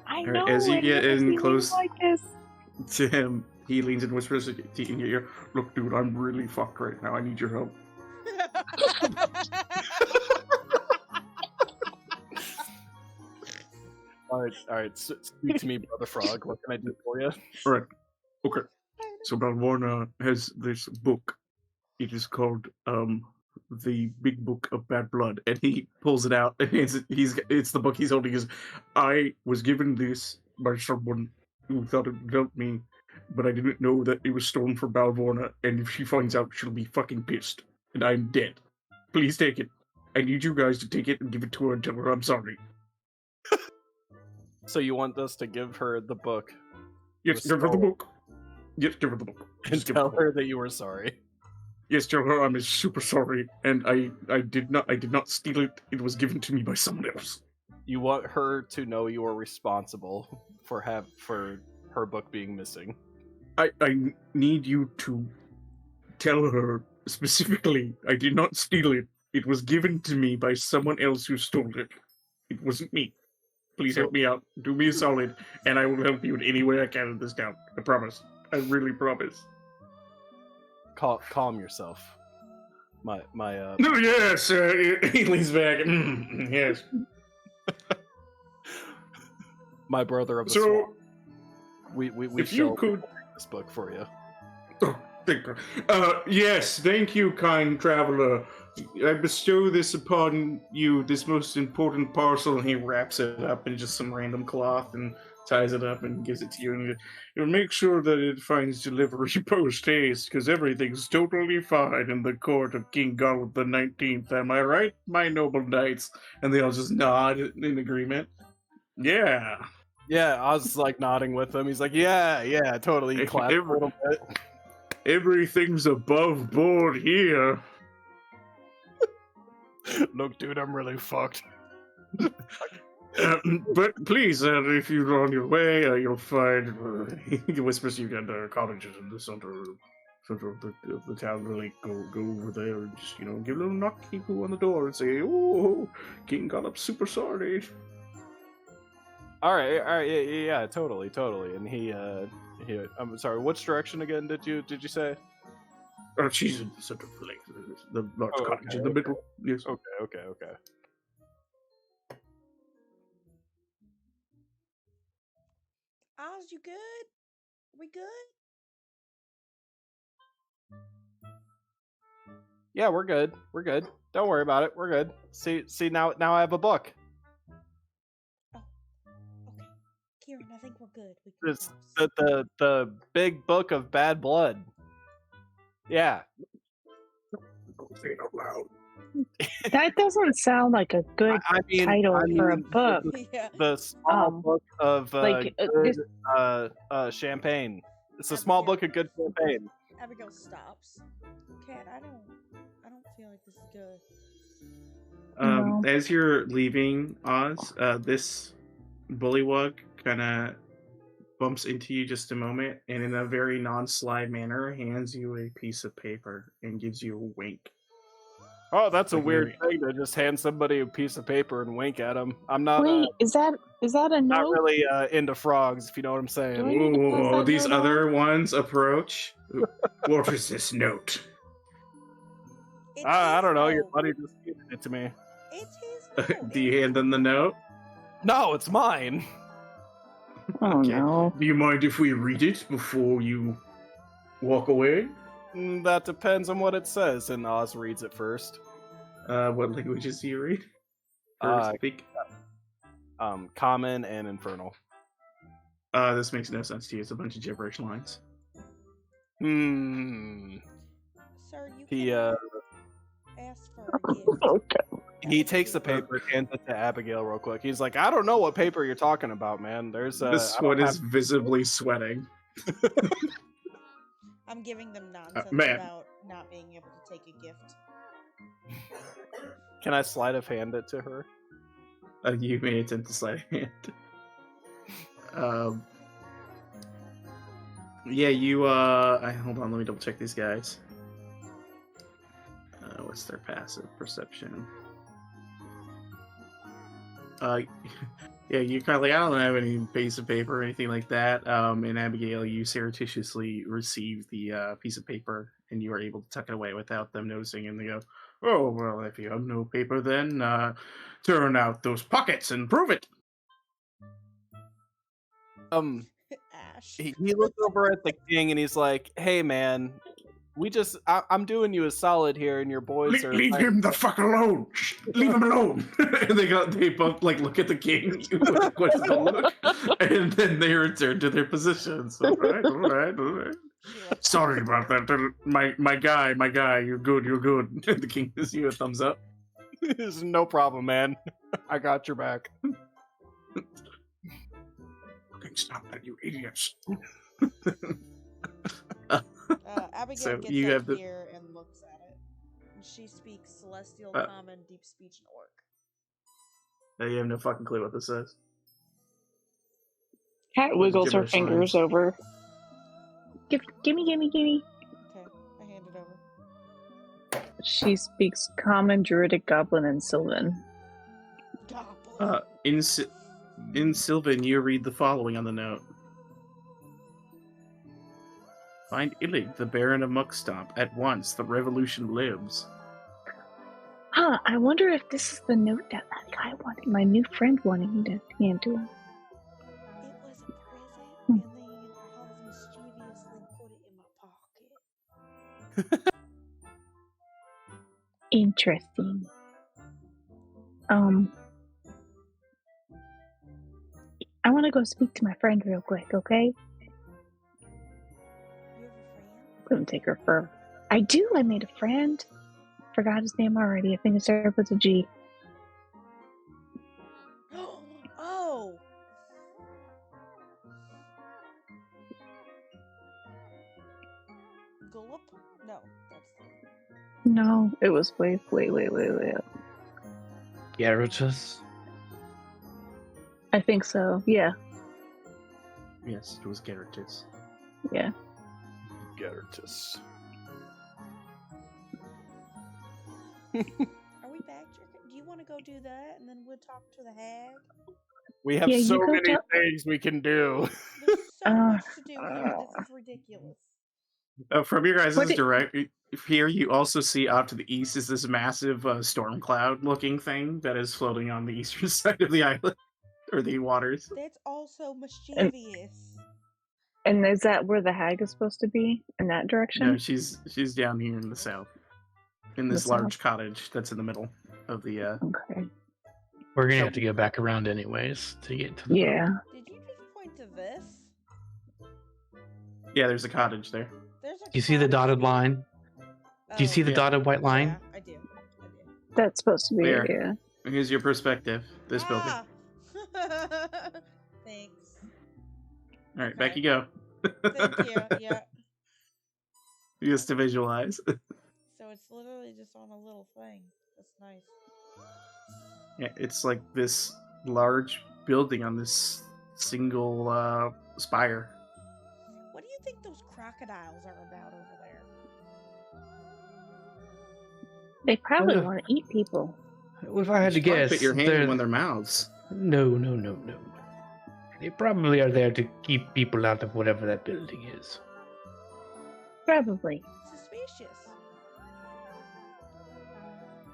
I Alright, know. as you I've get never in seen close- anything like this. to him, he leans and whispers in your ear, "Look, dude, I'm really fucked right now. I need your help." All right. Speak to me, Brother Frog. What can I do for you? Alright, okay. So Balvorna has this book. It is called the Big Book of Bad Blood, and he pulls it out, and it's the book he's holding. Is I was given this by someone who thought it would help me, but I didn't know that it was stolen from Balvorna, and if she finds out, she'll be fucking pissed, and I'm dead. Please take it. I need you guys to take it and give it to her and tell her I'm sorry. So you want us to give her the book Yes, give her the book. Yes, give her the book. and Just give her tell the book. her that you were sorry? Yes, tell her I'm super sorry, and I did not steal it. It was given to me by someone else. You want her to know you are responsible for her book being missing. I need you to tell her specifically I did not steal it. It was given to me by someone else who stole it. It wasn't me. Please help me out. Do me a solid, and I will help you in any way I can in this town. I promise. I really promise. Calm yourself. My Yes, he leans back. Yes. my brother of the So, swamp. We if you could, this book for you. oh, thank you. Yes, thank you, kind traveler. I bestow this upon you, this most important parcel, and he wraps it up in just some random cloth and ties it up and gives it to you. And you'll make sure that it finds delivery post-haste, because everything's totally fine in the court of King Gollum the 19th. Am I right, my noble knights? And they all just nod in agreement. Yeah. Yeah, I was like nodding with him. He's like, yeah, totally. He clapped a little bit. Everything's above board here. Look, dude, I'm really fucked. But please, if you're on your way, you'll find. He whispers to you at cottages in the center of the town. Really, go over there and just give a little knocky poo on the door and say, "Oh, King got up super sorry." All right, yeah, totally. And he, I'm sorry. Which direction again did you say? She's in the center of the lake. The large cottage in the okay. middle. Yes. Okay. Oz, you good? We good? Yeah, we're good. Don't worry about it. We're good. See, now I have a book. Oh, okay. Kieran, I think we're good. We can This cross. the big book of bad blood. Yeah. Don't say it out loud. That doesn't sound like a good title for a book. Yeah. The small book of good champagne. It's a small book of good champagne. Abigail stops. Cat, I don't feel like this is good. No. As you're leaving Oz, this bullywug kind of bumps into you just a moment, and in a very non-sly manner, hands you a piece of paper and gives you a wink. Oh, that's a Like weird very- thing to just hand somebody a piece of paper and wink at them. I'm not. Wait, is that a not note? really into frogs, if you know what I'm saying. Do I need to pass Oh, that these note other ones approach. What is this note? It's I his don't know. Your note. buddy just gave it to me. It's his note. Do you hand them the note? No, it's mine. Oh Okay. no. Do you mind if we read it before you walk away? That depends on what it says, and Oz reads it first. What languages do you read? Or speak? Common and infernal. This makes no sense to you. It's a bunch of gibberish lines. Sir, you He can ask for a gift. Okay. he takes the paper, hands it to Abigail real quick. He's like, I don't know what paper you're talking about, man. There's This I don't one have- is visibly sweating. I'm giving them nonsense man. about not being able to take a gift. Can I sleight of hand it to her? You may attempt to sleight of hand. Yeah, you, hold on, let me double check these guys. What's their passive perception? Yeah, you kind of like, I don't have any piece of paper or anything like that. And Abigail, you surreptitiously receive the piece of paper, and you are able to tuck it away without them noticing. And they go, "Oh well, if you have no paper, then turn out those pockets and prove it." Ash. He looks over at the king and he's like, "Hey, man, I'm doing you a solid here, and your boys are Leave him the fuck alone. Shh, leave him alone. And they both like look at the king with a quizzical look, and then they return to their positions. All right. She like Sorry about that. My guy. You're good. And the king gives you a thumbs up. There's no problem, man. I got your back." Okay, stop that, you idiots. Abigail So gets you up have the- here and looks at it. And she speaks Celestial, Common, Deep Speech, and Orc. You have no fucking clue what this is. Cat wiggles her gibberish fingers lines. over. Gimme. Okay, I hand it over. She speaks Common, Druidic, Goblin, and Sylvan. Goblin. In Sylvan, you read the following on the note. Find Illig, the Baron of Muckstomp, at once. The revolution lives. Huh, I wonder if this is the note that guy wanted, my new friend wanted me to hand to him. It was a present, and then I was mischievously put it in my pocket. Interesting. I want to go speak to my friend real quick, okay? You have a friend? Couldn't take her for. I do. I made a friend. Forgot his name already. I think it started with a G. Oh! Gulp? No, that's No, it was way up. Gyarados? I think so. Yeah. Yes, it was Gyarados. Yeah. Gyarados. Are we back? Do you want to go do that, and then we'll talk to the hag? We have Yeah, so you go many talk- things we can do. There's so much to do here. This is ridiculous. From your guys' What did- direct here, you also see off to the east is this massive storm cloud looking thing that is floating on the eastern side of the island or the waters. That's also mischievous. And is that where the hag is supposed to be? In that direction? No, she's down here in the south, in this The large south. cottage that's in the middle of the. Okay. We're gonna have to go back around anyways to get to the Yeah. Did you just point to this? Yeah, there's a cottage there. There's a You see the cottage. dotted line? Do you see the Yeah. dotted white line? Yeah, I do. That's supposed to be Where? it, yeah. Here's your perspective. This building. Ah! Thanks. All right, back okay. you go. Thank you. Yeah. Just to visualize. So it's literally just on a little thing. That's nice. Yeah, it's like this large building on this single spire. What do you think those crocodiles are about over there? They probably Well, want to eat people. Well, if I had to You should probably guess, put your hand they're- in one of their mouths. No. They probably are there to keep people out of whatever that building is. Probably. Suspicious.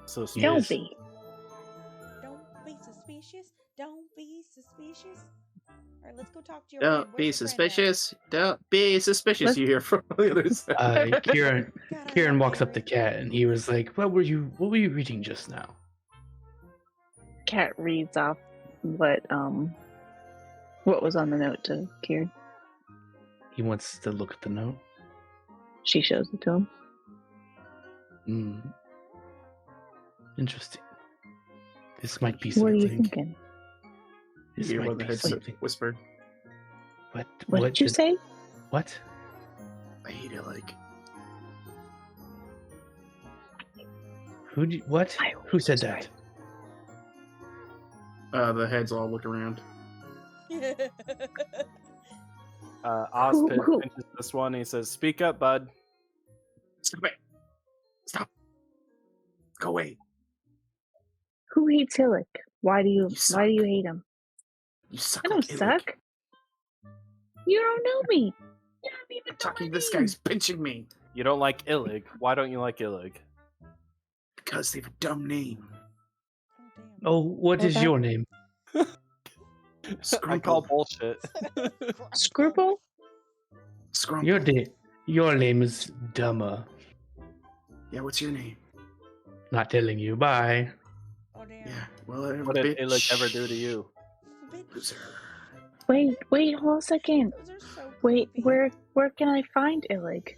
So Don't Yes. be. Don't be suspicious. Don't be suspicious. All right, let's go talk to your Don't friend. be Where's your friend at? suspicious. Don't be suspicious. Let's- You hear from the other side. Kieran God, I Kieran love walks up to Karen. Kat and he was like, What were you reading just now? Cat reads off what was on the note to Kieran. He wants to look at the note. She shows it to him. Interesting. This might be What are something. you thinking? This You hear might one of the be heads something. whispered. What did you say? What? I hate it like. What? I Who said sorry. that? The heads all look around. Ozpin Who? pinches this one. And he says, "Speak up, bud." Stop it! Stop! Go away! Who hates Hillick? Why do you You suck. hate him? You suck I don't like Illig. suck. You don't know me. You don't even know Talking, my this name. guy's pinching me You don't like Illig. Why don't you like Illig? because they have a dumb name. Oh damn. Oh, what Well, is that- your name? I call Scrumple. bullshit. Scruple? Scrumple. Your name is dumber. Yeah, what's your name? Not telling you. Bye. Oh damn. Yeah, well, What did bitch. Illig ever do to you? Bitch, Loser. Wait, hold a second. those are so Wait, creepy. where can I find Illig?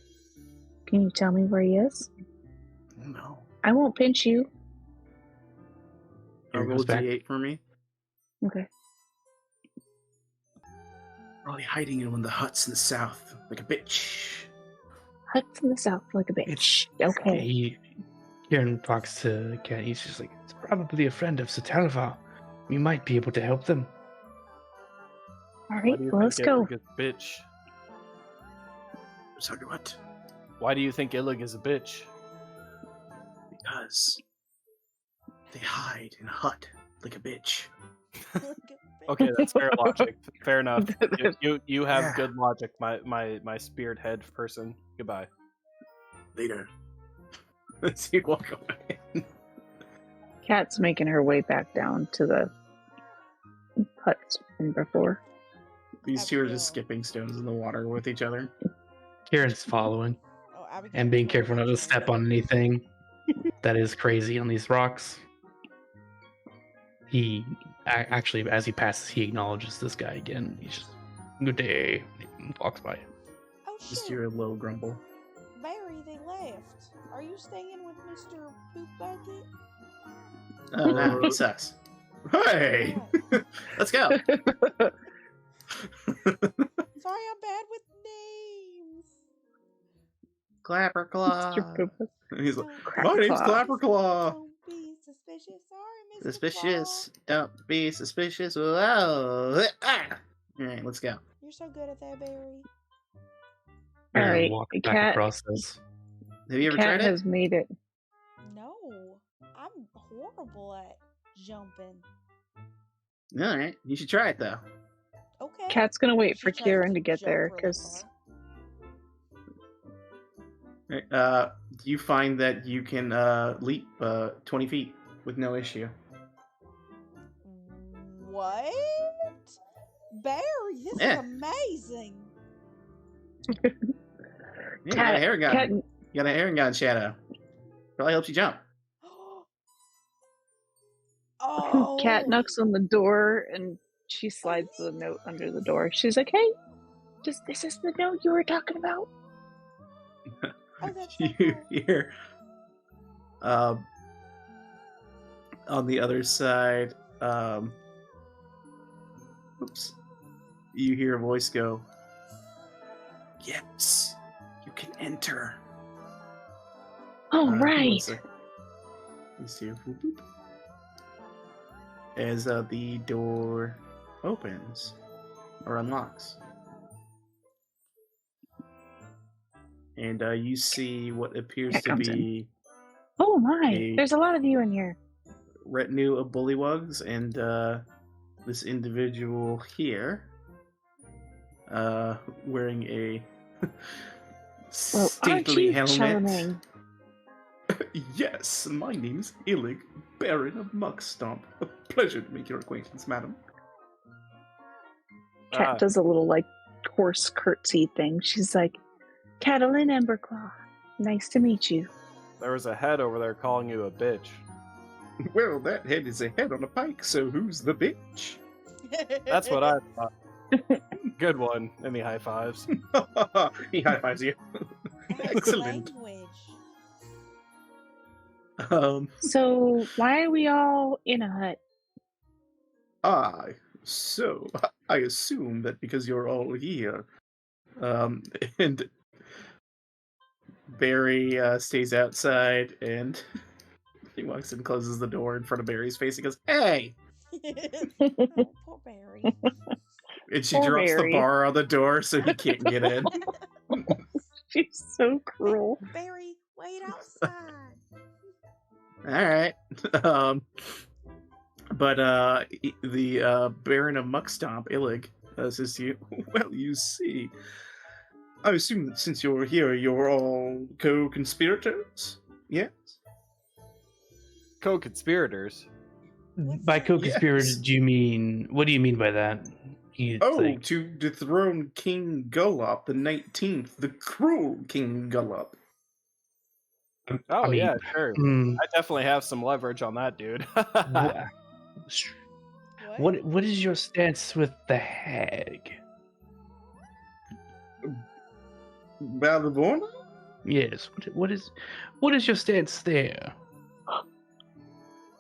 Can you tell me where he is? No. I won't pinch you. Here he Roll goes back. D8 for me. Okay. Probably hiding in one of the huts in the south, like a bitch. Huts in the south like a bitch. Yeah, Okay. Kieran talks to Ken. He's just like, it's probably a friend of Satalva. We might be able to help them. All Why right, do you well, let's think go. Illig is a bitch? Sorry, what? Why do you think Illig is a bitch? Because they hide in a hut like a bitch. Okay, that's fair logic. Fair enough. You have Yeah. good logic, my speared head person. Goodbye. Later. Let's see walk away. Kat's making her way back down to the huts from before. These two are Abigail. just skipping stones in the water with each other. Kieran's following Oh, Abigail and being was careful not to watching. step on anything that is crazy on these rocks. He actually, as he passes, he acknowledges this guy again. He's just, good day. He walks by. Oh Just shit, hear a low grumble. Barry, they left. Are you staying with Mr. Poop Bucket? Nah, he sucks. Hey! Let's go! Sorry, I'm bad with names. Clapperclaw. Mr. Poop. He's like, Don't my name's Clapperclaw. Clapperclaw. Don't be suspicious. Sorry, Mr. Suspicious. Claw. Don't be suspicious. Whoa. Ah. Alright, let's go. You're so good at that, Barry. All Kieran right, walks back Kat. across this. Have you ever Kat tried it? has made it. No, I'm horrible at jumping. Alright, you should try it though. Okay. Kat's gonna wait She for tries Kieran to to get jump there really because Alright, you find that you can leap 20 feet with no issue. What? Barry, this Yeah. is amazing. Yeah, you got a Kat, hair gun. Kat, You got a hair gun shadow. Probably helps you jump. Oh. Kat knocks on the door and she slides the note under the door. She's like, "Hey, this is the note you were talking about." Oh, that's so You cool. hear on the other side, oops, you hear a voice go, yes, you can enter. All One right. sec. Let's see. Whoop, whoop. As the door opens or unlocks. And you see what appears Cat to comes be Oh my! a There's a lot of you in here. retinue of bullywugs and this individual here wearing a Well, aren't stately you helmet. charming? Yes, my name's Illig, Baron of Muckstomp. A pleasure to make your acquaintance, madam. Cat does a little like horse curtsy thing. She's like, "Catalin Emberclaw, nice to meet you." There was a head over there calling you a bitch. Well, that head is a head on a pike, so who's the bitch? That's what I thought. Good one. Any high fives? He high fives you. Excellent. Language. So why are we all in a hut? So I assume that because you're all here, and Barry stays outside, and he walks and closes the door in front of Barry's face. He goes, "Hey!" Oh, poor Barry. And she Poor drops Barry. the bar on the door so he can't get in. She's so cruel. Barry, wait outside. All right. But the Baron of Muckstomp, Illig, says to you, well, you see, I assume that since you're here, you're all co-conspirators? Yes? Co-conspirators? What's By that? co-conspirator, Yes. do you mean? What do you mean by that? He's Oh, like, to dethrone King Gullop the 19th, the cruel King Gullop. Oh, I mean, yeah, sure. mm, I definitely have some leverage on that dude. wha- What? what is your stance with the hag? Balborna? Yes. What is your stance there?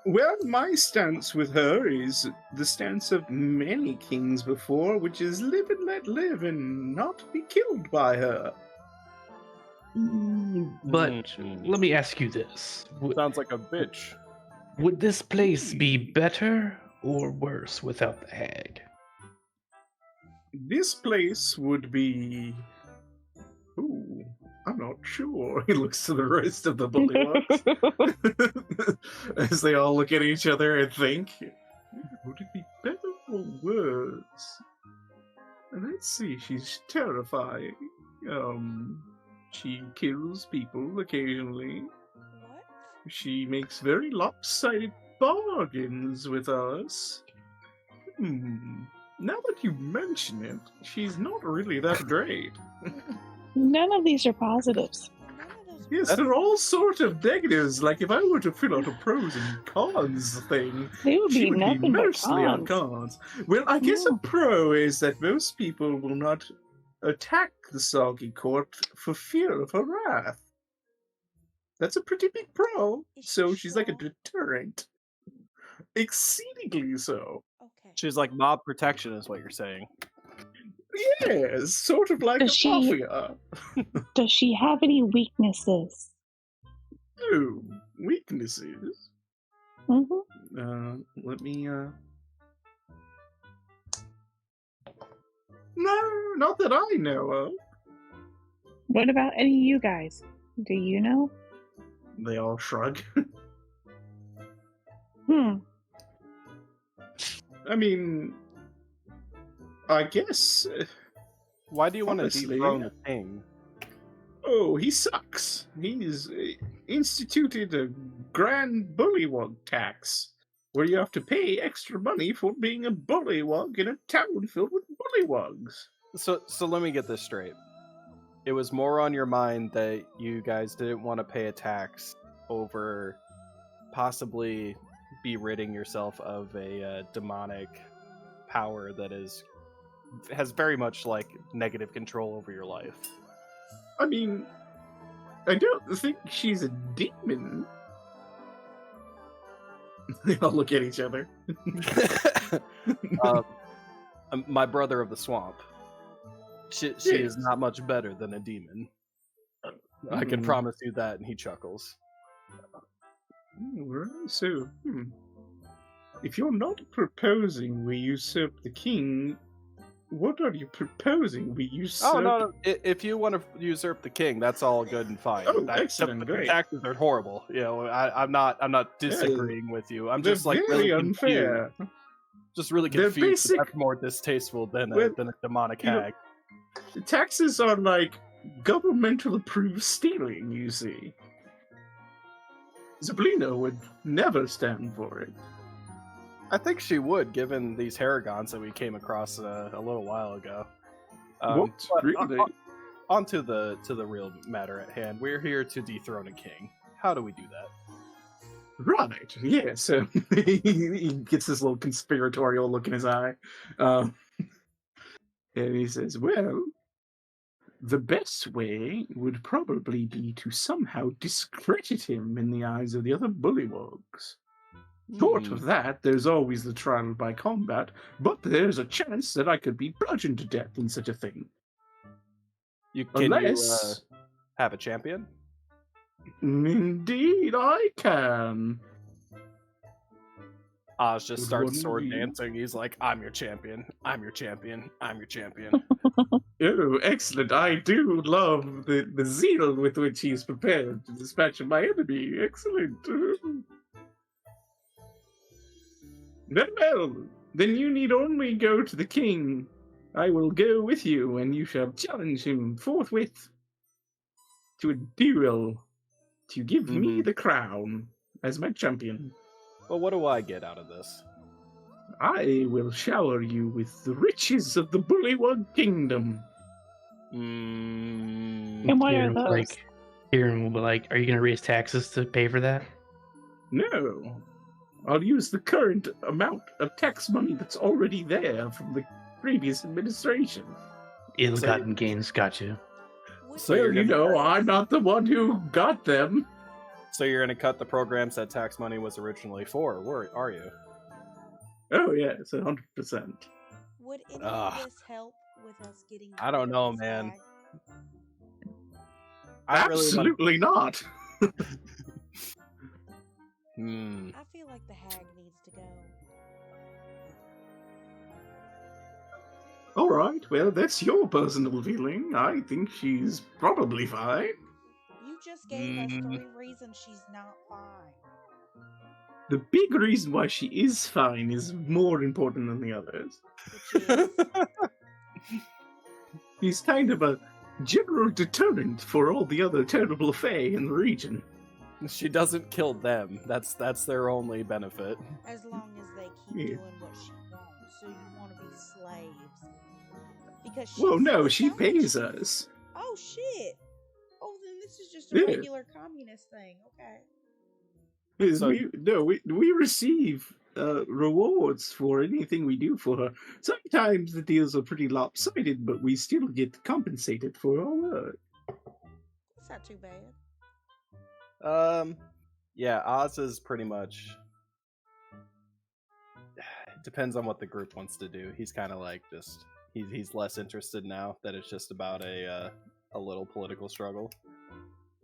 Well, my stance with her is the stance of many kings before, which is live and let live and not be killed by her. But Mm. let me ask you this: Sounds like a bitch. would this place be better or worse without the hag? This place would be... Ooh, I'm not sure. He looks to the rest of the bullywugs as they all look at each other and think, would it be better or worse? And let's see, she's terrifying. She kills people occasionally. What? She makes very lopsided bargains with us. Now that you mention it, she's not really that great. None of these are positives. None of those. Yes, there are all sorts of negatives. Like if I were to fill out a pros and cons thing, They would she be would be nothing but mostly on cons. cons. Well, I guess a Yeah. pro is that most people will not attack the Soggy Court for fear of her wrath. That's a pretty big pro. Is she So she's like a strong? deterrent. Exceedingly so. Okay. She's like mob protection, is what you're saying. Yes, sort of like Does a she- mafia. Does she have any weaknesses? Oh, weaknesses. Mm-hmm. Let me, No, not that I know of. What about any of you guys? Do you know? They all shrug. I mean, I guess. Why do you want to Honestly, dethrone the king? Oh, he sucks. He's instituted a grand bullywug tax, where you have to pay extra money for being a bullywug in a town filled with bullywugs. So let me get this straight. It was more on your mind that you guys didn't want to pay a tax over possibly be ridding yourself of a demonic power that has very much like negative control over your life. I mean, I don't think she's a demon. They all look at each other. My brother of the swamp. She is not much better than a demon. I can promise you that, and he chuckles. Right, so, if you're not proposing we usurp the king, what are you proposing we usurp? Oh no! If you want to usurp the king, that's all good and fine. Oh, excellent, the great. taxes are horrible. You know, I'm not disagreeing with you. I'm just like very really unfair. confused. Just really They're confused. basic- That's more distasteful than Well, a demonic you know, hag. The taxes are like governmental approved stealing, you see. Zablina would never stand for it. I think she would, given these Haragons that we came across a little while ago. What? But Really? on to the real matter at hand. We're here to dethrone a king. How do we do that? Right, yes. He gets this little conspiratorial look in his eye. And he says, well, the best way would probably be to somehow discredit him in the eyes of the other bullywugs. Short of that, there's always the trial by combat, but there's a chance that I could be bludgeoned to death in such a thing. Can Unless... you have a champion? Indeed, I can. Oz just Would starts one sword be- dancing. He's like, I'm your champion. I'm your champion. I'm your champion. Oh, excellent. I do love the zeal with which he's prepared to dispatch my enemy. Excellent. Very well. Then you need only go to the king. I will go with you, and you shall challenge him forthwith to a duel to give me the crown as my champion. But what do I get out of this? I will shower you with the riches of the Bullywug Kingdom. And what are Kieran was those? like, Kieran will be like, "Are you going to raise taxes to pay for that?" No. I'll use the current amount of tax money that's already there from the previous administration. Ill-gotten gains got you. So Well, you're you gonna- know, I'm not the one who got them. So you're going to cut the programs that tax money was originally for, are you? Oh, yes, 100%. Would any Ugh. of this help with us getting? I don't rid of know, this man. hag? I really want- Absolutely not. I feel like the hag needs to go. All right, well, that's your personal feeling. I think she's probably fine. You just gave us 3 reasons she's not fine. The big reason why she is fine is more important than the others. Which is She's kind of a general deterrent for all the other terrible fae in the region. She doesn't kill them. That's their only benefit. as long as they keep Yeah. doing what she wants. So you want to be slaves? Because she's Well, no, it she sounds like pays she- us. Oh shit! Oh, then this is just a Yeah. regular communist thing. Okay. Because So- we receive rewards for anything we do for her. Sometimes the deals are pretty lopsided, but we still get compensated for our work. It's not too bad. Yeah, Oz is pretty much. It depends on what the group wants to do. He's kind of like just he's less interested now that it's just about a little political struggle,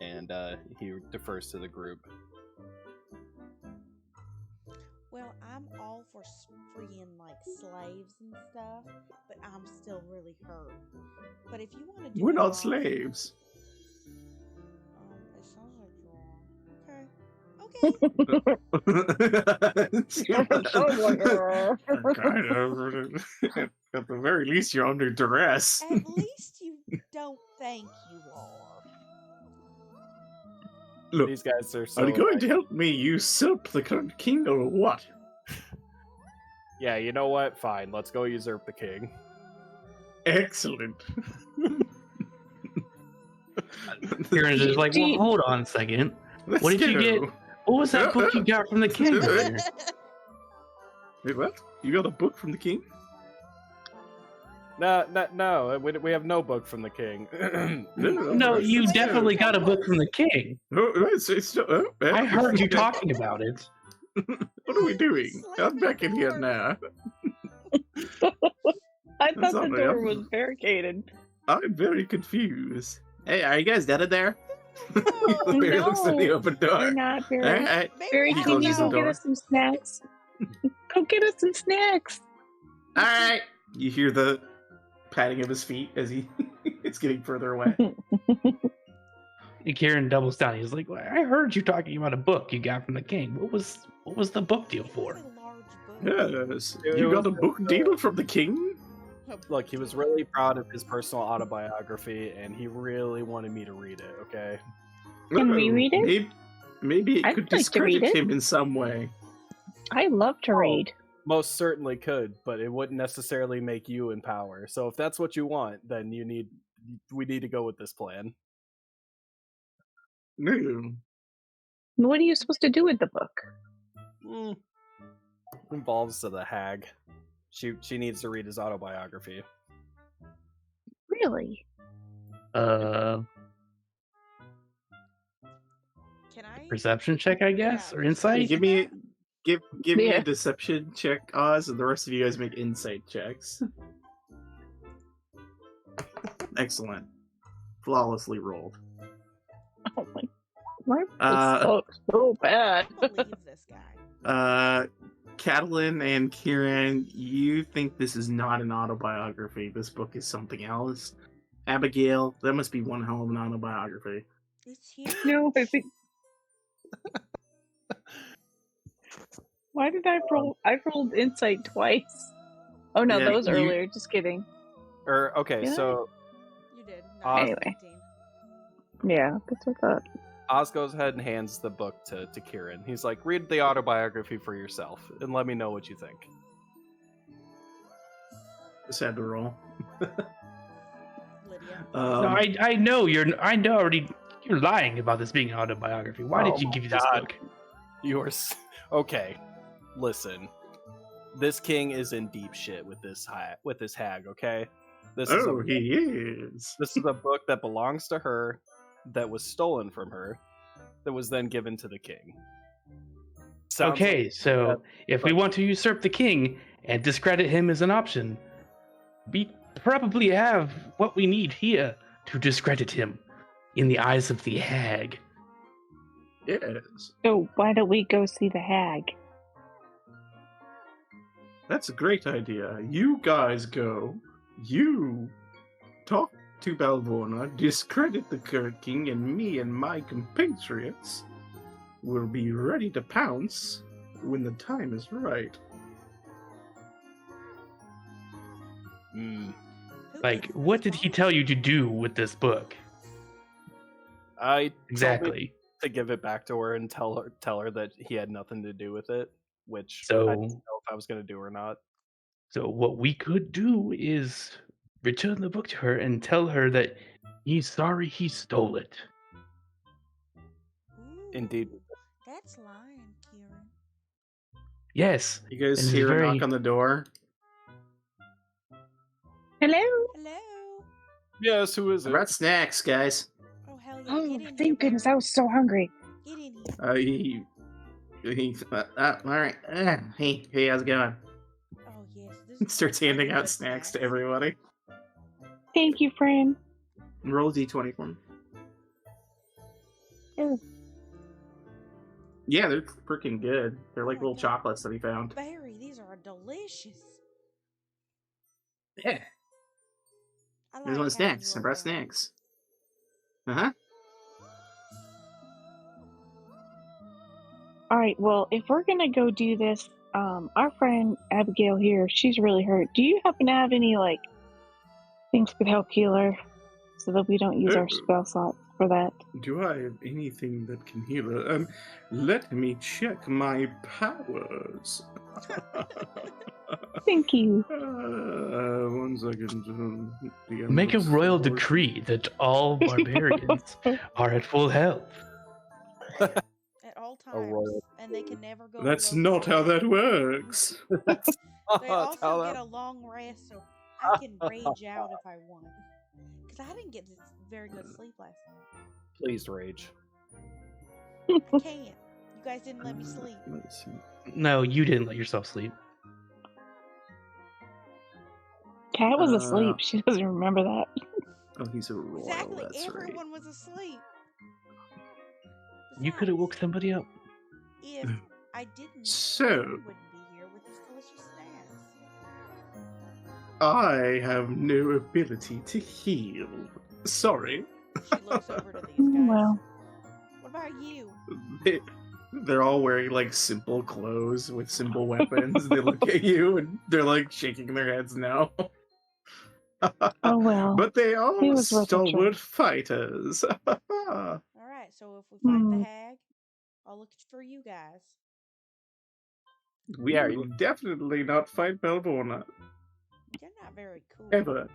and he defers to the group. Well, I'm all for freeing like slaves and stuff, but I'm still really hurt. But if you want to do We're it not all- slaves. It sounds like you are. Okay. Kind of. At the very least, you're under duress. At least you don't think you are. Look, These guys are so. are you going like- to help me usurp the current king or what? Yeah, you know what? Fine, let's go usurp the king. Excellent. Kieran's just like, "Well, hold on a second. Let's What did you go. get? What was that book you got from the king?" earlier?" Wait, what? You got a book from the king? No, we have no book from the king. No, you definitely got a book from the king. I heard you talking about it. What are we doing? I'm back in here now. I thought the Sorry, door I'm- was barricaded. I'm very confused. Hey, are you guys dead in there? Oh, Barry looks at the no. open You're door. not All very. right. Barry, He can you closes the go get door. us some snacks? Go get us some snacks. All right. You hear the patting of his feet as he it's getting further away. And Kieran doubles down. He's like, "Well, I heard you talking about a book you got from the king. What was the book deal It for?" was a large book. Yes. It You got a was- book deal from the king? Look, he was really proud of his personal autobiography, and he really wanted me to read it. Okay. Can we read it? Maybe it I'd could like to read discredit it. him in some way. I love to Oh. read. Most certainly could, but it wouldn't necessarily make you in power. So if that's what you want, then we need to go with this plan. No. What are you supposed to do with the book? Involves to the hag. She needs to read his autobiography. Really? Can I? Perception check, I guess, Yeah. or insight. Give me me Yeah. a deception check, Oz, and the rest of you guys make insight checks. Excellent. Flawlessly rolled. Oh my! Why so bad? I believe this guy. Catalin and Kieran, you think this is not an autobiography. This book is something else. Abigail, that must be one hell of an autobiography. It's huge. No, I think Why did I roll? I rolled insight twice. Oh no, Yeah, that was you- earlier. Just kidding. Okay, Did I? so You did. Anyway. 19. Yeah, that's what I thought. Oz goes ahead and hands the book to Kieran. He's like, read the autobiography for yourself and let me know what you think. Just had to roll. Lydia. No, I know I know already. You're lying about this being an autobiography. Why did Oh you my give you this God. book? Okay. Listen, this king is in deep shit with this hag. Okay, this is a book that belongs to her, that was stolen from her, that was then given to the king. Sounds Okay, like so if we want to usurp the king and discredit him as an option, we probably have what we need here to discredit him in the eyes of the hag. Yes. So why don't we go see the hag? That's a great idea. You guys go. You talk to Balvorna, discredit the king, and me and my compatriots will be ready to pounce when the time is right. Who Like, is what this did he guy? tell you to do with this book? I told me Exactly. to give it back to her and tell her that he had nothing to do with it, which I So, didn't know if I was going to do or not. so what we could do is return the book to her and tell her that he's sorry he stole it. Indeed. Ooh, That's lying, Kieran. Yes. You guys and it's hear a very- knock on the door? Hello? Hello. Yes, who is I it? brought snacks, guys. Oh hell yeah! Oh, Get in thank here, goodness! Barry. I was so hungry. Get in here. All right. Hey, how's it going? Oh yes. This Starts handing fucking out good snacks to everybody. Thank you, friend. Roll a d20 for me. Ew. Yeah, they're freaking good. They're Oh like my little God. chocolates that he found. Barry, these are delicious. Yeah, I like there's one having snacks. you I brought around. snacks. Uh-huh. All right. Well, if we're gonna go do this, our friend Abigail here, she's really hurt. Do you happen to have any like things could help heal her, so that we don't use our spell slots for that? Do I have anything that can heal her? Let me check my powers. Thank you. 1 second. Make a royal decree that all barbarians are at full health. At all A times, royal- and they can never go. That's below not how 40. that works. They also get a long rest, so I can rage out if I want. Because I didn't get very good sleep last night. Please rage. I can't. You guys didn't let me sleep. Let's see. No, you didn't let yourself sleep. Kat was asleep. She doesn't remember that. Oh, he's a royal. Exactly. That's right. Everyone was asleep. You could have woke somebody up. If I didn't, So- you wouldn't be here with these delicious snacks. I have no ability to heal. Sorry. She looks over to these guys. Well, What about you? They're all wearing like simple clothes with simple weapons. They look at you and they're like shaking their heads no. oh well. But they are He was worth a try. stalwart fighters. All right. So if we fight Hmm. the hag, I'll look for you guys. We Yeah, will definitely not fight Balvorna. You're not very cool. Ever.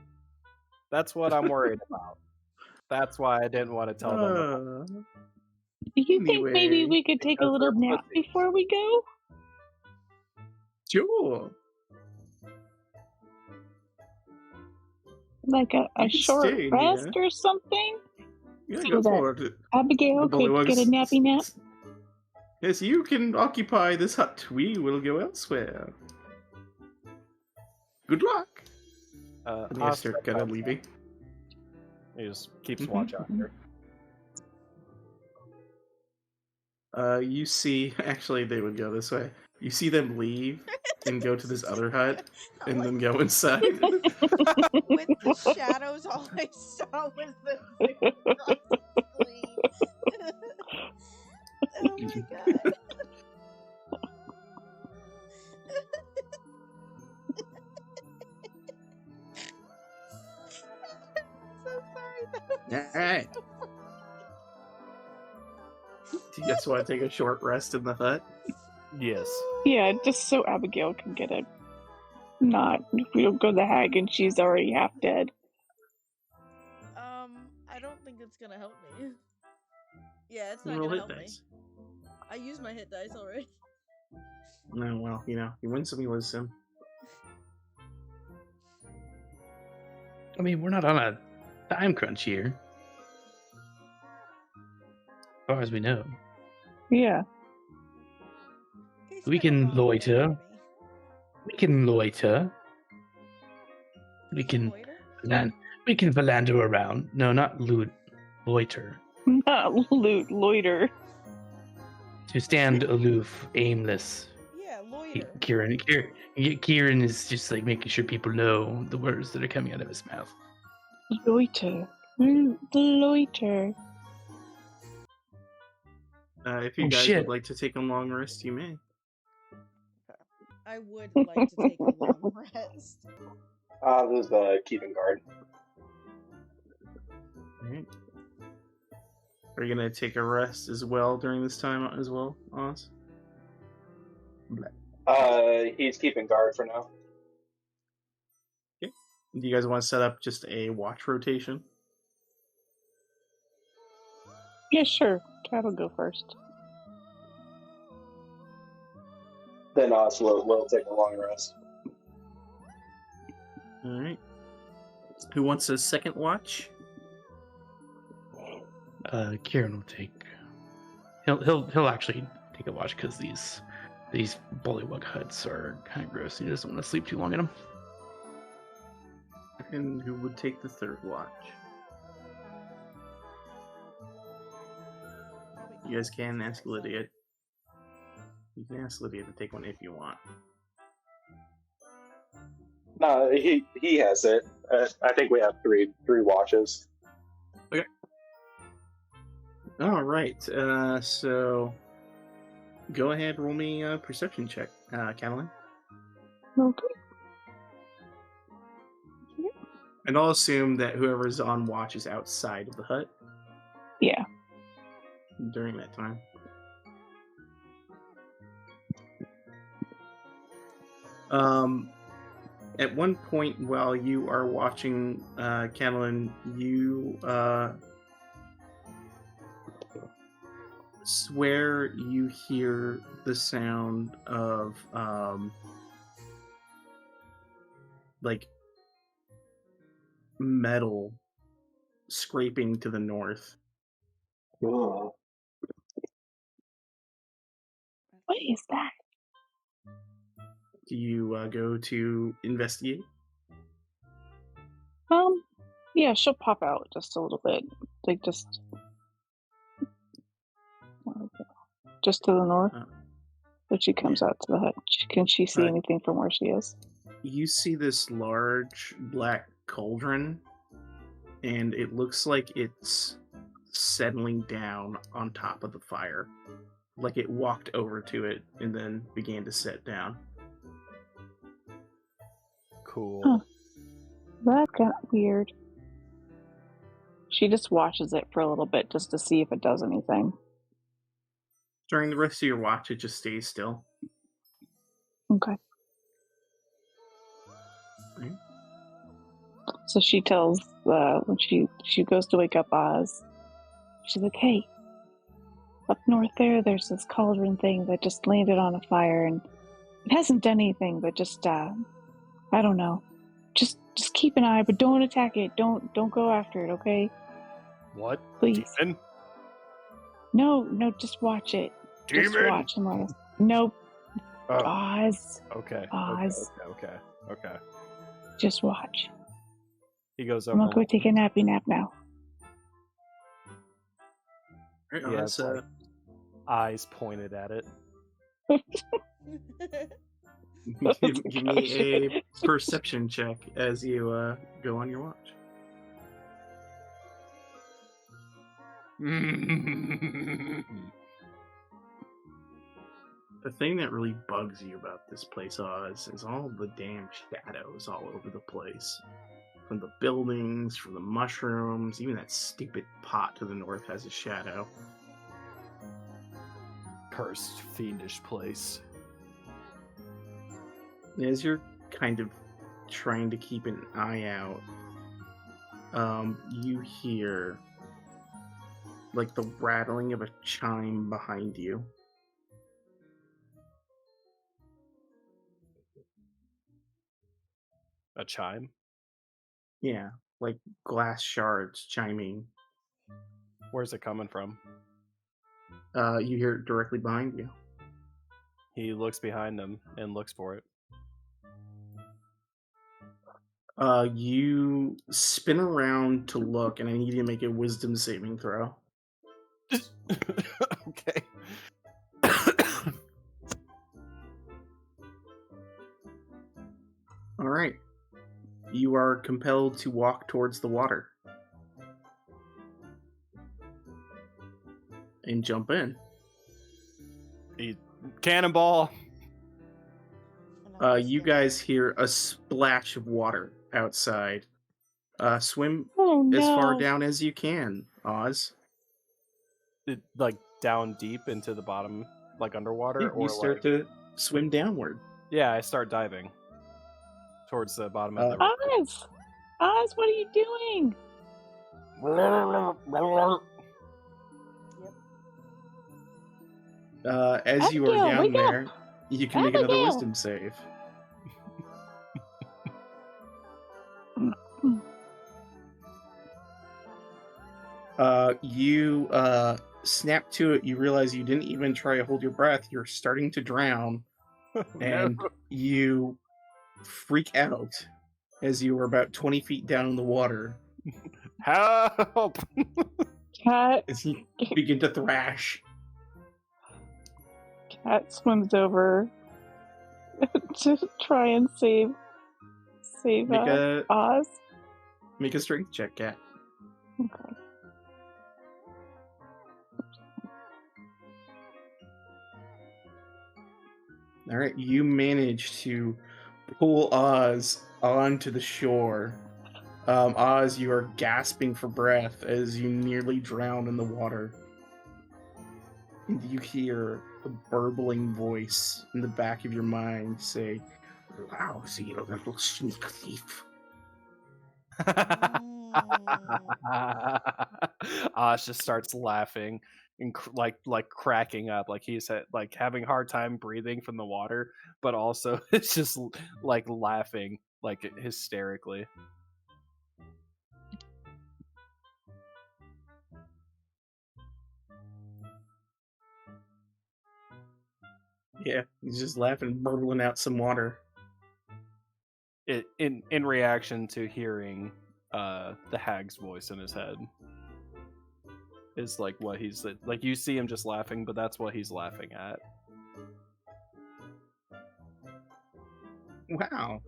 That's what I'm worried about. That's why I didn't want to tell them. Do you think maybe Anyway, we could take a because little they're nap pussies. before we go? Sure. Like a You can short stay in rest here. or something? Yeah, So go that for it. Abigail The could get a bullywugs. nappy nap? Yes, you can occupy this hut. We will go elsewhere. Good luck. And they start kind of leaving. He just keeps Mhm, watch out here. You see, actually, they would go this way. You see them leave and go to this other hut, and then go inside. With the shadows, all I saw was the zip across the screen. Oh my god. Do you guys want to take a short rest in the hut? Yes. Yeah, just so Abigail can get it. Not if we don't go to the hag and she's already half dead. I don't think it's gonna help me. Yeah, it's not Roll gonna hit help dice. me. I used my hit dice already. No, well, you win some, you lose some. I mean, we're not on a time crunch here. As far as we know. Yeah. He We spent a can lot of money loiter. on me. We can loiter. We Is it can loiter? we can philander around. No, not loiter. Not loiter. To stand aloof, aimless. Yeah, loiter. Kieran is just like making sure people know the words that are coming out of his mouth. Loiter. Loiter. If you Oh, guys shit. would like to take a long rest, you may. I would like to take a long rest. This is keeping guard. Alright. Are you gonna take a rest as well during this time as well, Oz? He's keeping guard for now. Do you guys want to set up just a watch rotation? Yeah, sure. Cat will go first. Then us will take a long rest. Alright. Who wants a second watch? Kieran will take. He'll actually take a watch because these bullywug huts are kind of gross. He doesn't want to sleep too long in them. And who would take the third watch? You guys can ask Lydia. You can ask Lydia to take one if you want. No, he has it. I think we have three watches. Okay. All right. So go ahead, roll me a perception check, Catalan. Okay. And I'll assume that whoever's on watch is outside of the hut Yeah. during that time. At one point while you are watching, Catalan, you swear you hear the sound of like metal scraping to the north. Ugh. What is that? Do you go to investigate? Yeah, she'll pop out just a little bit. Like just to the north. But she comes out to the hut. Can she see anything from where she is? You see this large black cauldron, and it looks like it's settling down on top of the fire. Like it walked over to it and then began to set down. Cool. Huh. That got weird. She just watches it for a little bit just to see if it does anything. During the rest of your watch, it just stays still. Okay. Right. So she tells, when she goes to wake up Oz, she's like, hey, up north there's this cauldron thing that just landed on a fire, and it hasn't done anything, but just, I don't know. Just keep an eye, but don't attack it. Don't go after it, okay? What? Please. Demon? No, just watch it. Demon? Just watch and let us. Nope. Oh. Oz. Okay. Oz. Okay. Just watch. He goes I'm over. gonna go take a nappy nap now. Right, Yeah, that's, it's like eyes pointed at it. give me a perception check as you go on your watch. The thing that really bugs you about this place, Oz, is all the damn shadows all over the place. From the buildings, from the mushrooms, even that stupid pot to the north has a shadow. cursed, fiendish place. As you're kind of trying to keep an eye out, you hear like the rattling of a chime behind you. A chime? Yeah, like glass shards chiming. Where's it coming from? You hear it directly behind you. He looks behind him and looks for it. You spin around to look, and I need you to make a wisdom saving throw. Okay. All right. You are compelled to walk towards the water and jump in. Cannonball! You guys hear a splash of water outside. Swim as far down as you can, Oz. Like down deep into the bottom, like underwater? You start to swim downward. Yeah, I start diving towards the bottom of the river. Oz, what are you doing? As you are Abigail, down wake up! there, you can make another Abigail! wisdom save. You snap to it. You realize you didn't even try to hold your breath. You're starting to drown, and you freak out as you were about 20 feet down in the water. Help! Cat As you begin to thrash. swims over to try and save Oz. Make a strength check, Cat. Okay. All right, you manage to pull Oz onto the shore. Oz, you are gasping for breath as you nearly drown in the water. And you hear a burbling voice in the back of your mind say, "Lousy little sneak thief." Oz just starts laughing and like cracking up, like he's like having a hard time breathing from the water, but also it's just like laughing like hysterically. Yeah, he's just laughing, burbling out some water. In reaction to hearing the hag's voice in his head is like what he's like. You see him just laughing, but that's what he's laughing at. Wow,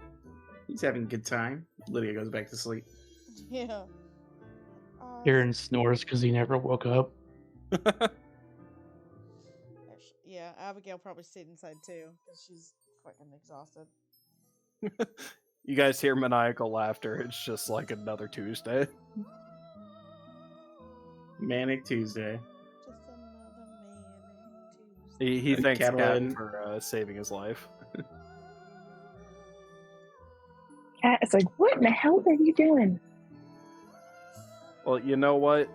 he's having a good time. Lydia goes back to sleep. Yeah. Aaron snores because he never woke up. Yeah, Abigail probably stayed inside too because she's fucking exhausted. You guys hear maniacal laughter. It's just like another Tuesday. Manic Tuesday. Just another manic Tuesday. He thanks Cat Catalan. for saving his life. Cat is like, what in the hell are you doing? Well, you know what?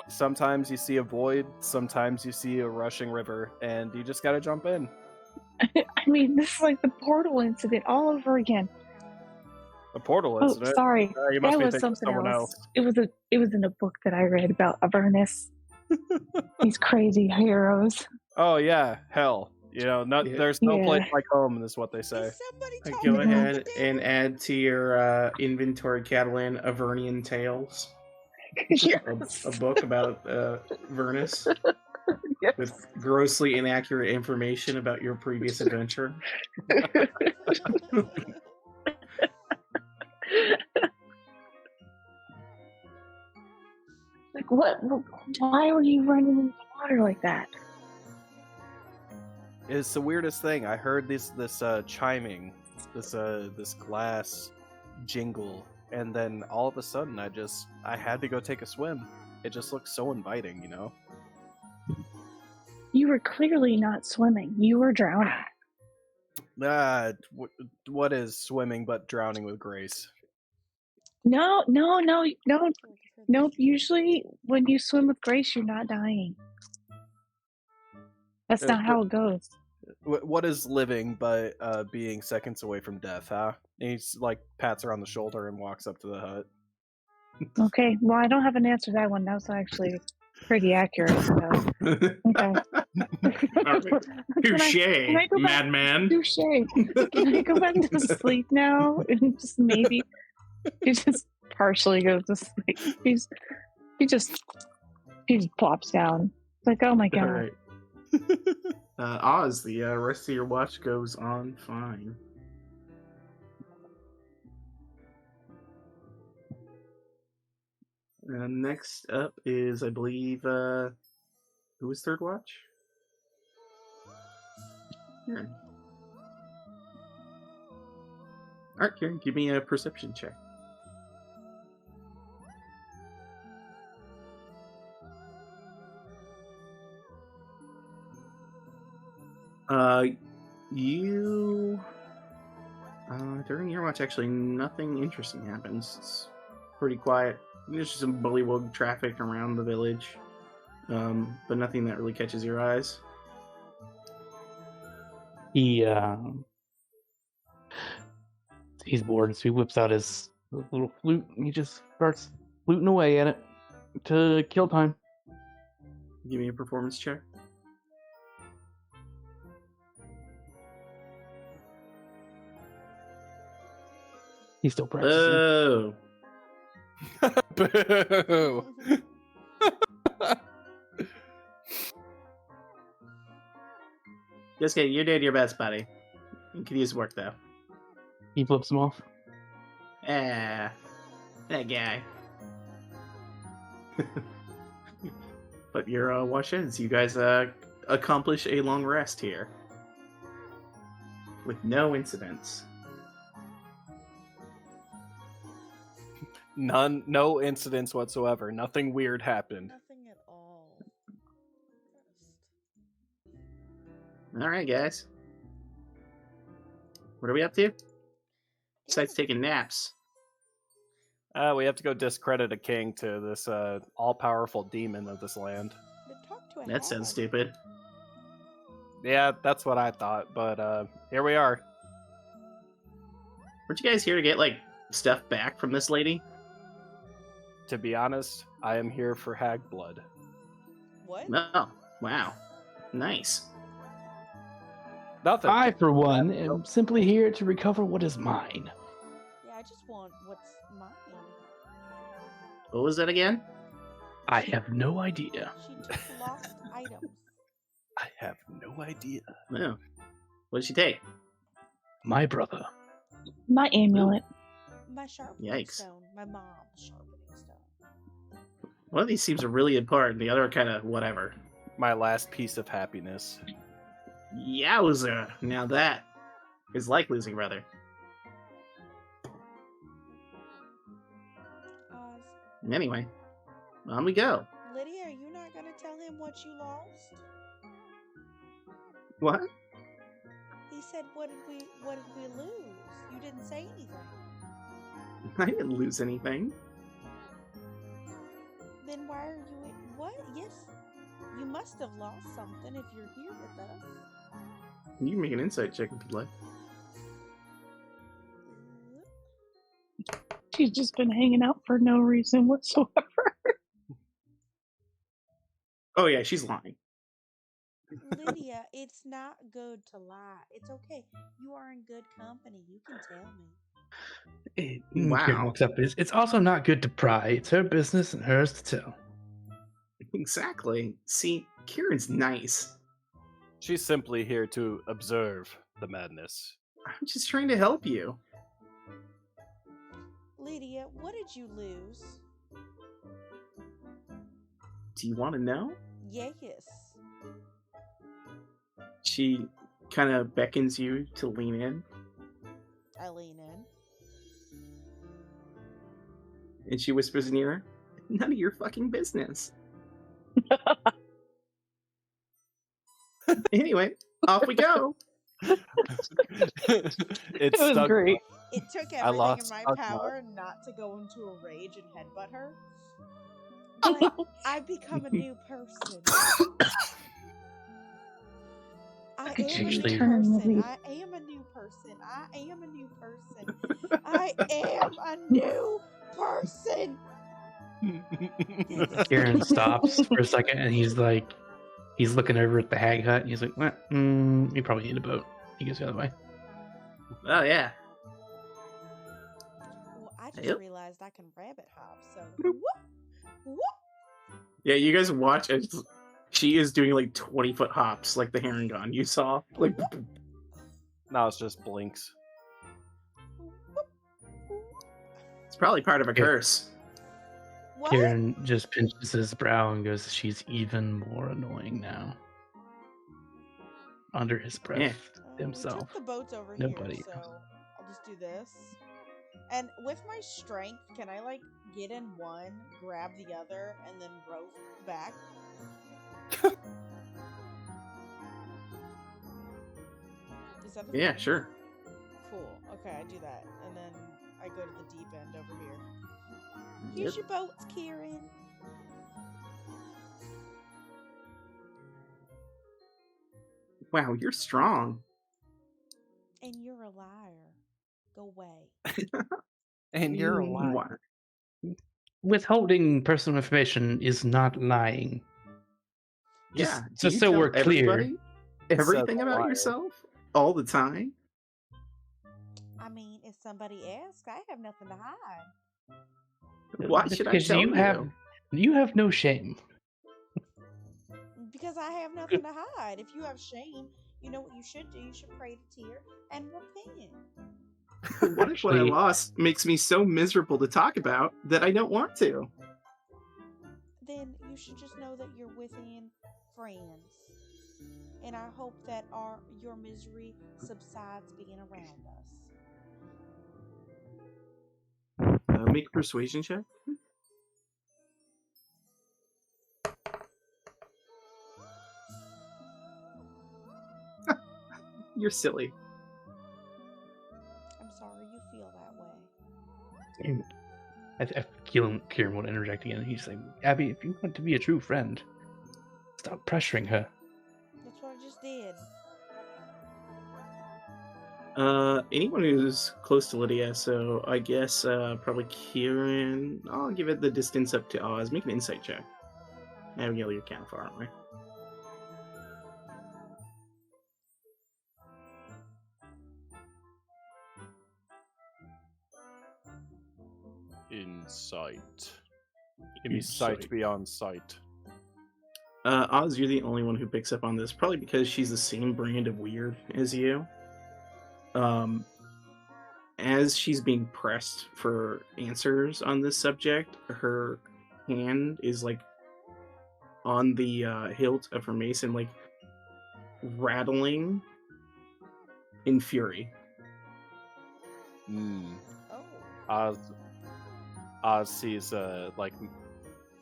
Sometimes you see a void, sometimes you see a rushing river, and you just gotta jump in. I mean, this is like the portal incident all over again. A portal Oh, incident? sorry. You must That be was thinking of something someone else. else. It was in a book that I read about Avernus. These crazy heroes. Oh yeah, hell. You know, Yeah. there's no place Yeah. like home, is what they say. Is somebody Go talking ahead about the and devil? add to your inventory, Catalan, Avernian Tales. Yes. A book about Vernus Yes. with grossly inaccurate information about your previous adventure. Like, what? Why were you running in the water like that? It's the weirdest thing. I heard this chiming, this glass jingle, and then all of a sudden I had to go take a swim. It just looked so inviting, you know. You were clearly not swimming. You were drowning. What is swimming but drowning with grace? No. Nope. Usually, when you swim with grace, you're not dying. That's not how it goes. What is living but being seconds away from death, huh? And he's like pats her on the shoulder and walks up to the hut. Okay. Well, I don't have an answer to that one. That was actually pretty accurate. So. Okay. Touche, madman. Touche. Can I go back to sleep now? And just maybe he just partially goes to sleep. He just plops down. It's like, oh my god. All right. Oz, the rest of your watch goes on fine. Next up is, I believe, who was third watch? Kieran. Alright, Kieran, give me a perception check. During your watch, actually, nothing interesting happens. It's pretty quiet. There's just some bullywug traffic around the village, but nothing that really catches your eyes. He's bored, so he whips out his little flute and he just starts fluting away at it to kill time. Give me a performance check. He's still practicing. Boo! Just kidding, you're doing your best, buddy. You could use work, though. He flips him off. That guy. But your watch ends. You guys accomplish a long rest here. With no incidents. No incidents whatsoever. Nothing weird happened. Nothing at all. Alright, guys. What are we up to? Besides taking naps. We have to go discredit a king to this all-powerful demon of this land. That sounds stupid. Yeah, that's what I thought, but here we are. Weren't you guys here to get, like, stuff back from this lady? To be honest, I am here for hag blood. What? Oh, wow. Nice. Nothing. I, for one, am simply here to recover what is mine. Yeah, I just want what's mine. What was that again? I have no idea. She took lost items. I have no idea. Oh. What did she take? My brother. My amulet. My sharpening Yikes. stone. My mom's sharpening stone. One of these seems really important, the other kind of whatever. My last piece of happiness. Yowza! Now that is like losing brother. Oz. Anyway, on we go. Lydia, are you not gonna tell him what you lost? What? He said, what did we lose? You didn't say anything. I didn't lose anything. Then why are you what? Yes. You must have lost something if you're here with us. You can make an insight check if you'd like. She's just been hanging out for no reason whatsoever. Oh yeah, she's lying. Lydia, it's not good to lie. It's okay. You are in good company. You can tell me. Wow. Kieran walks up. It's also not good to pry. It's her business and hers to tell. Exactly. See, Kieran's nice. She's simply here to observe the madness. I'm just trying to help you. Lydia, what did you lose? Do you want to know? Yes. She kind of beckons you to lean in, I lean in. and she whispers in your ear, "None of your fucking business." Anyway, off we go. It was stuck. great. It took I everything in lost my a lot. power not to go into a rage and headbutt her. But I've become a new person. I think am she a new actually- person. I am a new person. I am a new person. I am a new person. Kieran stops for a second and he's looking over at the hag hut and he's like, well, you probably need a boat. He goes the other way. Oh yeah. Well, I just Yep. realized I can rabbit hop, so whoop, whoop. Yeah, you guys watch as she is doing like 20-foot hops like the Herringon you saw. Like Now it's just blinks. it's probably part of a Yeah. curse. What? Kieran just pinches his brow and goes, she's even more annoying now. Under his breath Yeah. We himself. took the boats over Nobody here, so I'll just do this. And with my strength, can I like get in one, grab the other, and then row back? Is that a Yeah, thing? sure. Cool. Okay, I do that, and then I go to the deep end over here. Here's your boats, Kieran. Wow, you're strong. And you're a liar. Go away. And you're alive. Why? Withholding personal information is not lying. Yeah. Just Do you so tell we're clear. everybody everything Says a about liar. yourself all the time? I mean, if somebody asks, I have nothing to hide. Why should I Because tell you have no shame. Because I have nothing to hide. If you have shame, you know what you should do. You should pray to Tyr and repent. What if what I Actually- lost makes me so miserable to talk about that I don't want to? Then you should just know that you're within friends. And I hope that your misery subsides being around us. Make a persuasion check. You're silly. I'm sorry you feel that way. And Kieran will interject again. He's like, Abby, if you want to be a true friend, stop pressuring her. That's what I just did. Anyone who's close to Lydia, so I guess probably Kieran. I'll give it the distance up to Oz. Make an insight check. Abigail, you're kind of far away. Insight. Give me sight Insight. beyond sight. Oz, you're the only one who picks up on this, probably because she's the same brand of weird as you. As she's being pressed for answers on this subject, her hand is like on the hilt of her mace and like rattling in fury. Oh. Oz sees like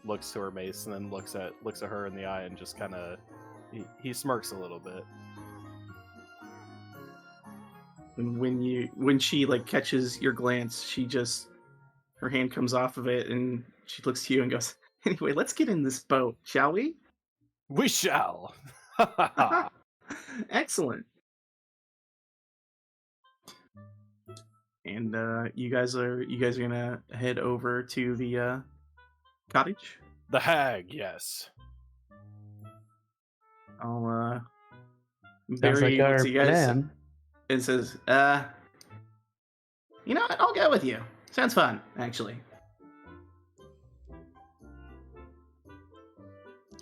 looks to her mace and then looks at her in the eye and just kind of he smirks a little bit. And when she like catches your glance, her hand comes off of it and she looks to you and goes, "Anyway, let's get in this boat, shall we?" We shall. Excellent. And you guys are gonna head over to the cottage. The hag, yes. I'll Sounds Barry like our looks at you guys plan. and says, "You know what? I'll go with you. Sounds fun, actually."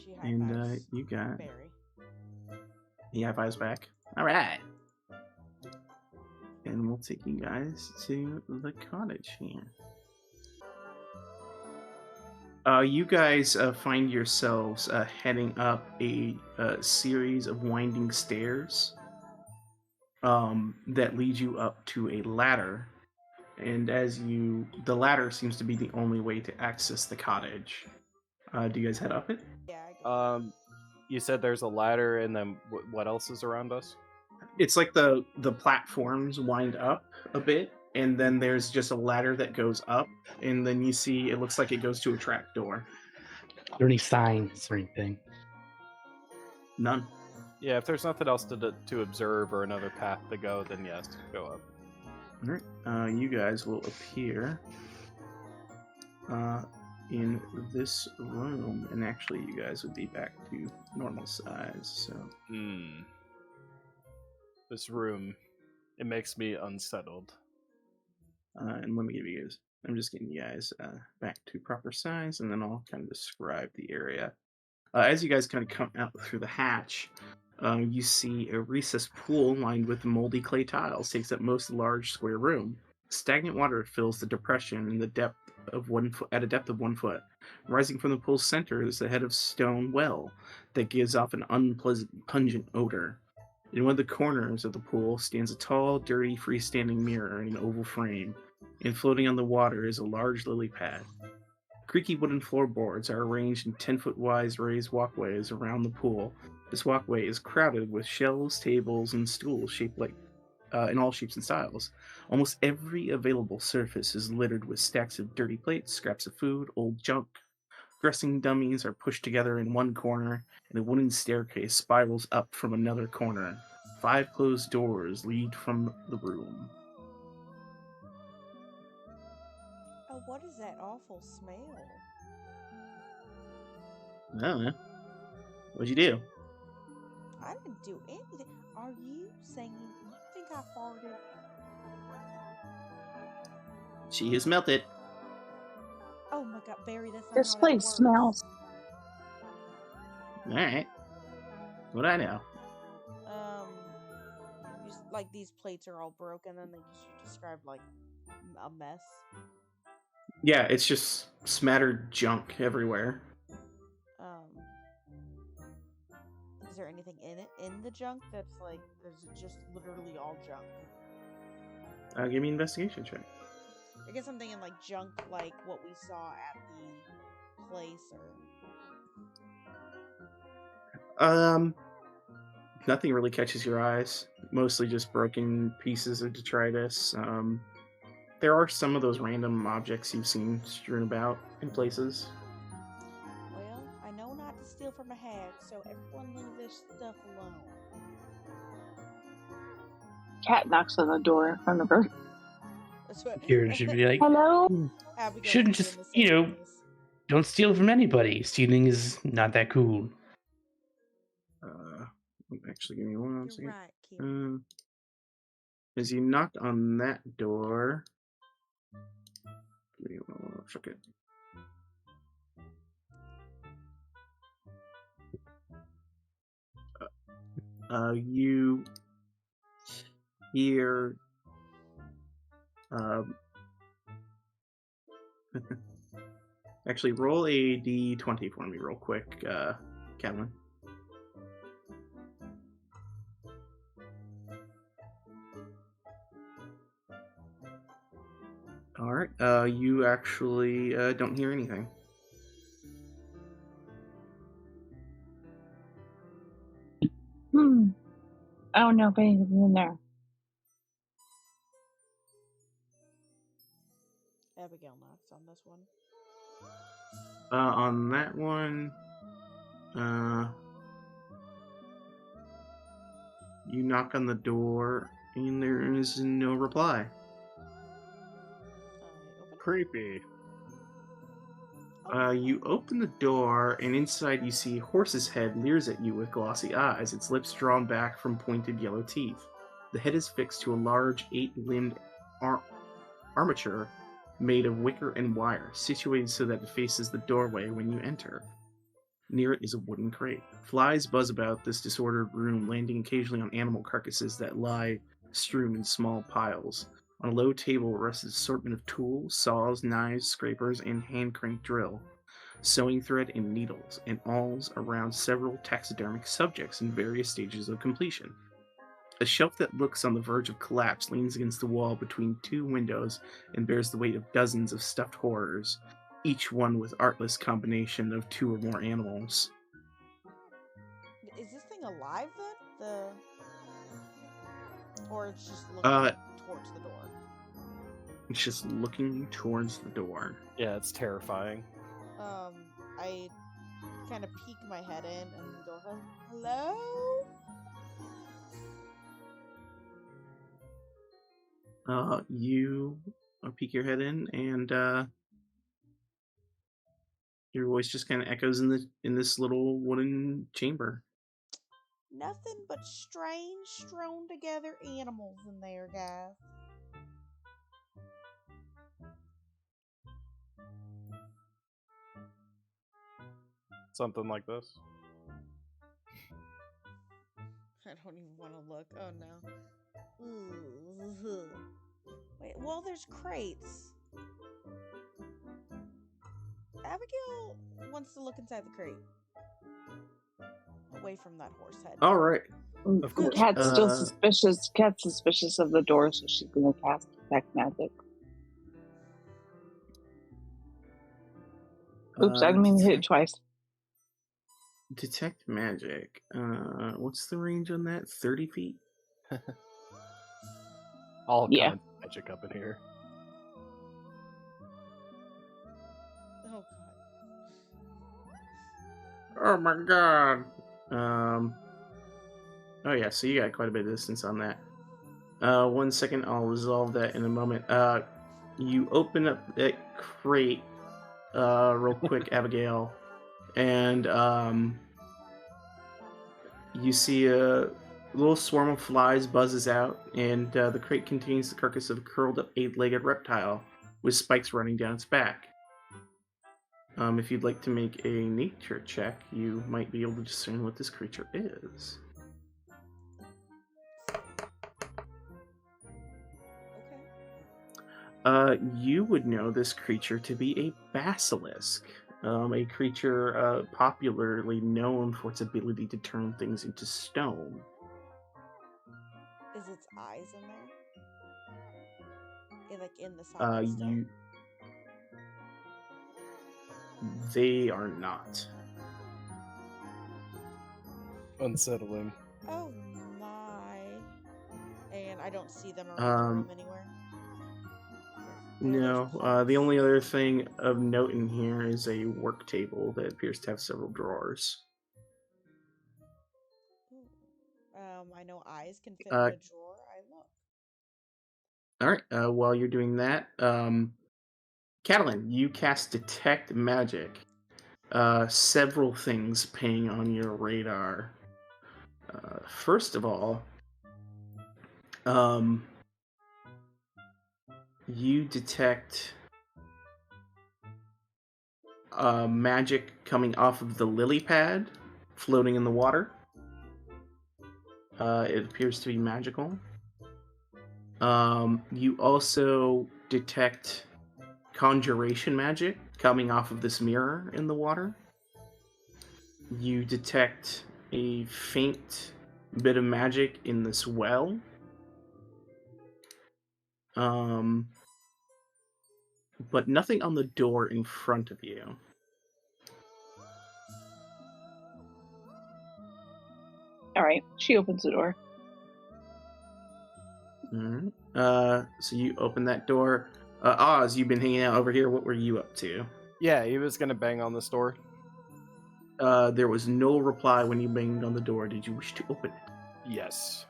She And high-fives you got Barry. he high fives back. All right. And we'll take you guys to the cottage here. You guys find yourselves heading up a series of winding stairs that lead you up to a ladder. And the ladder seems to be the only way to access the cottage. Do you guys head up it? Yeah, I go. You said there's a ladder, and then what else is around us? It's like the platforms wind up a bit, and then there's just a ladder that goes up, and then you see it looks like it goes to a trap door. Are there any signs or anything? None. Yeah, if there's nothing else to observe or another path to go, then yes, go up. All right. You guys will appear in this room, and actually, you guys would be back to normal size. So. This room, it makes me unsettled. And let me give you guys. I'm just getting you guys back to proper size, and then I'll kind of describe the area. As you guys kind of come out through the hatch, you see a recessed pool lined with moldy clay tiles takes up most of the large square room. Stagnant water fills the depression in the depth of 1 foot at a depth of 1 foot. Rising from the pool's center is a head of stone well that gives off an unpleasant, pungent odor. In one of the corners of the pool stands a tall, dirty, freestanding mirror in an oval frame, and floating on the water is a large lily pad. Creaky wooden floorboards are arranged in 10-foot wide raised walkways around the pool. This walkway is crowded with shelves, tables, and stools shaped like in all shapes and styles. Almost every available surface is littered with stacks of dirty plates, scraps of food, old junk. Dressing dummies are pushed together in one corner, and a wooden staircase spirals up from another corner. 5 closed doors lead from the room. Oh, what is that awful smell? I don't know. What'd you do? I didn't do anything. Are you saying you think I farted? She has melted. Oh my god, Barry, that's not This how place that works. smells. Alright. What'd I know? Like these plates are all broken, and you described like a mess. Yeah, it's just smattered junk everywhere. Is there anything in the junk that's like, there's just literally all junk? Give me an investigation check. I guess I'm thinking like junk, like what we saw at the place, or Nothing really catches your eyes. Mostly just broken pieces of detritus. There are some of those random objects you've seen strewn about in places. well, I know not to steal from a hag, so everyone leave this stuff alone. Cat knocks on the door in front of her. That's what Kieran should be like, Hello? Abigail shouldn't would be just, in the you same know, place. don't steal from anybody. Stealing is not that cool. Actually, give me one You're second. right, Kieran. As you knocked on that door, give me one second. You hear actually roll a d20 for me real quick, Kevin. All right. You actually don't hear anything. I don't know if anything's in there. Abigail knocks on this one. On that one, you knock on the door, and there is no reply. Open. Creepy. You open the door, and inside you see a horse's head leers at you with glossy eyes, its lips drawn back from pointed yellow teeth. The head is fixed to a large 8-limbed armature made of wicker and wire, situated so that it faces the doorway when you enter. Near it is a wooden crate. Flies buzz about this disordered room, landing occasionally on animal carcasses that lie strewn in small piles. On a low table rests an assortment of tools, saws, knives, scrapers, and hand-cranked drill, sewing thread, and needles, and awls around several taxidermic subjects in various stages of completion. A shelf that looks on the verge of collapse leans against the wall between 2 windows and bears the weight of dozens of stuffed horrors, each one with artless combination of 2 or more animals. Is this thing alive then? Or it's just looking towards the door? It's just looking towards the door. Yeah, it's terrifying. I kind of peek my head in and go, hello? You peek your head in, and your voice just kind of echoes in this little wooden chamber. Nothing but strange, strewn together animals in there, guys. Something like this. I don't even want to look. Oh no. Ooh. Wait, well, there's crates. Abigail wants to look inside the crate. Away from that horse head. All right. Of course. Cat's still suspicious. Cat's suspicious of the door, so she's gonna cast detect magic. Oops, I didn't mean to hit it twice. Detect magic. What's the range on that? 30 feet? All Yeah. kinds of magic up in here. Oh god. Oh my god. Oh yeah, so you got quite a bit of distance on that. 1 second, I'll resolve that in a moment. You open up that crate real quick, Abigail, and you see a little swarm of flies buzzes out, and the crate contains the carcass of a curled up 8-legged reptile with spikes running down its back. If you'd like to make a nature check, you might be able to discern what this creature is. Okay. You would know this creature to be a basilisk, a creature popularly known for its ability to turn things into stone. Is its eyes in there? Like in the socket still? They are not. Unsettling. Oh my. And I don't see them around the room anywhere? No, the only other thing of note in here is a work table that appears to have several drawers. I know eyes can fit in a drawer. I look. Alright, while you're doing that, Catalin, you cast Detect Magic. Several things ping on your radar. First of all, you detect magic coming off of the lily pad floating in the water. It appears to be magical. You also detect conjuration magic coming off of this mirror in the water. You detect a faint bit of magic in this well. But nothing on the door in front of you. Alright, she opens the door. Alright. So you open that door. Oz, you've been hanging out over here. What were you up to? Yeah, he was gonna bang on this door. There was no reply when you banged on the door. Did you wish to open it? Yes.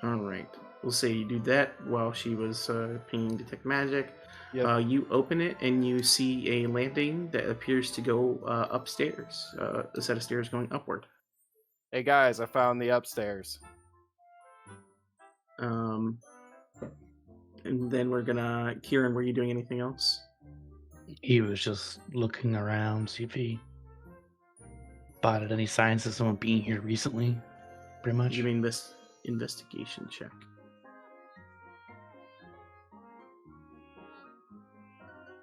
Alright. We'll say you do that while she was pinging Detect Magic. Yep. You open it and you see a landing that appears to go upstairs. A set of stairs going upward. Hey guys, I found the upstairs. And then we're gonna... Kieran, were you doing anything else? He was just looking around, see if he spotted any signs of someone being here recently, pretty much. You mean this investigation check?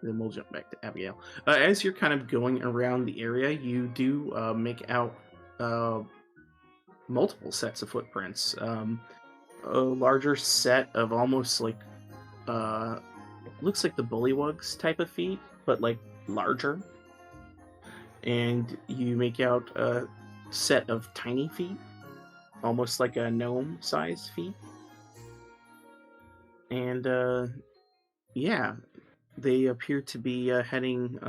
Then we'll jump back to Abigail. As you're kind of going around the area, you do make out multiple sets of footprints. A larger set of almost like looks like the bullywugs type of feet, but like larger. And you make out set of tiny feet, almost like a gnome-sized feet. And yeah, they appear to be heading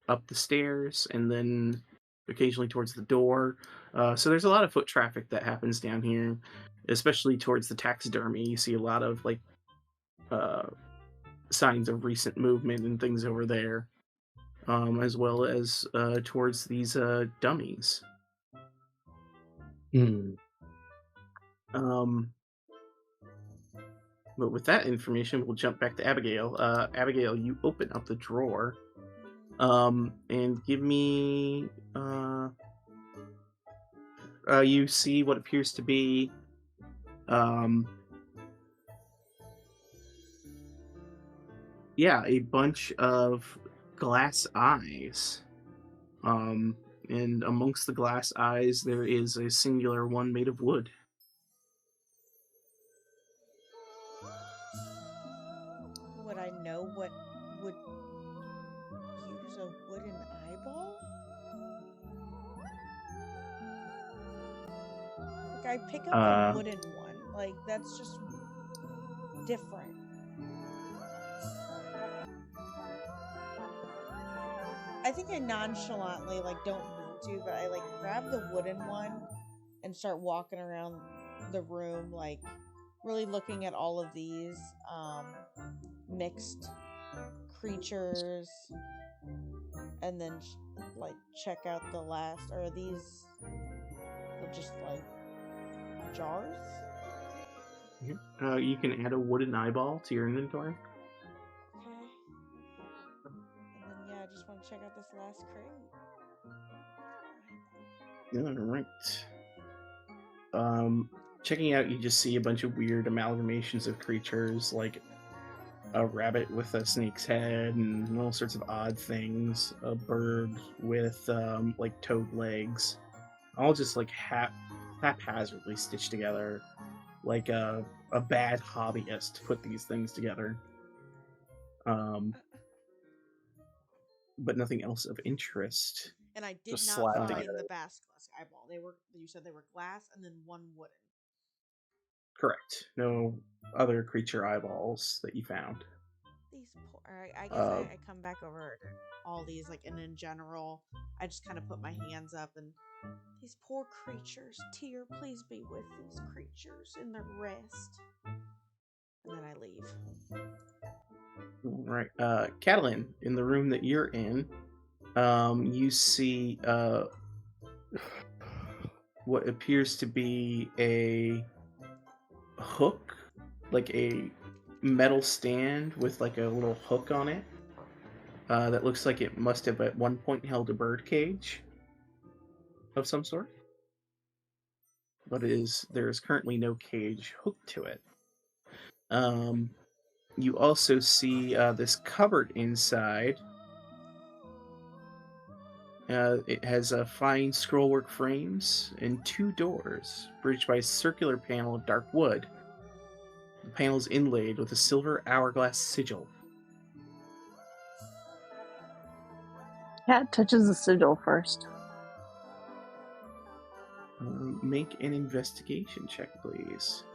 up the stairs and then occasionally towards the door. So there's a lot of foot traffic that happens down here, especially towards the taxidermy. You see a lot of like signs of recent movement and things over there, as well as towards these dummies. But with that information, we'll jump back to Abigail. Abigail, you open up the drawer, and give me. You see what appears to be, a bunch of glass eyes. And amongst the glass eyes, there is a singular one made of wood. Would I know what would use a wooden eyeball? Like, I pick up a wooden one. Like, that's just different. I think I nonchalantly, like, don't need to, but I, like, grab the wooden one and start walking around the room, like, really looking at all of these mixed creatures, and then like check out the last. Are these just like jars? You can add a wooden eyeball to your inventory. Okay. And then I just want to check out this last crate. All right. Checking out, you just see a bunch of weird amalgamations of creatures, like a rabbit with a snake's head and all sorts of odd things. A bird with like toad legs, all just like haphazardly stitched together, like a bad hobbyist put these things together. But nothing else of interest. And I did Just not slap find together. the basilisk eyeball. You said they were glass and then one wooden. Correct. No other creature eyeballs that you found. These poor. I guess I come back over all these, like, and in general, I just kind of put my hands up and these poor creatures. Tyr, please be with these creatures in their rest. And then I leave. All right. Catalin, in the room that you're in, you see what appears to be a hook, like a metal stand with like a little hook on it, that looks like it must have at one point held a bird cage of some sort, but there is currently no cage hooked to it. You also see this cupboard inside. It has fine scrollwork frames and 2 doors, bridged by a circular panel of dark wood. The panel is inlaid with a silver hourglass sigil. Cat touches the sigil first. Make an investigation check, please.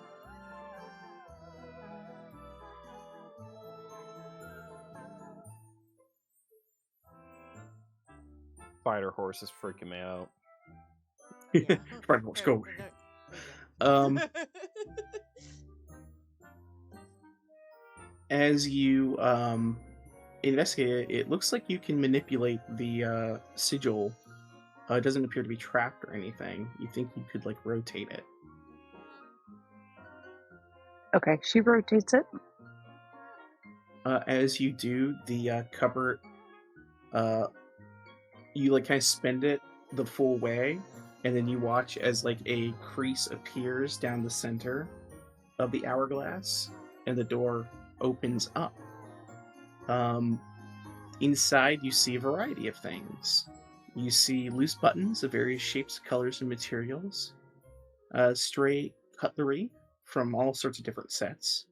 Fighter horse is freaking me out. Right, let's go. As you investigate it, it looks like you can manipulate the sigil. It doesn't appear to be trapped or anything. You think you could like rotate it. Okay, she rotates it. As you do, the cupboard, you like kind of spin it the full way, and then you watch as like a crease appears down the center of the hourglass, and the door opens up. Inside, you see a variety of things. You see loose buttons of various shapes, colors, and materials, stray cutlery from all sorts of different sets,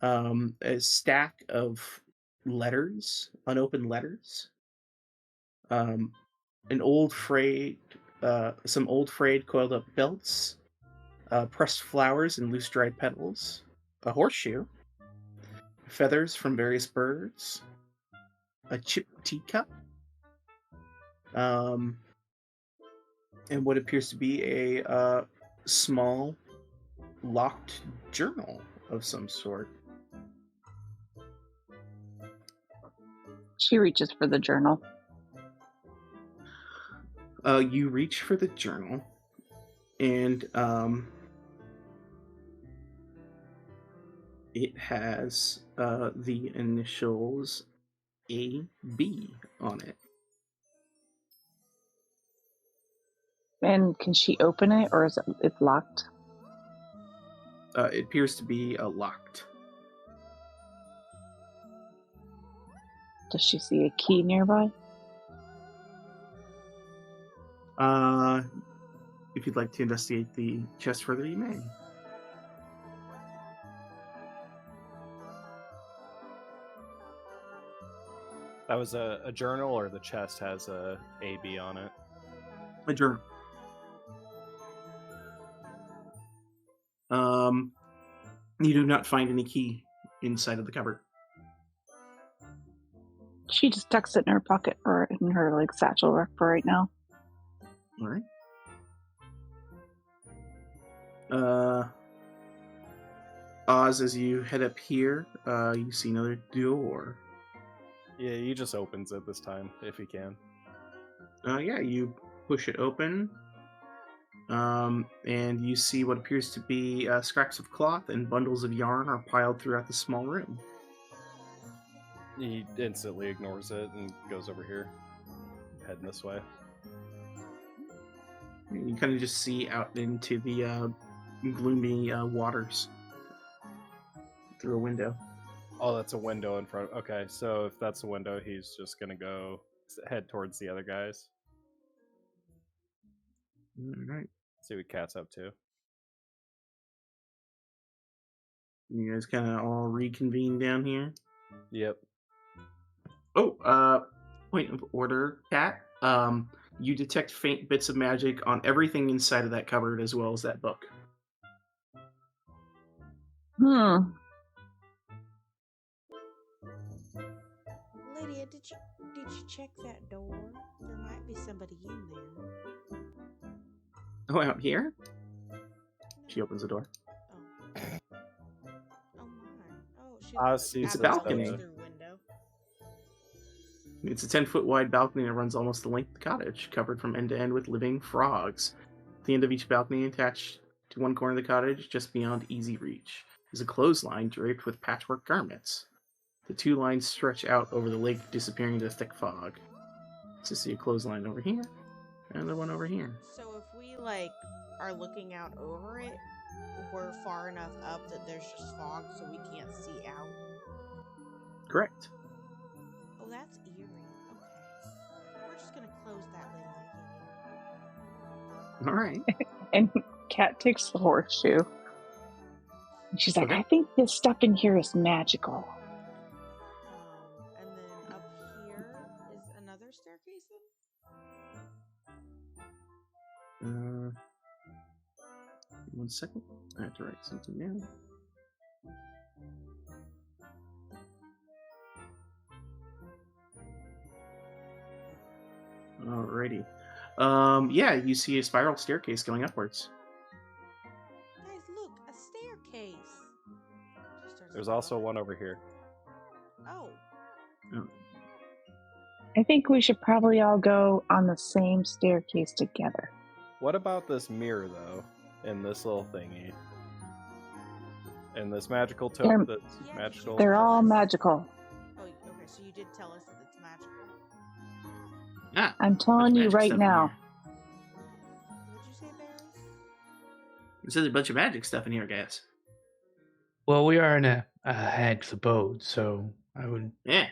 a stack of letters, unopened letters, an old frayed some old frayed coiled up belts, pressed flowers and loose dried petals, a horseshoe, feathers from various birds, a chipped teacup, and what appears to be a small locked journal of some sort. She reaches for the journal. You reach for the journal, and it has the initials AB on it. And can she open it, or is it's locked? It appears to be locked. Does she see a key nearby? If you'd like to investigate the chest further, you may. That was a journal, or the chest has a AB on it? A journal. You do not find any key inside of the cupboard. She just tucks it in her pocket or in her like satchel rack for right now. All right. Oz, as you head up here, you see another door. Yeah, he just opens it this time, if he can. Yeah, you push it open, and you see what appears to be scraps of cloth and bundles of yarn are piled throughout the small room. He instantly ignores it and goes over here, heading this way. You kind of just see out into the gloomy waters through a window. Oh, that's a window in front. Okay, so if that's a window, he's just gonna go head towards the other guys. All right. See what Cat's up to. You guys kind of all reconvene down here. Yep. Oh, point of order, Cat. You detect faint bits of magic on everything inside of that cupboard as well as that book. Lydia, did you check that door? There might be somebody in there. Oh, out here? She opens the door. Oh. Oh my. Oh, she Oz sees It's a this balcony. as through window. It's a 10-foot wide balcony that runs almost the length of the cottage, covered from end to end with living frogs. At the end of each balcony, attached to one corner of the cottage, just beyond easy reach, is a clothesline draped with patchwork garments. The two lines stretch out over the lake, disappearing into thick fog. So see a clothesline over here, and the one over here. So if we are looking out over it, we're far enough up that there's just fog, so we can't see out. Correct. Oh, that's eerie. Okay, we're just gonna close that lid on it. All right. And Cat takes the horseshoe. And she's like, Okay. I think this stuff in here is magical. And then up here is another staircase then? 1 second. I have to write something down. Alrighty. Yeah, you see a spiral staircase going upwards. Guys, look, a staircase. there's also one over here. Oh. I think we should probably all go on the same staircase together. What about this mirror, though, and this little thingy? And this magical They're- this Yeah, magical... They're all magical. Oh, okay, so you did tell us that it's magical. Ah, I'm bunch of telling you magic right stuff in now. here. What'd you say, Barry? It says a bunch of magic stuff in here, guys. Well, we are in a hag's abode, so I would Yeah.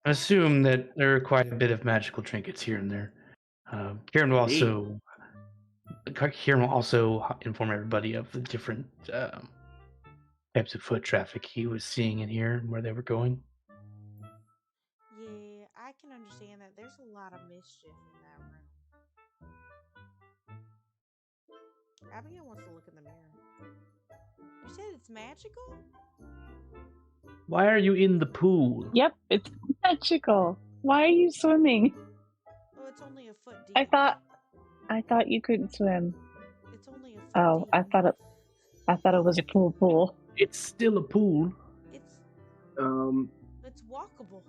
assume that there are quite a bit of magical trinkets here and there. Kieran will also inform everybody of the different types of foot traffic he was seeing in here and where they were going. Yeah, I can understand that. There's a lot of mischief in that room. Abigail wants to look in the mirror. You said it's magical? Why are you in the pool? Yep, it's magical. Why are you swimming? Oh, it's only a foot deep. I thought you couldn't swim. It's only a foot Oh, deep. I thought it was a pool. It's still a pool. It's walkable.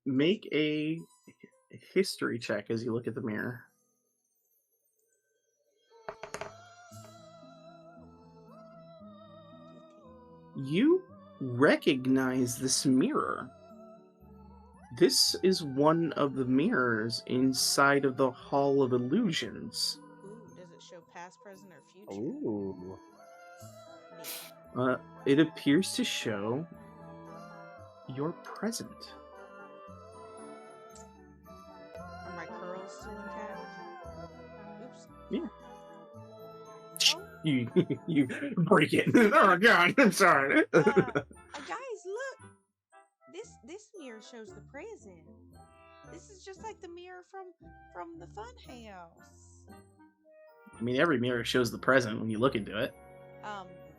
Make a history check as you look at the mirror. You recognize this mirror. This is one of the mirrors inside of the Hall of Illusions. Ooh, does it show past, present, or future? Ooh. Neat. It appears to show your present. Are my curls still intact? Oops. Yeah. Oh, You break it. Oh god, I'm sorry. guys, look. This mirror shows the present. This is just like the mirror from the fun house. I mean, every mirror shows the present when you look into it.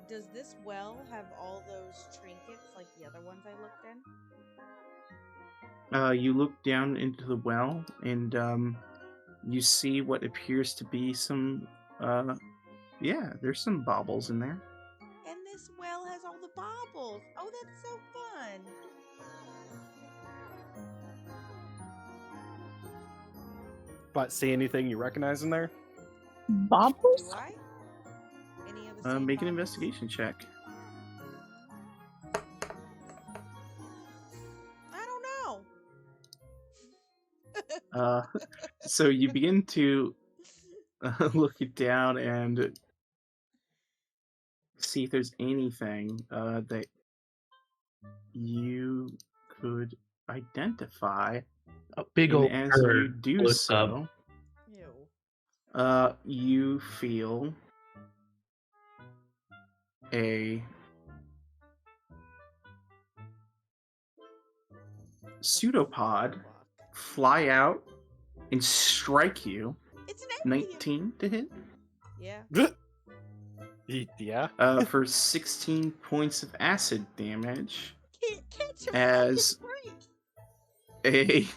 Does this well have all those trinkets like the other ones I looked in? You look down into the well, and you see what appears to be some. There's some baubles in there. And this well has all the baubles. Oh, that's so fun. But see anything you recognize in there? Baubles? Do I? Any of the same Make an baubles? investigation check. I don't know. So you begin to look it down and see if there's anything that you could identify. A big And old as bird you do looks up. so, Ew. you feel a pseudopod fly out and strike you. It's an alien. 19 to hit. Yeah. Yeah. For 16 points of acid damage. Can't catch a As fucking break.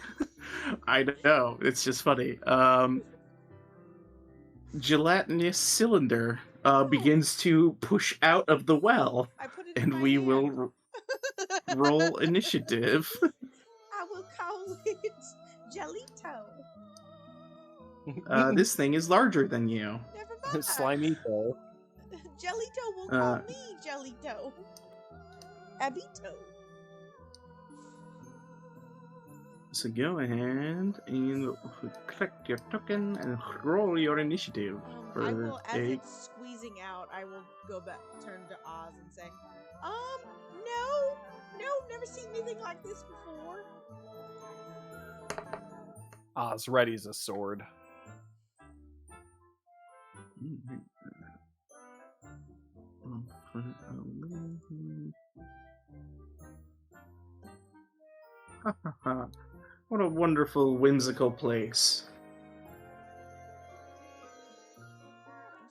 I know, it's just funny. Gelatinous cylinder begins to push out of the well, I put it in and my we hand. will roll initiative. I will call it Jelito. This thing is larger than you. Never mind. Slimy toe. Jelito will call me Jelito. Abito. So go ahead and collect your token and roll your initiative. I will, as it's squeezing out, I will go back, turn to Oz and say, no, never seen anything like this before. Oz readies a sword. What a wonderful, whimsical place.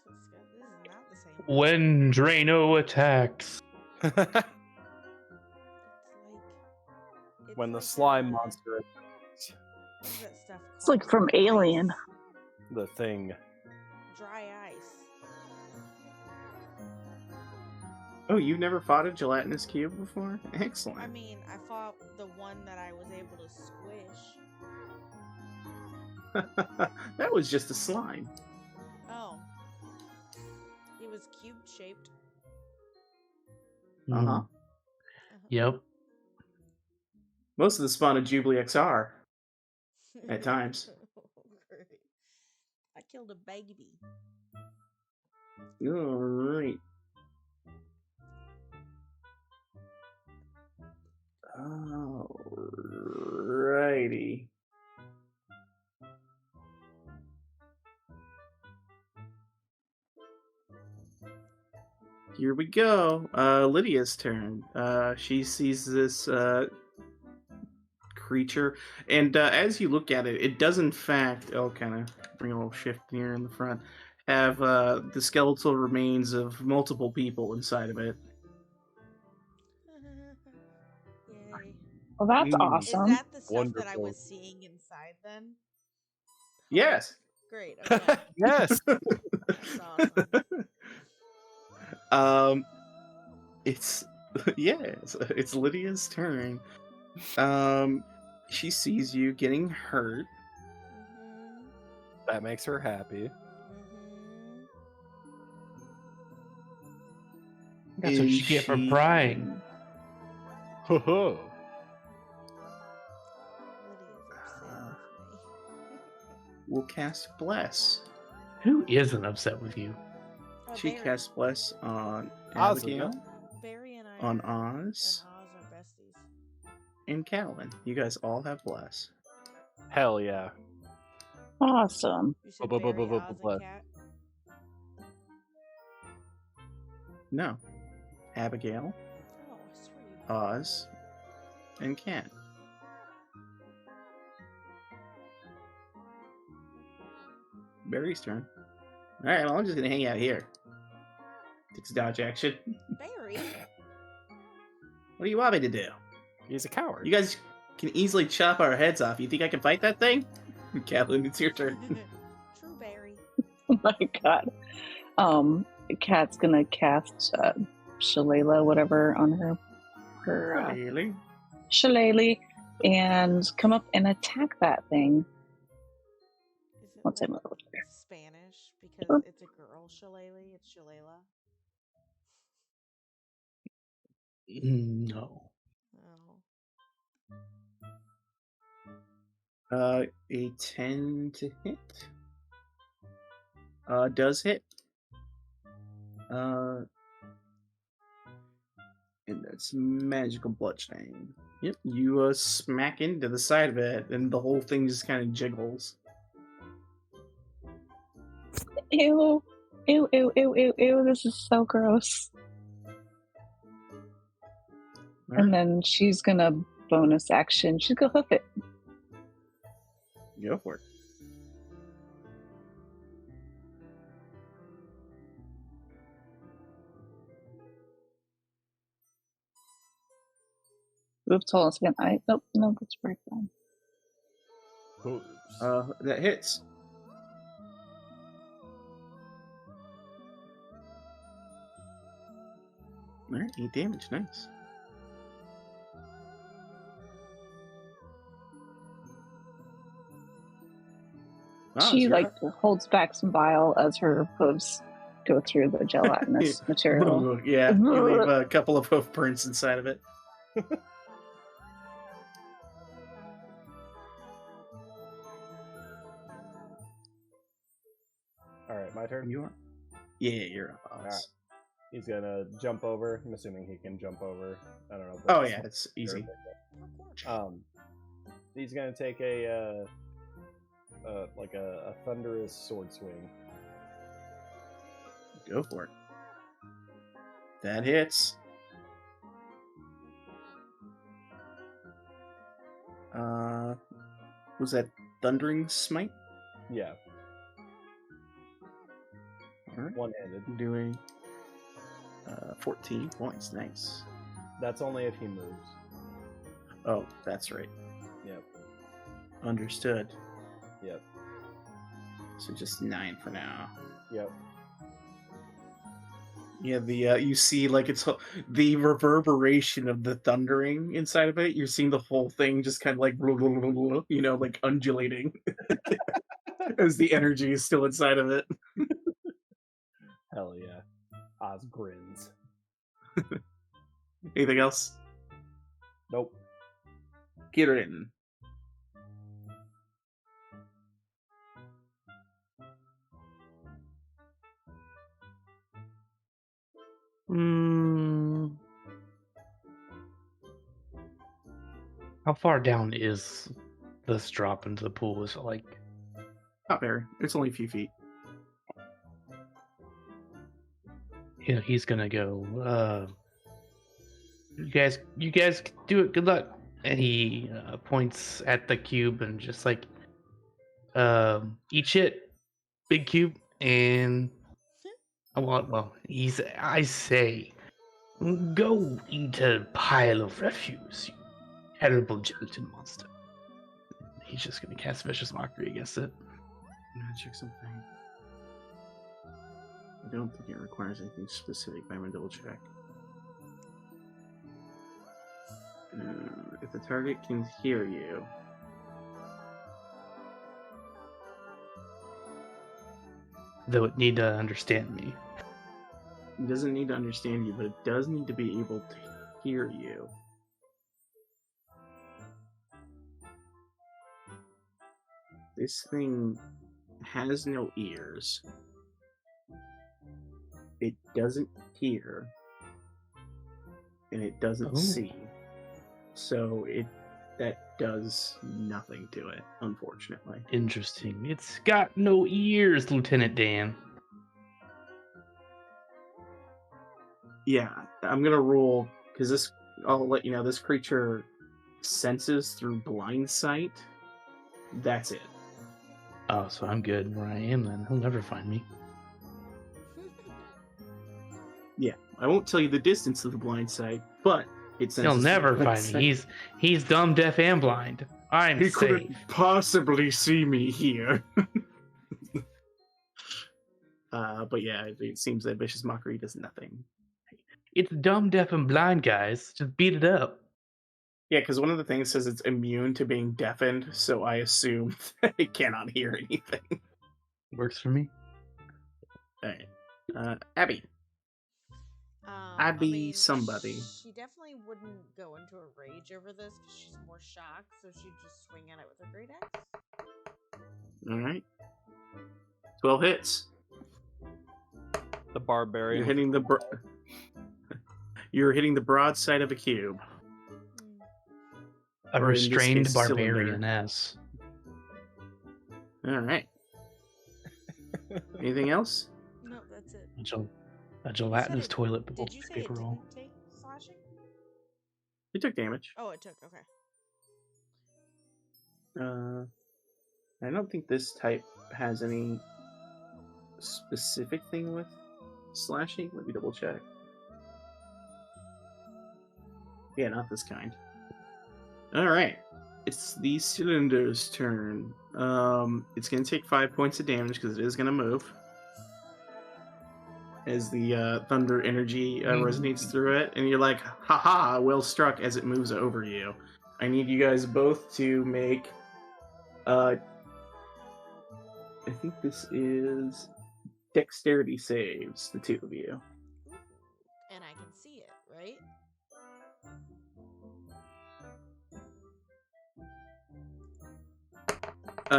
This is not the same. When Drano attacks. It's like When the like, slime monster, What's that stuff It's like called? from Alien. the thing. Dry ice. Oh, you've never fought a gelatinous cube before? Excellent. I mean, I fought the one that I was able to squish. That was just a slime. Oh. It was cube shaped. Uh huh. Yep. Most of the spawn of Jubilee XR. At times. Great. I killed a baby. Alright. Alrighty. Here we go. Lydia's turn. She sees this creature, and as you look at it, it does in fact. I'll kind of bring a little shift here in the front. have the skeletal remains of multiple people inside of it. Yay. Well, that's Mm. Is awesome. that the stuff that I Wonderful. was seeing inside then? Yes. Great. Okay. Yes. That's awesome. It's it's Lydia's turn. She sees you getting hurt. Mm-hmm. That makes her happy. Mm-hmm. That's what Is you get for she- prying. Ho ho. Lydia's upset with me. Will cast Bless. Who isn't upset with you? Oh, She Barry. casts Bless on Oz, Abigail, Barry and I on are, Oz, and Oz are besties. and Calvin. You guys all have Bless. Hell yeah. Awesome. You said Bu- bu- bu- Barry, bu- Oz, bu- and Cat? No. Abigail, Oh, sweet. Oz, and Cat. Barry's turn. Alright, well, I'm just gonna hang out here. Takes a dodge action. Barry? What do you want me to do? He's a coward. You guys can easily chop our heads off. You think I can fight that thing? Calvin, it's your turn. True, Barry. Oh my god. Kat's gonna cast Shillelagh, whatever, on her Really? Shillelagh, and come up and attack that thing. Is it What's like it look like? Spanish? Because it's a girl, Shillelagh. It's Shillelagh. No. Oh. A 10 to hit. Does hit. And that's magical bludgeoning. Yep, you smack into the side of it, and the whole thing just kind of jiggles. Ew. Ew, ew, ew, ew, ew. This is so gross. And then she's gonna bonus action. She's gonna hoof it. Go for it. Oops, hold on a second. No, that's right. That hits. Alright, 8 damage, nice. She holds back some bile as her hooves go through the gelatinous material. Yeah, you leave a couple of hoof prints inside of it. Alright, my turn? You are? Yeah, you're up. Alright. He's gonna jump over. I'm assuming he can jump over. I don't know. Oh yeah, it's easy. He's gonna take a thunderous sword swing. Go for it. That hits. Was that Thundering Smite? Yeah. Alright. One-handed. Doing 14 points. Nice. That's only if he moves. Oh, that's right. Yep. Understood. Yep. So just 9 for now. Yep. Yeah, the you see like it's the reverberation of the thundering inside of it. You're seeing the whole thing just kind of like like undulating as the energy is still inside of it. Hell yeah. Oz grins. Anything else? Nope. Kieran. How far down is this drop into the pool? Is it like Not very. It's only a few feet. Yeah, he's gonna go. You guys do it. Good luck. And he points at the cube and just like, eat shit, big cube. And I say, go eat a pile of refuse, you terrible gelatin monster. He's just gonna cast vicious mockery against it. I'm gonna check something. I don't think it requires anything specific, but I'm gonna double check. If the target can hear you, Though it need to understand me. it doesn't need to understand you, but it does need to be able to hear you. This thing has no ears. It doesn't hear. And it doesn't see. So that does nothing to it, unfortunately. Interesting. It's got no ears, Lieutenant Dan. Yeah, I'm gonna roll, because I'll let you know, this creature senses through blind sight. That's it. Oh, so I'm good where I am then. He'll never find me. Yeah, I won't tell you the distance of the blind sight, but it senses. He'll never through blind find me. He's dumb, deaf, and blind. I'm He safe. couldn't possibly see me here. But yeah, it seems that vicious mockery does nothing. It's dumb, deaf, and blind, guys. Just beat it up. Yeah, because one of the things says it's immune to being deafened, so I assume that it cannot hear anything. Works for me. Alright. Abby. Somebody. She definitely wouldn't go into a rage over this because she's more shocked, so she'd just swing at it with her great axe. Alright. 12 hits. The barbarian. You're hitting the broadside of a cube. A Or in this restrained case, barbarian-ess. Alright. Anything else? No, that's it. A gelatinous toilet Did you say paper it roll. didn't take slashing? It took damage. Oh, it took. Okay. I don't think this type has any specific thing with slashing. Let me double check. Yeah, not this kind. Alright. It's the cylinder's turn. It's going to take 5 points of damage because it is going to move. As the thunder energy resonates through it. And you're like, haha, well struck as it moves over you. I need you guys both to make... I think this is dexterity saves, the two of you. And I can see it, right?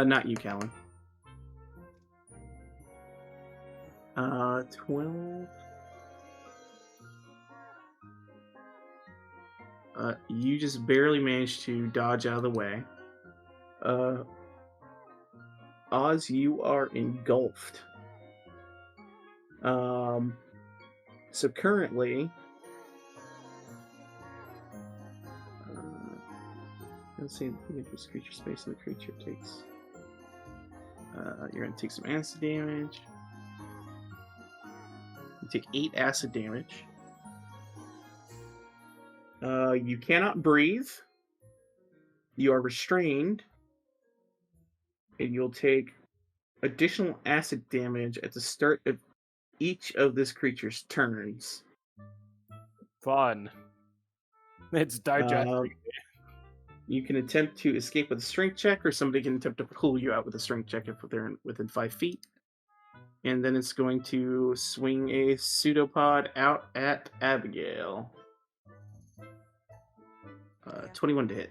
Not you, Callan. 12. You just barely managed to dodge out of the way. Oz, you are engulfed. So currently, let's see, this creature space and the creature takes. You're going to take some acid damage. You take 8 acid damage. You cannot breathe. You are restrained. And you'll take additional acid damage at the start of each of this creature's turns. Fun. It's digesting. You can attempt to escape with a strength check, or somebody can attempt to pull you out with a strength check if they're within 5 feet. And then it's going to swing a pseudopod out at Abigail. 21 to hit.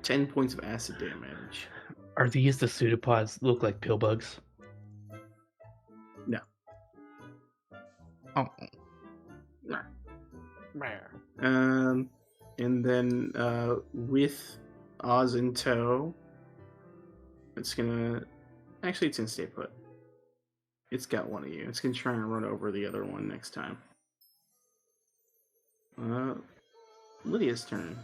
10 points of acid damage. Are these the pseudopods look like pill bugs? No. Oh. And then with Oz in tow, it's gonna... Actually, it's gonna stay put. It's got one of you. It's gonna try and run over the other one next time. Lydia's turn.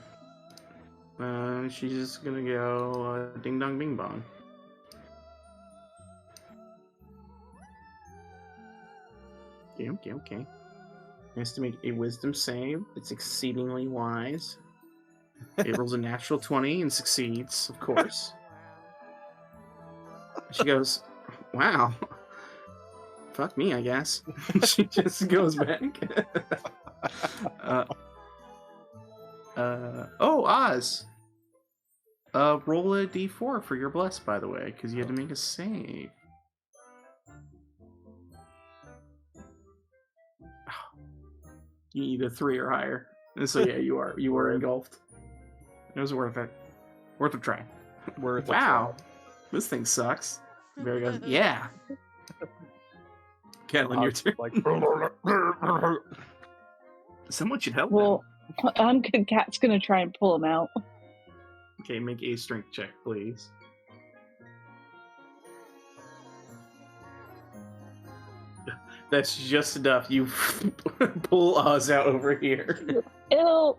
She's just gonna go ding dong bing bong. Okay. Has to make a wisdom save. It's exceedingly wise. It rolls a natural 20 and succeeds, of course. Wow. She goes, wow. Fuck me, I guess. She just goes back. Oh, Oz. Roll a d4 for your bless, by the way, because you had to make a save. You need a 3 or higher. And so yeah, you were engulfed. It was worth it. Worth a try. Worth a Wow. This thing sucks. Very good. Yeah. Catelyn, your turn. Like, Someone should help Well, Cat's gonna try and pull him out. him. Okay, make a strength check, please. That's just enough. You pull Oz out over here. Ew!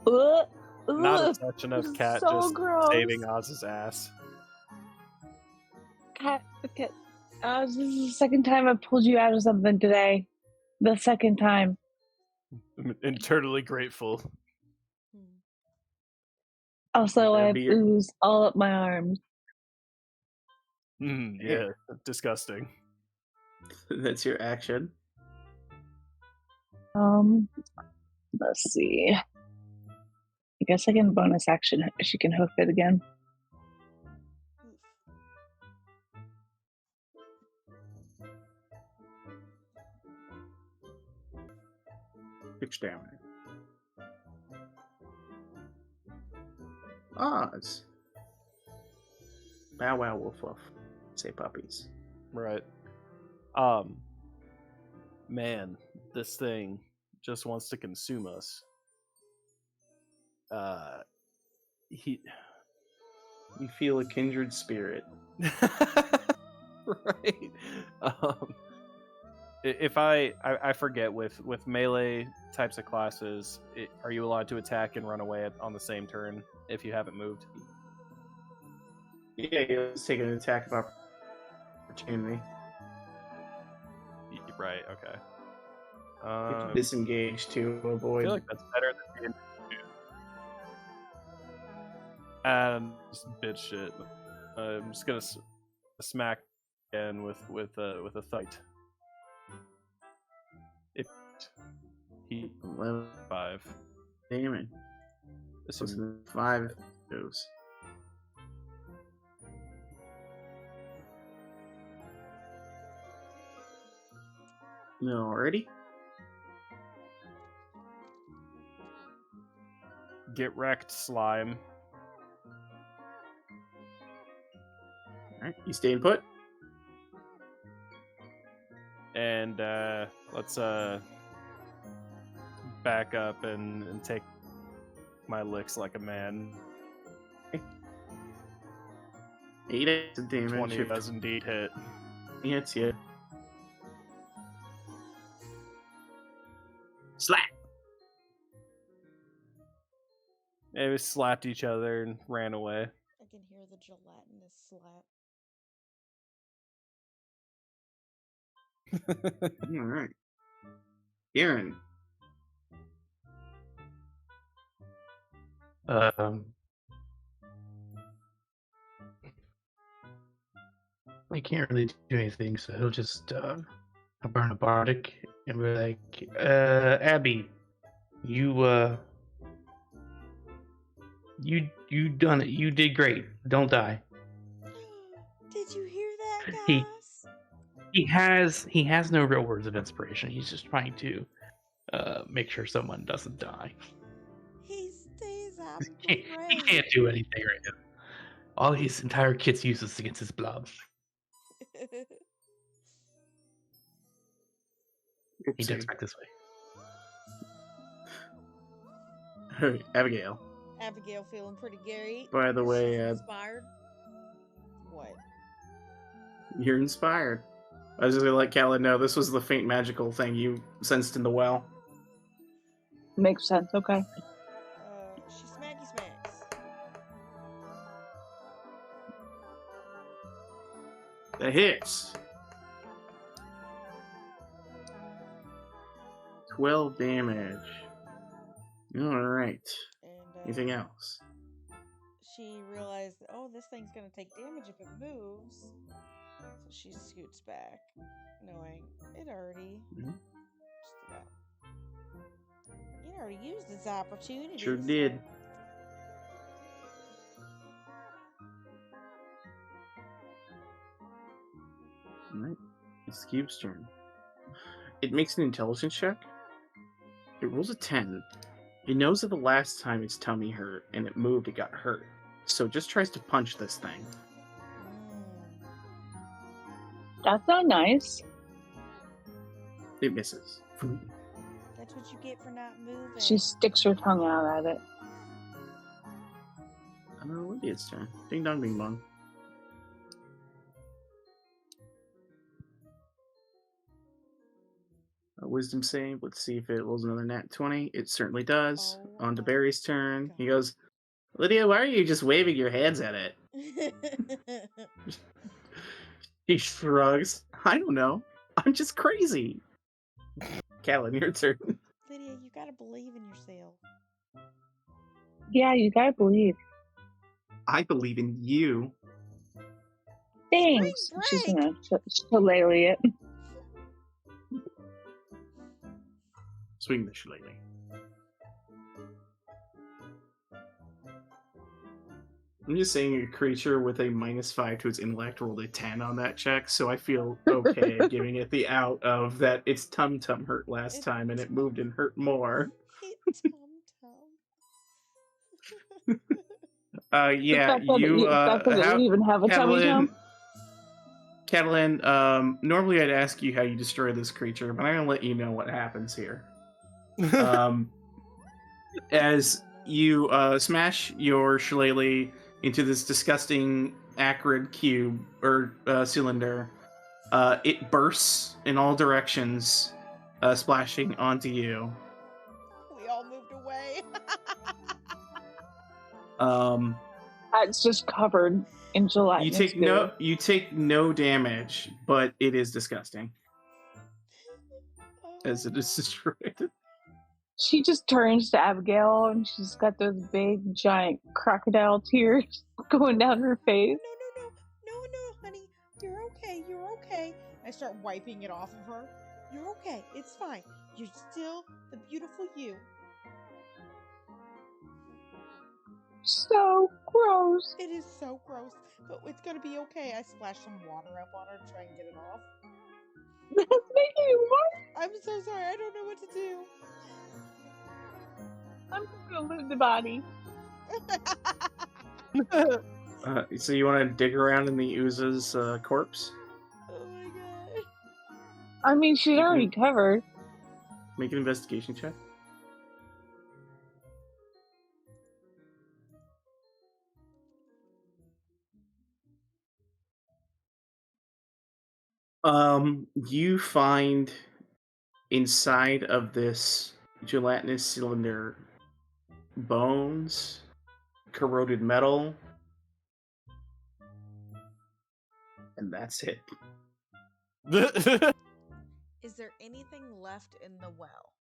not a touch enough cat, so just gross. saving Oz's ass. Cat. This is the second time I've pulled you out of something today. The second time. I'm internally grateful. Also, I That'd have be your- ooze all up my arms. Yeah, disgusting. That's your action. Let's see. I guess I can bonus action. She can hoof it again. Pitch down. Oz. Bow wow woof woof. Say puppies. Right. Man, this thing just wants to consume us. You feel a kindred spirit. Right. If I forget with melee types of classes, are you allowed to attack and run away on the same turn if you haven't moved? Yeah, let's take an attack of opportunity. Right. Okay. You have to disengage to I avoid. feel like that's better than being just bitch shit. I'm just gonna smack again with a thite. If he 5. Damn it. This Less is than 5 goes. No, already? get wrecked, slime. Alright, you staying put? And let's back up and take my licks like a man. 8 damage. 20 does indeed hit. He hits you. Slap! And we slapped each other and ran away. I can hear the gelatinous slap. Alright. Aaron. I can't really do anything, so he'll just burn a bardic and be like, Abby, you done it. You did great. Don't die. Did you hear that, He- guys? He has no real words of inspiration. He's just trying to make sure someone doesn't die. He stays up. He can't do anything right now. All his entire kit's useless against his blob. He does back this way. Alright, Abigail. Abigail feeling pretty Gary. By the way, She's inspired. What? You're inspired. I was just gonna let Catelyn know this was the faint magical thing you sensed in the well. Makes sense. Okay. She smacky smacks. That hits. 12 damage. All right. And Anything else? she realized, oh, this thing's gonna take damage if it moves. So she scoots back, knowing it already just about. It already used its opportunity. Sure did. All right. It's the cube's turn. It makes an intelligence check. It rolls a 10. It knows that the last time its tummy hurt and it moved, it got hurt. So it just tries to punch this thing. That's not nice. It misses. That's what you get for not moving. She sticks her tongue out at it. I don't know what its turn. Ding dong, bing bong. A wisdom save. Let's see if it rolls another nat 20. It certainly does. Oh On to my Barry's turn. God. He goes, Lydia, why are you just waving your hands at it? He shrugs. I don't know. I'm just crazy. Callan, your turn. Lydia, you gotta believe in yourself. Yeah, you gotta believe. I believe in you. Thanks. Spring She's break. gonna shillelagh it. Swing the shillelagh. I'm just saying a creature with a -5 to its intellect rolled a 10 on that check, so I feel okay giving it the out of that its tum hurt last time and it moved and hurt more. Yeah, The you fact that it even have a tummy tum. Catalan, normally I'd ask you how you destroy this creature, but I'm gonna let you know what happens here. As you smash your shillelagh into this disgusting acrid cube or cylinder, it bursts in all directions, splashing onto you. We all moved away. It's just covered in gelatinous You take no damage, but it is disgusting as it is destroyed. She just turns to Abigail and she's got those big, giant crocodile tears going down her face. No, honey. You're okay. I start wiping it off of her. You're okay. It's fine. You're still the beautiful you. So gross. It is so gross, but it's gonna be okay. I splash some water up on her to try and get it off. That's making it worse. I'm so sorry. I don't know what to do. I'm gonna lose the body. So you want to dig around in the ooze's corpse? Oh my god. I mean, she's already covered. Make an investigation check. You find inside of this gelatinous cylinder bones, corroded metal, and that's it. Is there anything left in the well?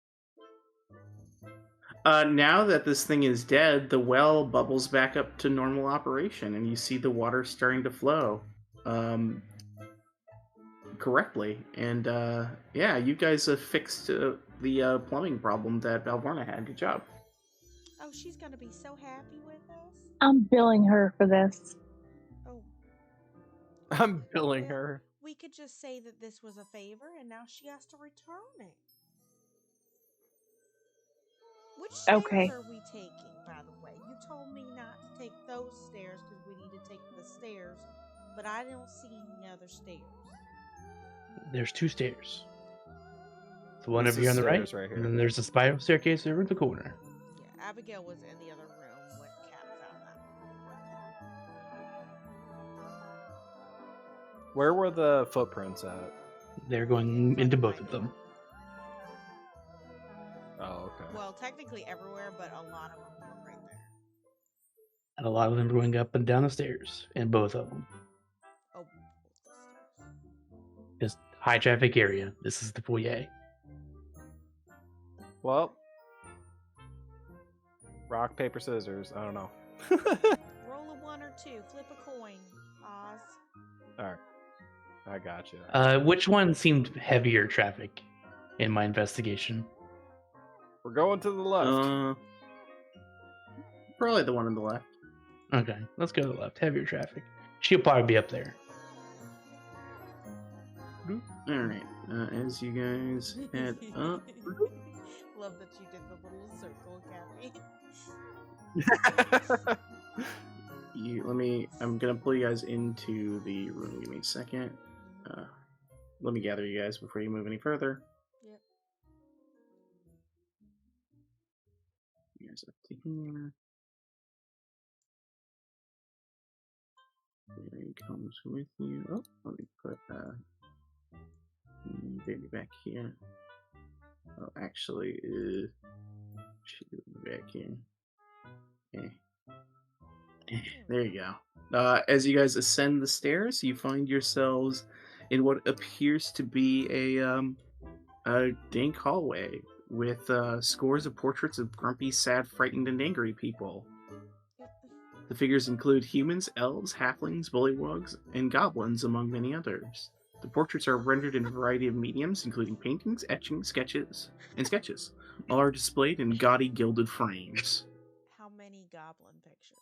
Now that this thing is dead, the well bubbles back up to normal operation, and you see the water starting to flow correctly. And yeah, you guys have fixed the plumbing problem that Valvorna had. Good job. Oh, she's gonna be so happy with us. I'm billing her for this. Oh. I'm billing her. We could just say that this was a favor, and now she has to return it. Which stairs are we taking, by the way? You told me not to take those stairs because we need to take the stairs, but I don't see any other stairs. There's 2 stairs. The one over here on the right here. And then there's a spiral staircase over in the corner. Yeah, Abigail was in the other room when Kat found that. Where were the footprints at? They're going into both of them. Oh, okay. Well, technically everywhere, but a lot of them were right there. And a lot of them are going up and down the stairs, in both of them. Oh, both the stairs. Just high traffic area. This is the foyer. Well, rock, paper, scissors. I don't know. Roll a 1 or 2. Flip a coin. Oz. Alright. I got you. Which one seemed heavier traffic in my investigation? We're going to the left. Probably the one on the left. Okay, let's go to the left. Heavier traffic. She'll probably be up there. Alright, as you guys head up. Love that you did the little circle, Gabby. I'm gonna pull you guys into the room. Give me a second. Let me gather you guys before you move any further. Yep. You guys up to here. There he comes with you. Oh, let me put baby back here. Oh, actually, should be back here. There you go. As you guys ascend the stairs, you find yourselves in what appears to be a dank hallway with scores of portraits of grumpy, sad, frightened, and angry people. The figures include humans, elves, halflings, bullywugs, and goblins, among many others. The portraits are rendered in a variety of mediums, including paintings, etchings, sketches. All are displayed in gaudy, gilded frames. How many goblin pictures?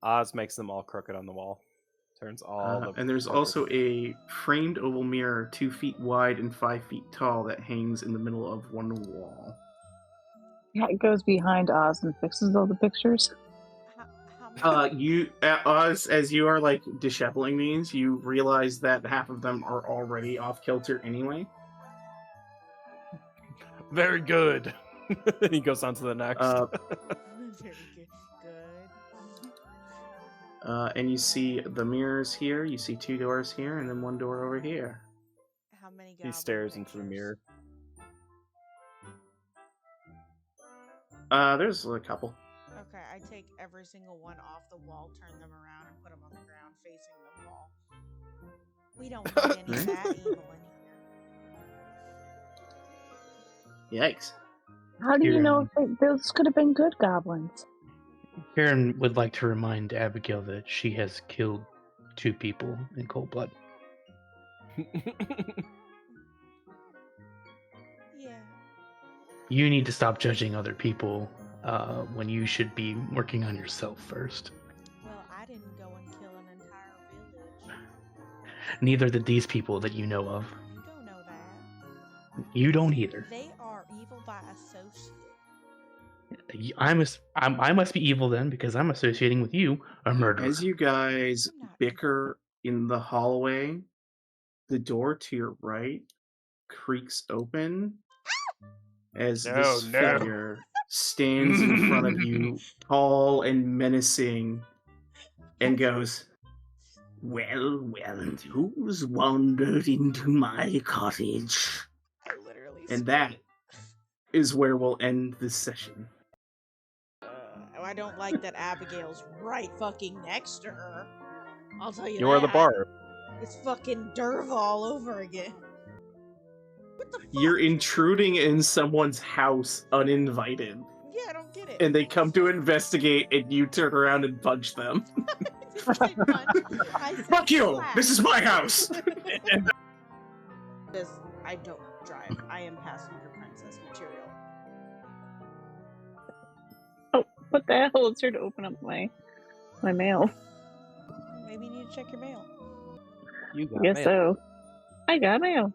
Oz makes them all crooked on the wall. Turns all the and there's portraits. also a framed oval mirror 2 feet wide and 5 feet tall that hangs in the middle of one wall. Yeah, it goes behind Oz and fixes all the pictures. How many? Oz, as you are like disheveling these, you realize that half of them are already off kilter anyway. Very good. He goes on to the next. Very good. And you see the mirrors here. You see 2 doors here, and then 1 door over here. How many He goblin stares into the pictures? mirror. There's a couple. Okay, I take every single one off the wall, turn them around, and put them on the ground facing the wall. We don't need any of that evil in here. Yikes. How do you know if those could have been good goblins? Karen would like to remind Abigail that she has killed 2 people in cold blood. Yeah. You need to stop judging other people when you should be working on yourself first. Well, I didn't go and kill an entire village. Neither did these people that you know of. You don't know that. You don't either. They are evil by association. I must be evil then because I'm associating with you, a murderer. As you guys bicker in the hallway, the door to your right creaks open as this figure stands in front of you, tall and menacing, and goes, "Well, and who's wandered into my cottage?" I literally. And that is where we'll end this session. I don't like that Abigail's right fucking next to her. I'll tell you You're that. the bar. It's fucking Derva all over again. What the fuck? You're intruding in someone's house uninvited. Yeah, I don't get it. And they come to investigate, and you turn around and punch them. Fuck you! This is my house! I don't drive. I am passenger princess material. Oh, what the hell? It's here to open up my mail. Maybe you need to check your mail. You got Guess mail. so. I got mail.